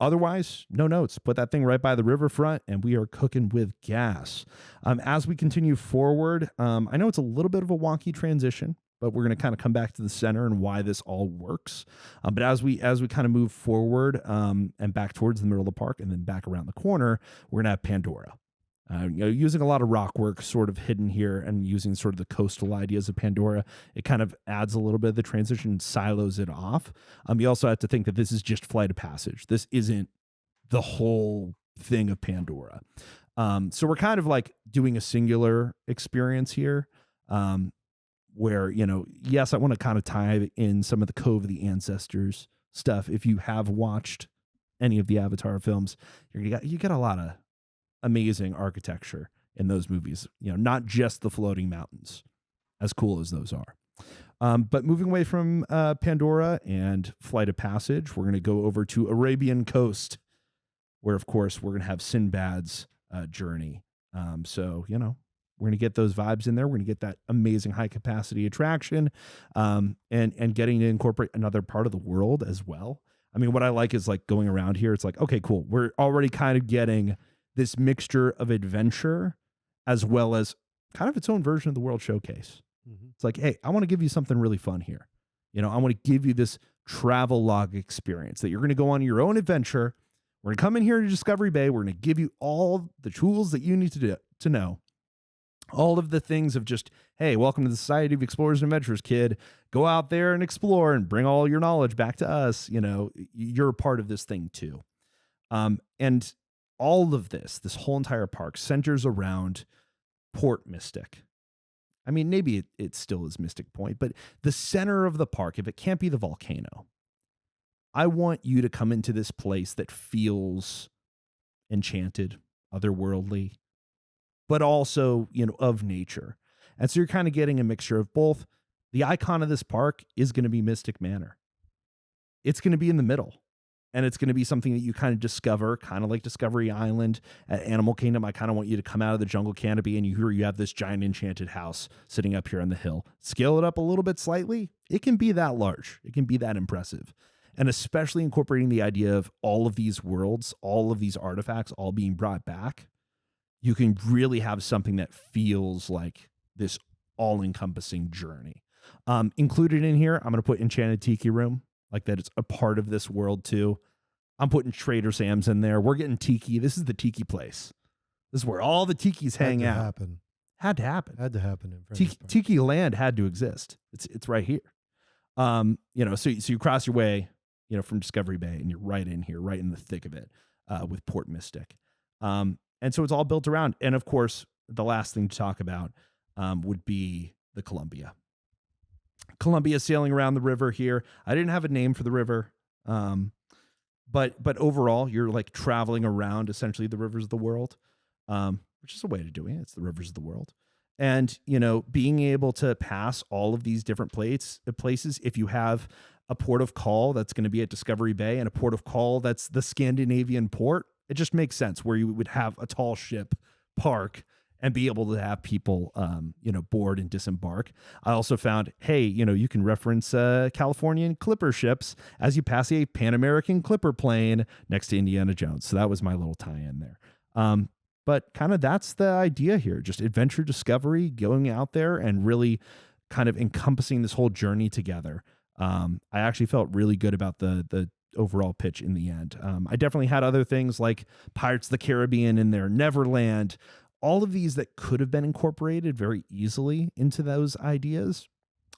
Otherwise, no notes. Put that thing right by the riverfront, and we are cooking with gas. As we continue forward, I know it's a little bit of a wonky transition, but we're going to kind of come back to the center and why this all works. But as we kind of move forward and back towards the middle of the park and then back around the corner, we're going to have Pandora. Using a lot of rock work sort of hidden here and using sort of the coastal ideas of Pandora, it kind of adds a little bit of the transition, silos it off. You also have to think that this is just Flight of Passage. This isn't the whole thing of Pandora. So we're kind of like doing a singular experience here where, yes, I want to kind of tie in some of the Cove of the Ancestors stuff. If you have watched any of the Avatar films, you got a lot of amazing architecture in those movies, not just the floating mountains, as cool as those are. But moving away from Pandora and Flight of Passage, we're going to go over to Arabian Coast, where, of course, we're going to have Sinbad's journey. So, we're going to get those vibes in there. We're going to get that amazing high capacity attraction and getting to incorporate another part of the world as well. I mean, what I like is like going around here. It's like, okay, cool. We're already kind of getting this mixture of adventure as well as kind of its own version of the World Showcase. Mm-hmm. It's like, hey, I want to give you something really fun here. I want to give you this travel log experience that you're going to go on your own adventure. We're going to come in here to Discovery Bay. We're going to give you all the tools that you need to know. All of the things of just, hey, welcome to the Society of Explorers and Adventurers, kid. Go out there and explore and bring all your knowledge back to us. You're a part of this thing too. And all of this whole entire park centers around Port Mystic. I mean, maybe it still is Mystic Point, but the center of the park, if it can't be the volcano, I want you to come into this place that feels enchanted, otherworldly, but also, of nature. And so you're kind of getting a mixture of both. The icon of this park is going to be Mystic Manor. It's going to be in the middle. And it's going to be something that you kind of discover, kind of like Discovery Island at Animal Kingdom. I kind of want you to come out of the jungle canopy and you have this giant enchanted house sitting up here on the hill. Scale it up a little bit slightly. It can be that large. It can be that impressive. And especially incorporating the idea of all of these worlds, all of these artifacts, all being brought back, you can really have something that feels like this all-encompassing journey. Included in here, I'm going to put Enchanted Tiki Room. Like that it's a part of this world too. I'm putting Trader Sam's in there. We're getting tiki. This is the tiki place. This is where all the tikis hang out. Had to happen. Had to happen in Freddy's Park. Tiki Land had to exist. It's right here. So you cross your way, from Discovery Bay, and you're right in here, right in the thick of it, with Port Mystic. And so it's all built around. And of course, the last thing to talk about would be the Columbia. Columbia sailing around the river here. I didn't have a name for the river, but overall, you're like traveling around essentially the rivers of the world, which is a way to do it. It's the rivers of the world. And, being able to pass all of these different places, if you have a port of call that's going to be at Discovery Bay and a port of call that's the Scandinavian port, it just makes sense where you would have a tall ship park and be able to have people, board and disembark. I also found, hey, you can reference Californian clipper ships as you pass a Pan American clipper plane next to Indiana Jones. So that was my little tie-in there. But kind of that's the idea here, just adventure discovery, going out there and really kind of encompassing this whole journey together. I actually felt really good about the overall pitch in the end. I definitely had other things like Pirates of the Caribbean in there, Neverland, all of these that could have been incorporated very easily into those ideas.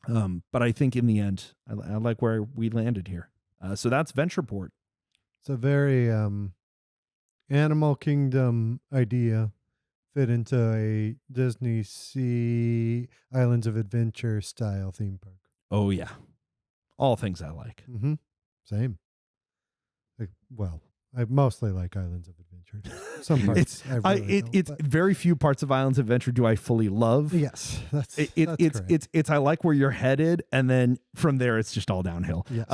But I think in the end, I like where we landed here. So that's Ventureport. It's a very Animal Kingdom idea fit into a DisneySea Islands of Adventure style theme park. Oh, yeah. All things I like. Mm-hmm. Same. I mostly like Islands of Adventure. Some parts it's very few parts of Islands of Adventure do I fully love. Yes, that's I like where you're headed, and then from there it's just all downhill. Yes.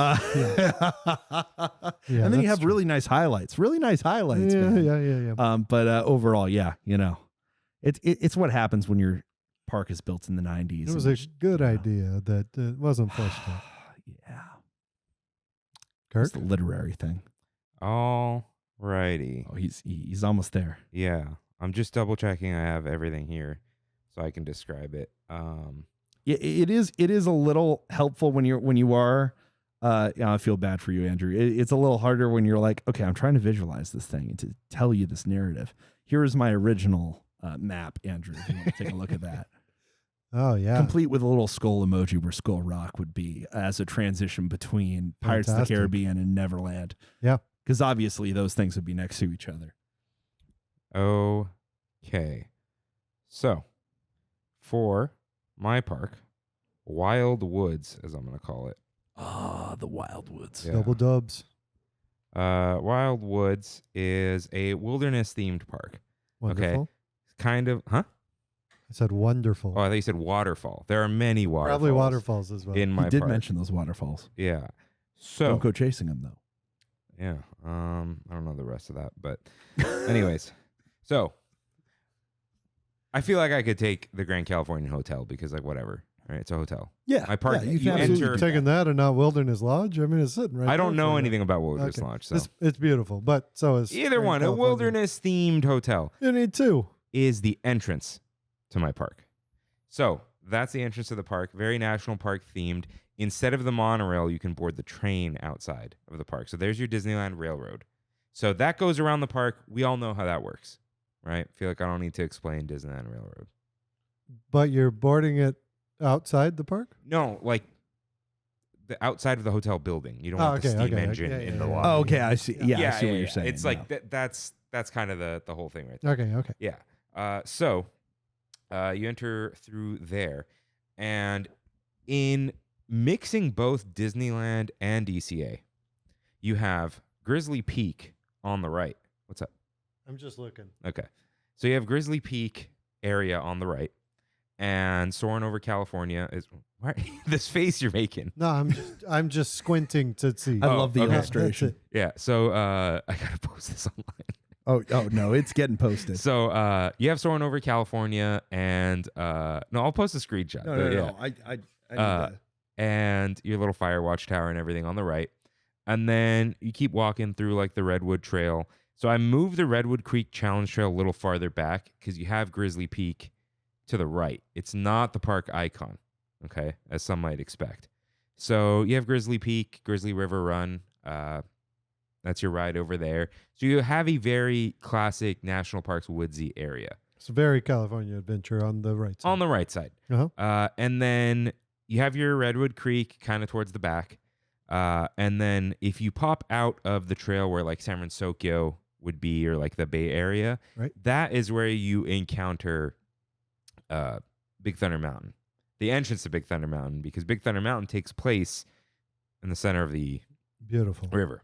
And then you have really nice highlights. Yeah. But overall, it's what happens when your park is built in the 90s. It was a good idea that wasn't fleshed out. Yeah. Kirk? It's the literary thing. All righty. Oh, he's almost there. Yeah. I'm just double checking I have everything here so I can describe it. It is a little helpful when you are I feel bad for you, Andrew. It's a little harder when you're like, okay, I'm trying to visualize this thing and to tell you this narrative. Here is my original map, Andrew, if you want to take a look at that. Oh, yeah. Complete with a little skull emoji where Skull Rock would be as a transition between Pirates of the Caribbean and Neverland. Yeah. Because obviously those things would be next to each other. Okay. So, for my park, Wild Woods, as I'm going to call it. Ah, the Wild Woods. Yeah. Double dubs. Wild Woods is a wilderness-themed park. Wonderful. Okay. Kind of, huh? I said wonderful. Oh, I thought you said waterfall. There are many waterfalls. Probably waterfalls as well. In my He did park. mention those waterfalls. Yeah. So don't go chasing them though. Yeah. I don't know the rest of that, but anyways. So I feel like I could take the Grand Californian Hotel because whatever. Right? It's a hotel. Yeah. My park. Yeah, you enter. Taking that and not Wilderness Lodge. I mean, it's sitting right. I don't there know for anything you. about Wilderness Okay. Lodge. So It's beautiful, but so is either Grand one. California. A wilderness-themed hotel You need two. is the entrance to my park. So that's the entrance to the park. Very national park themed. Instead of the monorail, you can board the train outside of the park. So there's your Disneyland Railroad. So that goes around the park. We all know how that works, right? I feel like I don't need to explain Disneyland Railroad. But you're boarding it outside the park? No, like the outside of the hotel building. You don't want the steam engine in the lobby. Oh, okay. I see. Yeah, I see what you're saying. It's like that's kind of the whole thing right there. Okay. Yeah. So you enter through there, and in mixing both Disneyland and DCA, you have Grizzly Peak on the right. What's up? I'm just looking. Okay. So you have Grizzly Peak area on the right, and soaring over California is this face you're making. No, I'm just squinting to see. I love the okay. illustration. Yeah. So I gotta post this online. Oh no, it's getting posted. So you have soaring over California, and no, I'll post a screenshot. No. I need that. And your little fire watchtower and everything on the right. And then you keep walking through like the Redwood Trail. So I moved the Redwood Creek Challenge Trail a little farther back because you have Grizzly Peak to the right. It's not the park icon, okay, as some might expect. So you have Grizzly Peak, Grizzly River Run. That's your ride over there. So you have a very classic National Parks woodsy area. It's a very California Adventure on the right side. On the right side. Uh-huh. And then you have your Redwood Creek kind of towards the back. And then if you pop out of the trail where like San Francisco would be, or like the Bay Area, right, that is where you encounter Big Thunder Mountain, the entrance to Big Thunder Mountain, because Big Thunder Mountain takes place in the center of the beautiful river.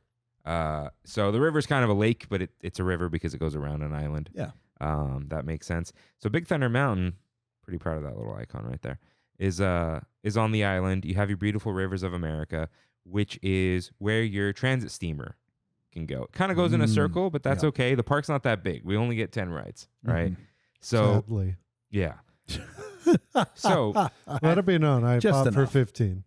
So the river's kind of a lake, but it's a river because it goes around an island. Yeah. That makes sense. So Big Thunder Mountain, pretty proud of that little icon right there, is on the island. You have your beautiful Rivers of America, which is where your transit steamer can go. It kind of goes in a circle, but that's okay. The park's not that big. We only get 10 rides, right? So sadly. Yeah. So let it be known, I just popped for 15.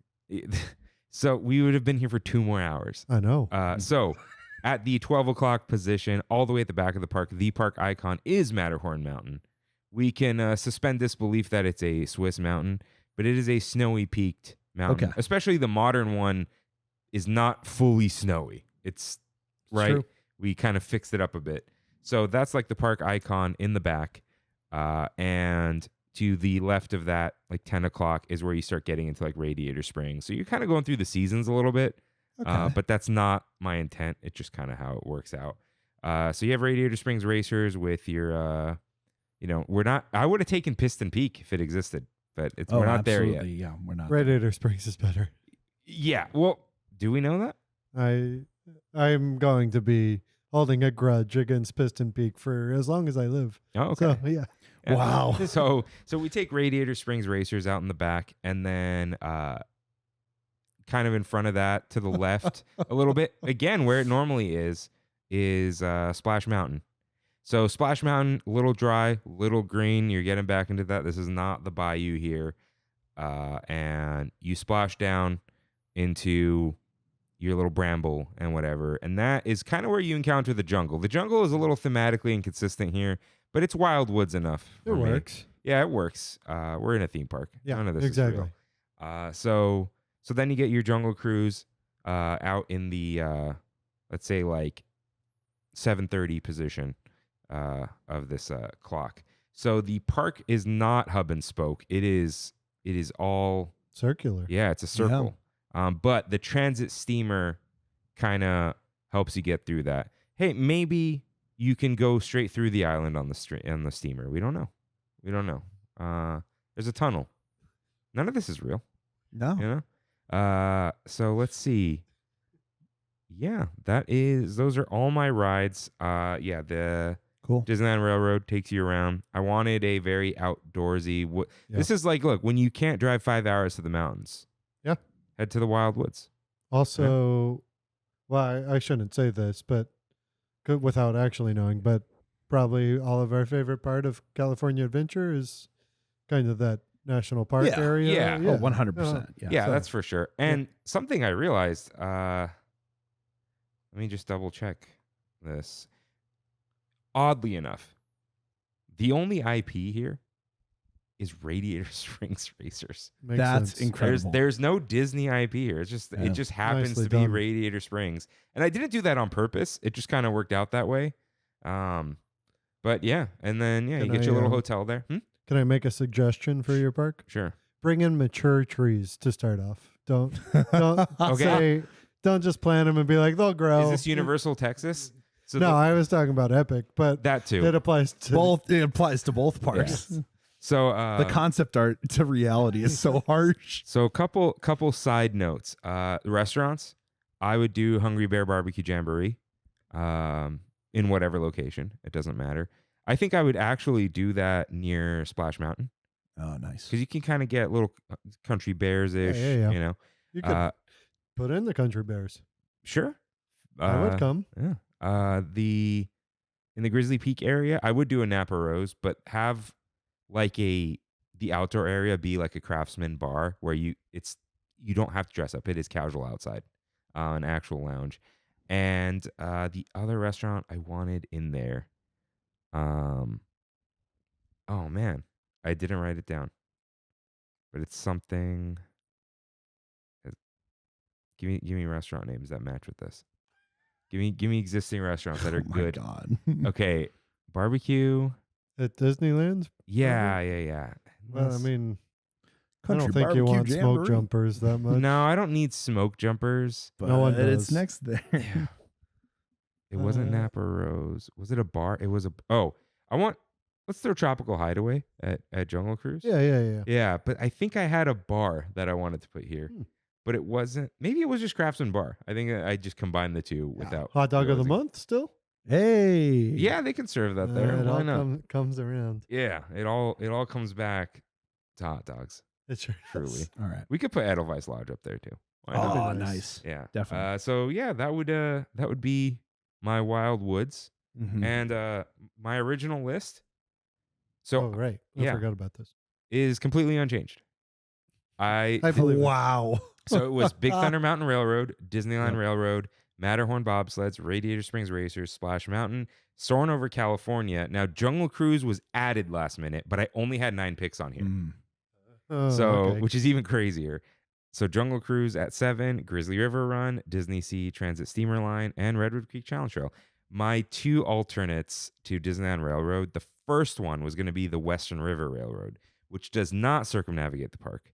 So we would have been here for 2 more hours. I know. So at the 12 o'clock position, all the way at the back of the park icon is Matterhorn Mountain. We can suspend disbelief that it's a Swiss mountain, but it is a snowy peaked mountain. Okay. Especially the modern one is not fully snowy. It's right. True. We kind of fixed it up a bit. So that's like the park icon in the back. And to the left of that, like 10 o'clock, is where you start getting into like Radiator Springs. So you're kind of going through the seasons a little bit. Okay. But that's not my intent. It's just kind of how it works out. So you have Radiator Springs Racers with your, I would have taken Piston Peak if it existed, but we're not there yet. Yeah, we're not. Radiator Springs is better. Yeah. Well, do we know that? I'm going to be holding a grudge against Piston Peak for as long as I live. Oh, okay. So, yeah. Wow. So we take Radiator Springs Racers out in the back, and then kind of in front of that to the left a little bit, again, where it normally is Splash Mountain. So Splash Mountain, little dry, little green. You're getting back into that. This is not the bayou here. And you splash down into your little bramble and whatever. And that is kind of where you encounter the jungle. The jungle is a little thematically inconsistent here, but it's wild woods enough. It works. Yeah, it works. We're in a theme park. Yeah, none of this exactly. is real. So then you get your jungle cruise out in the let's say like 7:30 position of this clock. So the park is not hub and spoke. It is all circular. Yeah, it's a circle. But the transit steamer kind of helps you get through that. Hey, maybe you can go straight through the island on the steamer. We don't know. There's a tunnel. None of this is real. No. You know? So let's see. Yeah, those are all my rides. The cool Disneyland Railroad takes you around. I wanted a very outdoorsy. This is like, look, when you can't drive 5 hours to the mountains. Yeah. Head to the wild woods. Also, well, I shouldn't say this, but without actually knowing, but probably all of our favorite part of California Adventure is kind of that national park area. Yeah. Oh, 100%. Yeah, So, that's for sure. And something I realized, let me just double check this. Oddly enough, the only IP here is Radiator Springs Racers. makes That's sense. incredible. There's no Disney IP here. It's just it just happens Nicely to be done. Radiator Springs. And I didn't do that on purpose. It just kind of worked out that way. But yeah, and then you Can get your I, little hotel there. Can I make a suggestion for your park? Sure. Bring in mature trees to start off. Don't Okay. say, don't just plant them and be like, they'll grow. Is this Universal Texas? So No, I was talking about Epic, but that too. it applies to Both. It applies to both parks. Yes. So The concept art to reality is so harsh. So a couple side notes. Restaurants, I would do Hungry Bear Barbecue Jamboree. in whatever location. It doesn't matter. I think I would actually do that near Splash Mountain. Oh, nice. Because you can kind of get little country bears-ish, Yeah. you know. You could put in the country bears. Sure. I would come. Yeah. In the Grizzly Peak area, I would do a Napa Rose, but have like the outdoor area be like a Craftsman bar where you don't have to dress up. It is casual outside, an actual lounge. And the other restaurant I wanted in there, oh man, I didn't write it down, but it's something. Give me restaurant names that match with this. Give me existing restaurants that are good. God. Okay, barbecue At Disneyland? Yeah. Well, I mean, Country I don't think you barbecue want smoke jamboree. jumpers that much. No, I don't need smoke jumpers. But No one it's does. next there. Yeah. It wasn't Napa Rose. Was it a bar? It was let's throw Tropical Hideaway at Jungle Cruise. Yeah. Yeah, but I think I had a bar that I wanted to put here. But it wasn't. Maybe it was just Craftsman Bar. I think I just combined the two without. Hot dog of the realizing. month still? Hey. Yeah, they can serve that there. It Why all not? comes around. Yeah, it all comes back to hot dogs. It sure Truly. does. All right. We could put Edelweiss Lodge up there too. Why not? Oh, That'd be nice. nice. Yeah, Definitely. So yeah, that would be my Wild Woods Mhm. and my original list. So Oh, right. I yeah. forgot about this. is completely unchanged. I believe it. Wow. So it was Big Thunder Mountain Railroad, Disneyland Yep. Railroad, Matterhorn bobsleds, Radiator Springs Racers, Splash Mountain, Soarin' Over California. Now Jungle Cruise was added last minute, but I only had 9 picks on here. Mm. Oh, So, okay. which is even crazier. So Jungle Cruise at 7, Grizzly River Run, DisneySea Transit Steamer Line, and Redwood Creek Challenge Trail. My 2 alternates to Disneyland Railroad, the first one was going to be the Western River Railroad, which does not circumnavigate the park,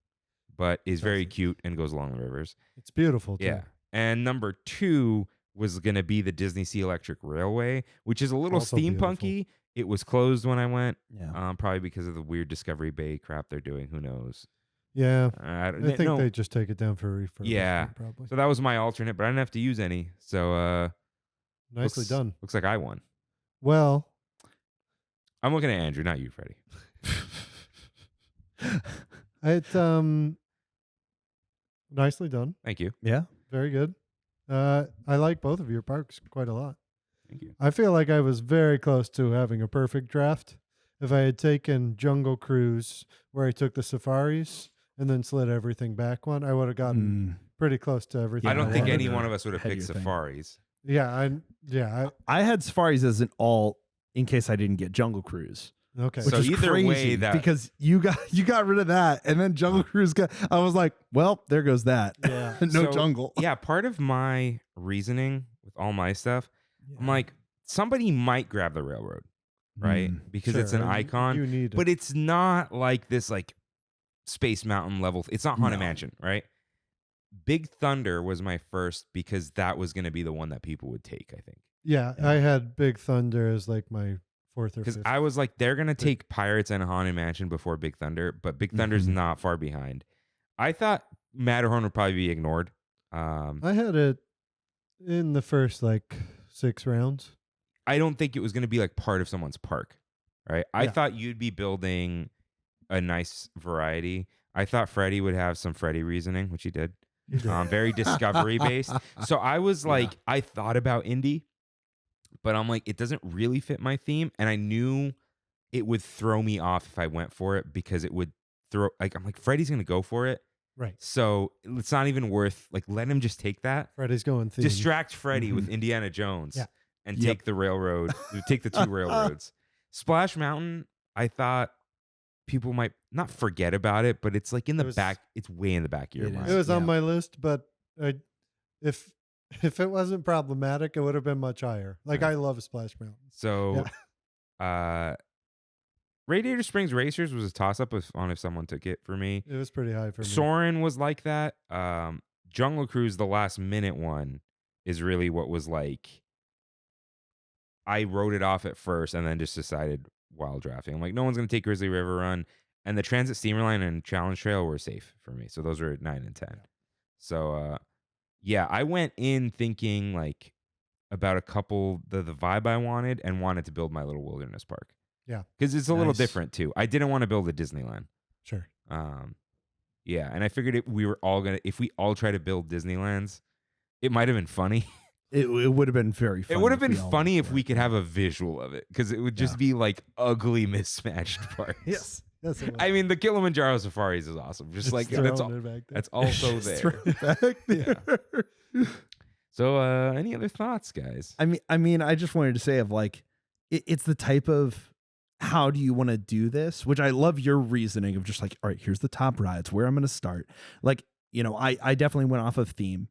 but is very cute and goes along the rivers. It's beautiful, too. Yeah. And number 2 was going to be the DisneySea Electric Railway, which is a little Also steampunky. It was closed when I went, Yeah. probably because of the weird Discovery Bay crap they're doing. Who knows? Yeah. I I think no. they just take it down for refurbishment, Yeah. probably. So that was my alternate, but I didn't have to use any. So Nicely looks, done. Looks like I won. Well, I'm looking at Andrew, not you, Freddie. it's nicely done. Thank you. Yeah. Very good. I like both of your parks quite a lot. Thank you. I feel like I was very close to having a perfect draft. If I had taken Jungle Cruise, where I took the safaris and then slid everything back one, I would have gotten pretty close to everything. I don't think wanted. any one of us would have picked heavier thing. safaris. Yeah, I had safaris as an alt in case I didn't get Jungle Cruise. okay. So Which is either crazy way that- because you got rid of that and then Jungle Cruise I was like, well, there goes that. Yeah. No So, jungle. Yeah, part of my reasoning with all my stuff, I'm like, somebody might grab the railroad, right? Because it's an Sure, icon. You need it. But it's not like this like Space Mountain level. It's not Haunted No. Mansion, right? Big Thunder was my first because that was going to be the one that people would take, I think. Yeah, Yeah. I had Big Thunder as like my fourth or Because fifth. I was like, they're going to take Pirates and Haunted Mansion before Big Thunder, but Big Thunder's Mhm. not far behind. I thought Matterhorn would probably be ignored. I had it in the first like 6 rounds. I don't think it was going to be like part of someone's park, right? I Yeah. thought you'd be building a nice variety. I thought Freddy would have some Freddy reasoning, which he did. You did. Very discovery based. So I was like, I thought about indie, but I'm like, it doesn't really fit my theme. And I knew it would throw me off if I went for it because it would I'm like, Freddy's going to go for it. Right. So it's not even worth, like, let him just take that. Freddy's going theme. Distract Freddy with Indiana Jones Yeah. and Yep. take the railroad, take the 2 railroads. Splash Mountain, I thought people might not forget about it, but it's like in the It was- back, it's way in the back of your It mind. It was on Yeah. my list, but if it wasn't problematic, it would have been much higher. Like Right. I love Splash Mountain. So, Radiator Springs Racers was a toss up if someone took it for me. It was pretty high for me. Soarin' was like that. Jungle Cruise, the last minute one, is really what was like. I wrote it off at first and then just decided while drafting. I'm like, no one's going to take Grizzly River Run. And the Transit Steamer Line and Challenge Trail were safe for me. So those were 9 and 10. So, yeah, I went in thinking like about a couple the vibe I wanted and wanted to build my little wilderness park. Yeah. Because it's a little different too. I didn't want to build a Disneyland. Sure. Yeah, and I figured we were all gonna, if we all try to build Disneylands, it might have been funny. It would have been very funny. It would have been funny if we could have a visual of it, because it would just be like ugly mismatched parks. Yes. I mean, the Kilimanjaro Safaris is awesome. Just like that's also there. Yeah. So, any other thoughts, guys? I mean, I just wanted to say of like, it's the type of how do you want to do this, which I love your reasoning of just like, all right, here's the top rides where I'm going to start. Like, you know, I definitely went off of theme.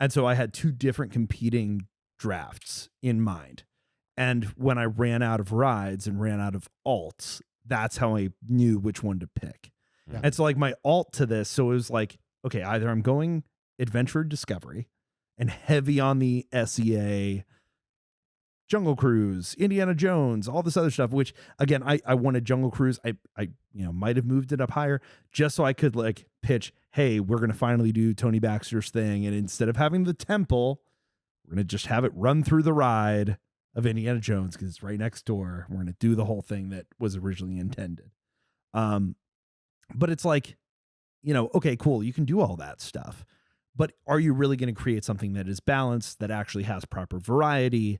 And so I had two different competing drafts in mind. And when I ran out of rides and ran out of alts, that's how I knew which one to pick. Yeah. And so like my alt to this, so it was like, okay, either I'm going Adventure Discovery and heavy on the SEA, Jungle Cruise, Indiana Jones, all this other stuff, which again, I wanted Jungle Cruise. I might have moved it up higher just so I could like pitch, hey, we're going to finally do Tony Baxter's thing. And instead of having the temple, we're going to just have it run through the ride of Indiana Jones because it's right next door. We're going to do the whole thing that was originally intended. But it's like, you know, okay, cool. You can do all that stuff, but are you really going to create something that is balanced, that actually has proper variety?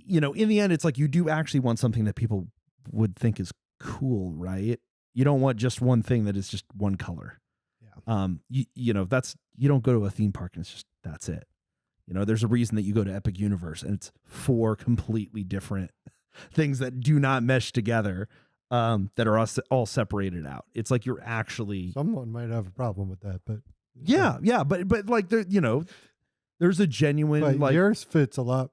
You know, in the end, it's like you do actually want something that people would think is cool, right? You don't want just one thing that is just one color. Yeah. You know, you don't go to a theme park and it's just, that's it. You know, there's a reason that you go to Epic Universe and it's 4 completely different things that do not mesh together, that are all separated out. It's like you're actually, someone might have a problem with that, but yeah, but like there, you know, there's a genuine, but like yours fits a lot.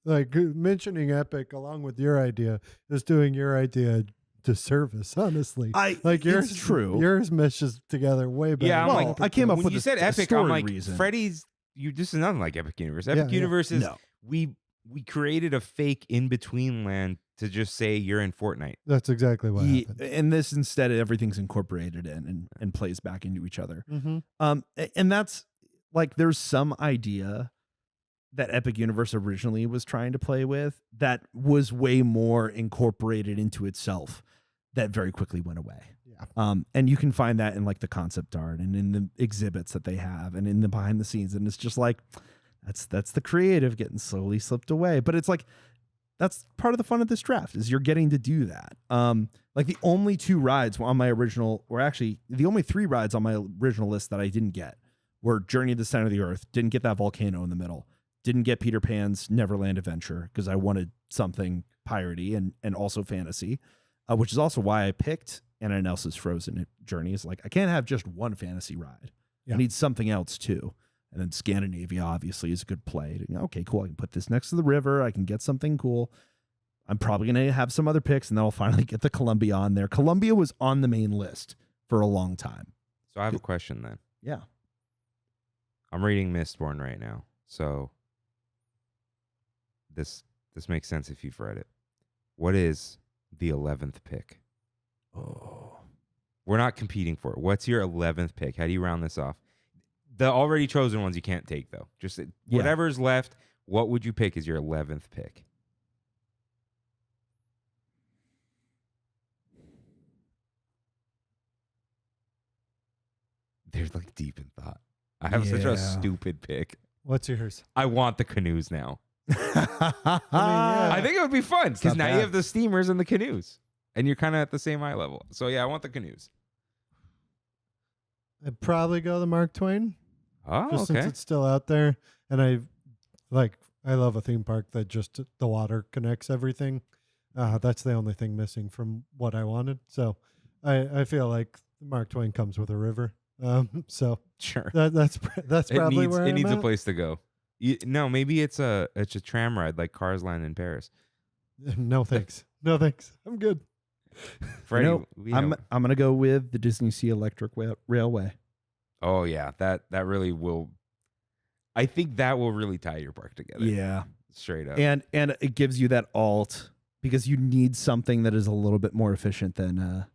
Like mentioning Epic along with your idea is doing your idea disservice, honestly. Like yours, it's true. Yours meshes together way better. Yeah, well, I came up with you said Epic. I'm like, reason. Freddy's. This is nothing like Epic Universe. Epic Universe is we created a fake in between land to just say you're in Fortnite. That's exactly what happened. And this instead, everything's incorporated in and plays back into each other. Mm-hmm. And that's like, there's some idea that Epic Universe originally was trying to play with that was way more incorporated into itself that very quickly went away. Yeah. And you can find that in like the concept art and in the exhibits that they have and in the behind the scenes. And it's just like, that's the creative getting slowly slipped away. But it's like, that's part of the fun of this draft is you're getting to do that. Like the only 2 rides on my original, or actually the only 3 rides on my original list that I didn't get were Journey to the Center of the Earth. Didn't get that volcano in the middle. Didn't get Peter Pan's Neverland Adventure because I wanted something piratey and also fantasy, which is also why I picked Anna Nelson's Frozen Journey. Is like, I can't have just one fantasy ride. Yeah. I need something else too. And then Scandinavia obviously is a good play. Okay, cool. I can put this next to the river. I can get something cool. I'm probably going to have some other picks and then I'll finally get the Columbia on there. Columbia was on the main list for a long time. So I have a question then. Yeah. I'm reading Mistborn right now. So this makes sense if you've read it. What is the 11th pick? Oh. We're not competing for it. What's your 11th pick? How do you round this off? The already chosen ones you can't take, though. Just whatever's left, what would you pick as your 11th pick? They're like deep in thought. I have such a stupid pick. What's yours? I want the canoes now. I think it would be fun because now you have the steamers and the canoes, and you're kind of at the same eye level. So yeah, I want the canoes. I'd probably go the Mark Twain. Oh, just okay. Since it's still out there, and I love a theme park that just the water connects everything. That's the only thing missing from what I wanted. So I feel like Mark Twain comes with a river. So sure, that's probably where it needs at. a place to go. No, maybe it's a tram ride like Cars Land in Paris. No thanks. No thanks. I'm good. Freddy, I'm gonna go with the DisneySea Electric Railway. Oh yeah, that really will. I think that will really tie your park together. Yeah, straight up. And it gives you that alt because you need something that is a little bit more efficient than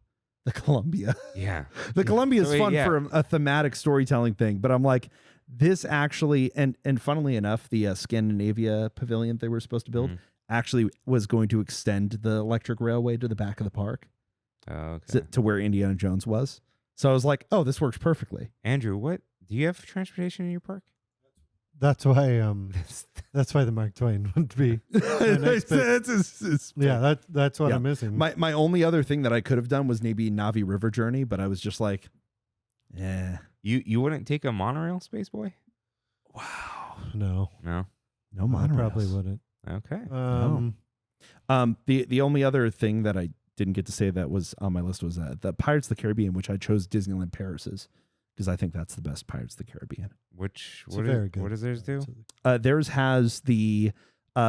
the Columbia. Yeah, the Columbia is fun for a thematic storytelling thing, but I'm like, This actually, and funnily enough, the Scandinavia pavilion they were supposed to build actually was going to extend the electric railway to the back of the park. Okay. To where Indiana Jones was. So I was like, oh, this works perfectly. Andrew, what do you have transportation in your park? That's why the Mark Twain would be. That's what I'm missing. My only other thing that I could have done was maybe Navi River Journey, but I was just like, yeah. You wouldn't take a monorail, Space Boy? Wow. No monorails. I probably wouldn't. Okay. The only other thing that I didn't get to say that was on my list was the Pirates of the Caribbean, which I chose Disneyland Paris's because I think that's the best Pirates of the Caribbean. What does theirs do? Theirs has the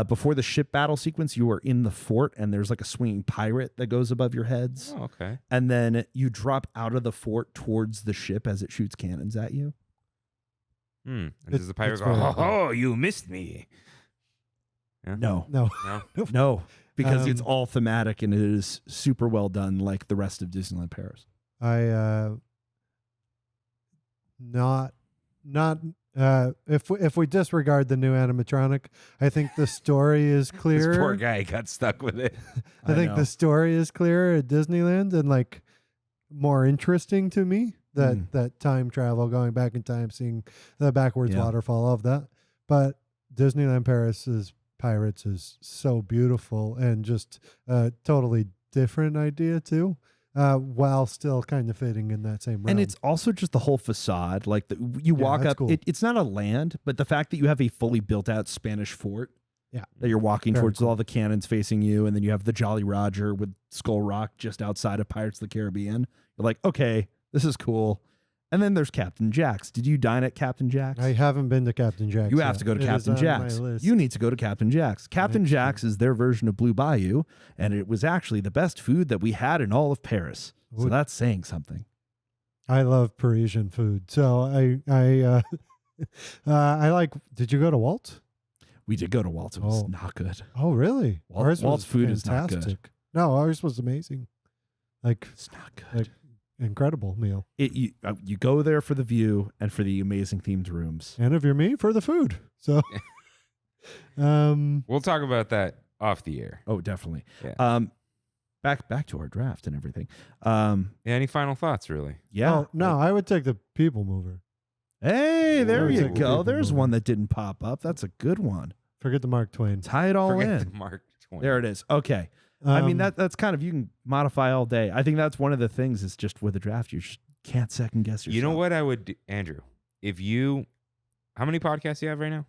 before the ship battle sequence, you are in the fort and there's like a swinging pirate that goes above your heads. Oh, okay. And then you drop out of the fort towards the ship as it shoots cannons at you. And does the pirate go, oh, you missed me? Yeah? No. Because it's all thematic and it is super well done, like the rest of Disneyland Paris. If we disregard the new animatronic, I think the story is clearer. This poor guy got stuck with it. I think the story is clearer at Disneyland and like more interesting to me. That time travel, going back in time, seeing the backwards waterfall, all of that. But Disneyland Paris's Pirates is so beautiful and just a totally different idea too, while still kind of fitting in that same realm. And it's also just the whole facade. Like you walk up, cool. It's not a land, but the fact that you have a fully built out Spanish fort that you're walking Very towards cool. with all the cannons facing you, and then you have the Jolly Roger with Skull Rock just outside of Pirates of the Caribbean. You're like, okay, this is cool. And then there's Captain Jack's. Did you dine at Captain Jack's? I haven't been to Captain Jack's. You have to go to Captain Jack's. You need to go to Captain Jack's. Captain Jack's is their version of Blue Bayou, and it was actually the best food that we had in all of Paris. So that's saying something. I love Parisian food. So I like. Did you go to Walt? We did go to Walt. It was not good. Oh, really? Walt's food is not good. No, ours was amazing. Like, it's not good. Like, incredible meal. You go there for the view and for the amazing themed rooms. And if you're me, for the food. So we'll talk about that off the air. Oh, definitely. Yeah. Back to our draft and everything. Any final thoughts, really? Yeah. Oh, no, I would take the People Mover. Hey, there you go. There's Mover. one that didn't pop up. That's a good one. Forget the Mark Twain. Tie it all Forget in. the Mark Twain. There it is. Okay. I mean, that's kind of, you can modify all day. I think that's one of the things is just with a draft, you just can't second guess yourself. You know what I would do, Andrew? How many podcasts do you have right now?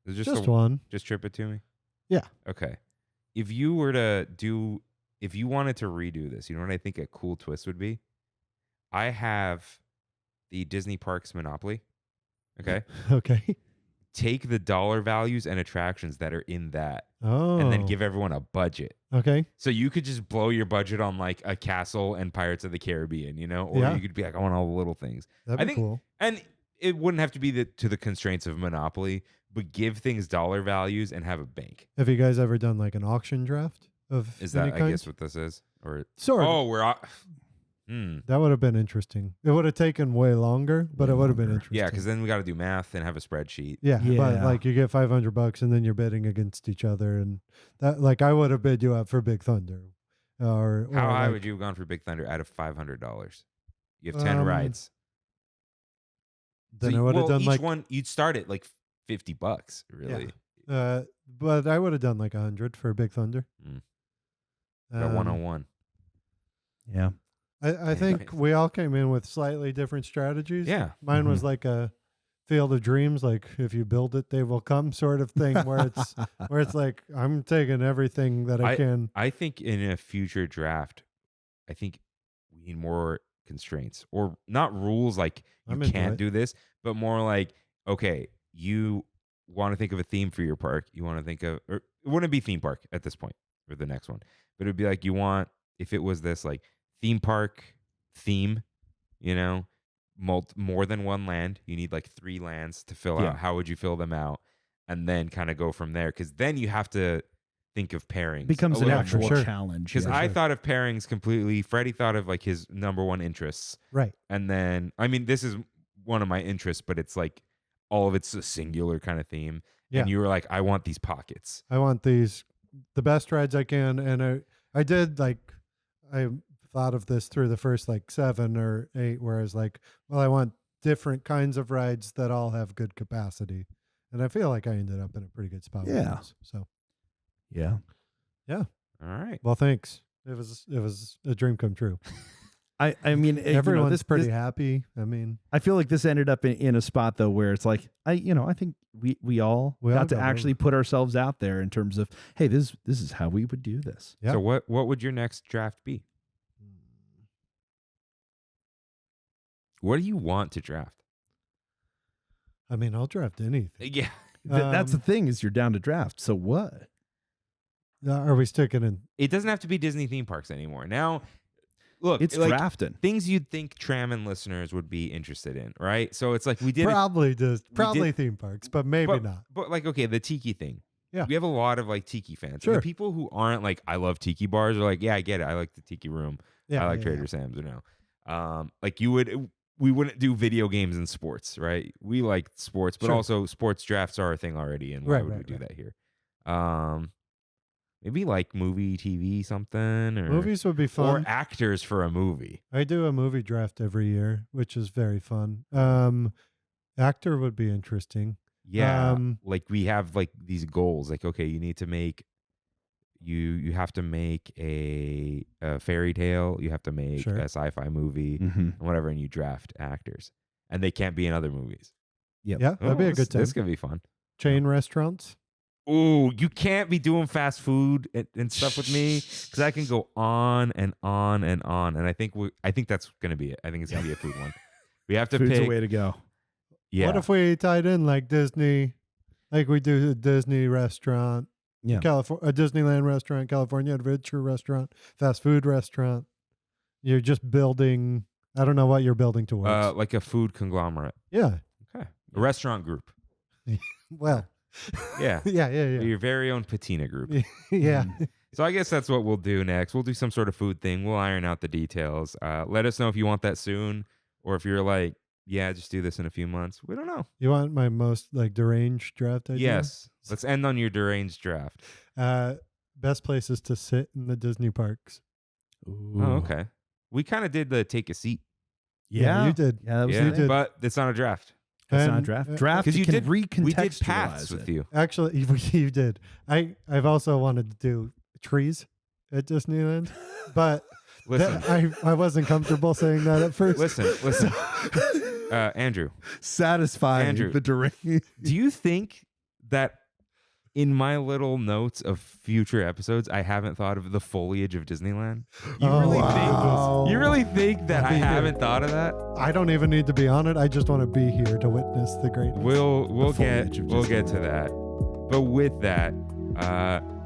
Is it just one. Just trip it to me? Yeah. Okay. If you wanted to redo this, you know what I think a cool twist would be? I have the Disney Parks Monopoly. Okay. Okay. Take the dollar values and attractions that are in that Oh. and then give everyone a budget. Okay. So you could just blow your budget on like a castle and Pirates of the Caribbean, or you could be like, I want all the little things. That'd be cool. And it wouldn't have to be to the constraints of Monopoly, but give things dollar values and have a bank. Have you guys ever done like an auction draft of Is any that, kind? I guess, what this is? Or Sort of. Oh, we're... That would have been interesting. It would have taken way longer, but it would have been interesting. Yeah, because then we got to do math and have a spreadsheet. Yeah, but like you get $500 and then you're bidding against each other, and that like I would have bid you up for Big Thunder. Or how high like, would you have gone for Big Thunder out of $500? You have 10 rides. Then I would have done each like one. You'd start at like $50, really. Yeah. But I would have done like 100 for Big Thunder. Got 101. Yeah. I think we all came in with slightly different strategies. Yeah. Mine was like a Field of Dreams, like if you build it, they will come sort of thing, where it's like I'm taking everything that I can. I think in a future draft, I think we need more constraints, or not rules like you can't do this, but more like, okay, you want to think of a theme for your park. You want to think of, or it wouldn't be theme park at this point or the next one, but it'd be like if it was this like theme park theme, more than one land. You need like 3 lands to fill out. How would you fill them out? And then kind of go from there. Because then you have to think of pairings. Becomes an actual challenge. Because I thought of pairings completely. Freddy thought of like his number one interests. Right. And then, I mean, this is one of my interests, but it's like all of it's a singular kind of theme. Yeah. And you were like, I want these pockets. I want the best rides I can. And I did like, I thought of this through the first like 7 or 8, where I was like, well, I want different kinds of rides that all have good capacity. And I feel like I ended up in a pretty good spot. with those, so. Yeah. All right. Well, thanks. It was a dream come true. I mean, everyone's pretty happy. I mean, I feel like this ended up in a spot though where it's like I think we all got to actually put ourselves out there in terms of, hey, this is how we would do this. Yep. So what would your next draft be? What do you want to draft? I mean, I'll draft anything. Yeah. That's the thing, is you're down to draft. So what? Are we sticking in? It doesn't have to be Disney theme parks anymore. Now, look, It's like, drafting. things you'd think Trammin listeners would be interested in, right? So it's like we did Probably theme parks, but maybe not. But like, okay, the tiki thing. Yeah. We have a lot of like tiki fans. Sure. And the people who aren't like, I love tiki bars, are like, yeah, I get it. I like the tiki room. Yeah, I like Trader Sam's or no. Like we wouldn't do video games and sports, right? We like sports, but Sure. also sports drafts are a thing already. And why would we do that here? Maybe like movie, TV, something, or Movies would be fun. or actors for a movie. I do a movie draft every year, which is very fun. Actor would be interesting. Yeah, like we have like these goals. Like, okay, you need to make you have to make a fairy tale. You have to make Sure. a sci-fi movie, Mm-hmm. and whatever, and you draft actors, and they can't be in other movies. Yep. Yeah, that'd be a good time. This is gonna be fun. Chain restaurants. Ooh, you can't be doing fast food and stuff with me, because I can go on and on and on. And I think that's gonna be it. I think it's gonna be a food one. We have to Food's pick. the way to go. Yeah. What if we tied in like Disney, like we do a Disney restaurant, Yeah. a Disneyland restaurant, California Adventure restaurant, fast food restaurant. You're just building. I don't know what you're building towards. like a food conglomerate? Yeah. Okay. A restaurant group. Well. Yeah. yeah. Your very own patina group. Yeah. So I guess that's what we'll do next. We'll do some sort of food thing. We'll iron out the details. Let us know if you want that soon, or if you're like, yeah, just do this in a few months. We don't know. You want my most like deranged draft idea? Yes. Let's end on your deranged draft. Best places to sit in the Disney parks. Ooh. Oh, okay. We kind of did the take a seat. Yeah, you did. Yeah, that was Yeah, the thing. but it's not a draft. It's not a And, draft. uh, Draft, Because you can did recontextualize we did paths it. with you. Actually, you did. I've also wanted to do trees at Disneyland, but Listen, I wasn't comfortable saying that at first. listen. Andrew, Satisfying Andrew. the deranged. do you think that in my little notes of future episodes, I haven't thought of the foliage of Disneyland? You Oh, really wow. think? You really think that I Be here. haven't thought of that? I don't even need to be on it. I just want to be here to witness the greatness. We'll foliage of get to that. But with that,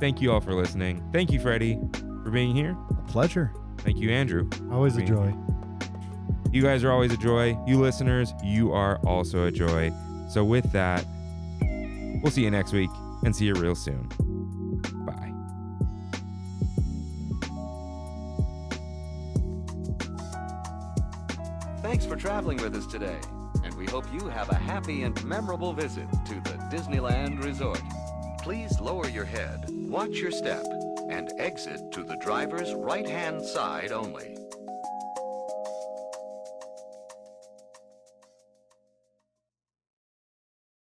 thank you all for listening. Thank you, Freddy, for being here. A pleasure. Thank you, Andrew. Always a being joy. You guys are always a joy. You listeners, you are also a joy. So with that, we'll see you next week and see you real soon. Bye. Thanks for traveling with us today, and we hope you have a happy and memorable visit to the Disneyland Resort. Please lower your head, watch your step, and exit to the driver's right-hand side only.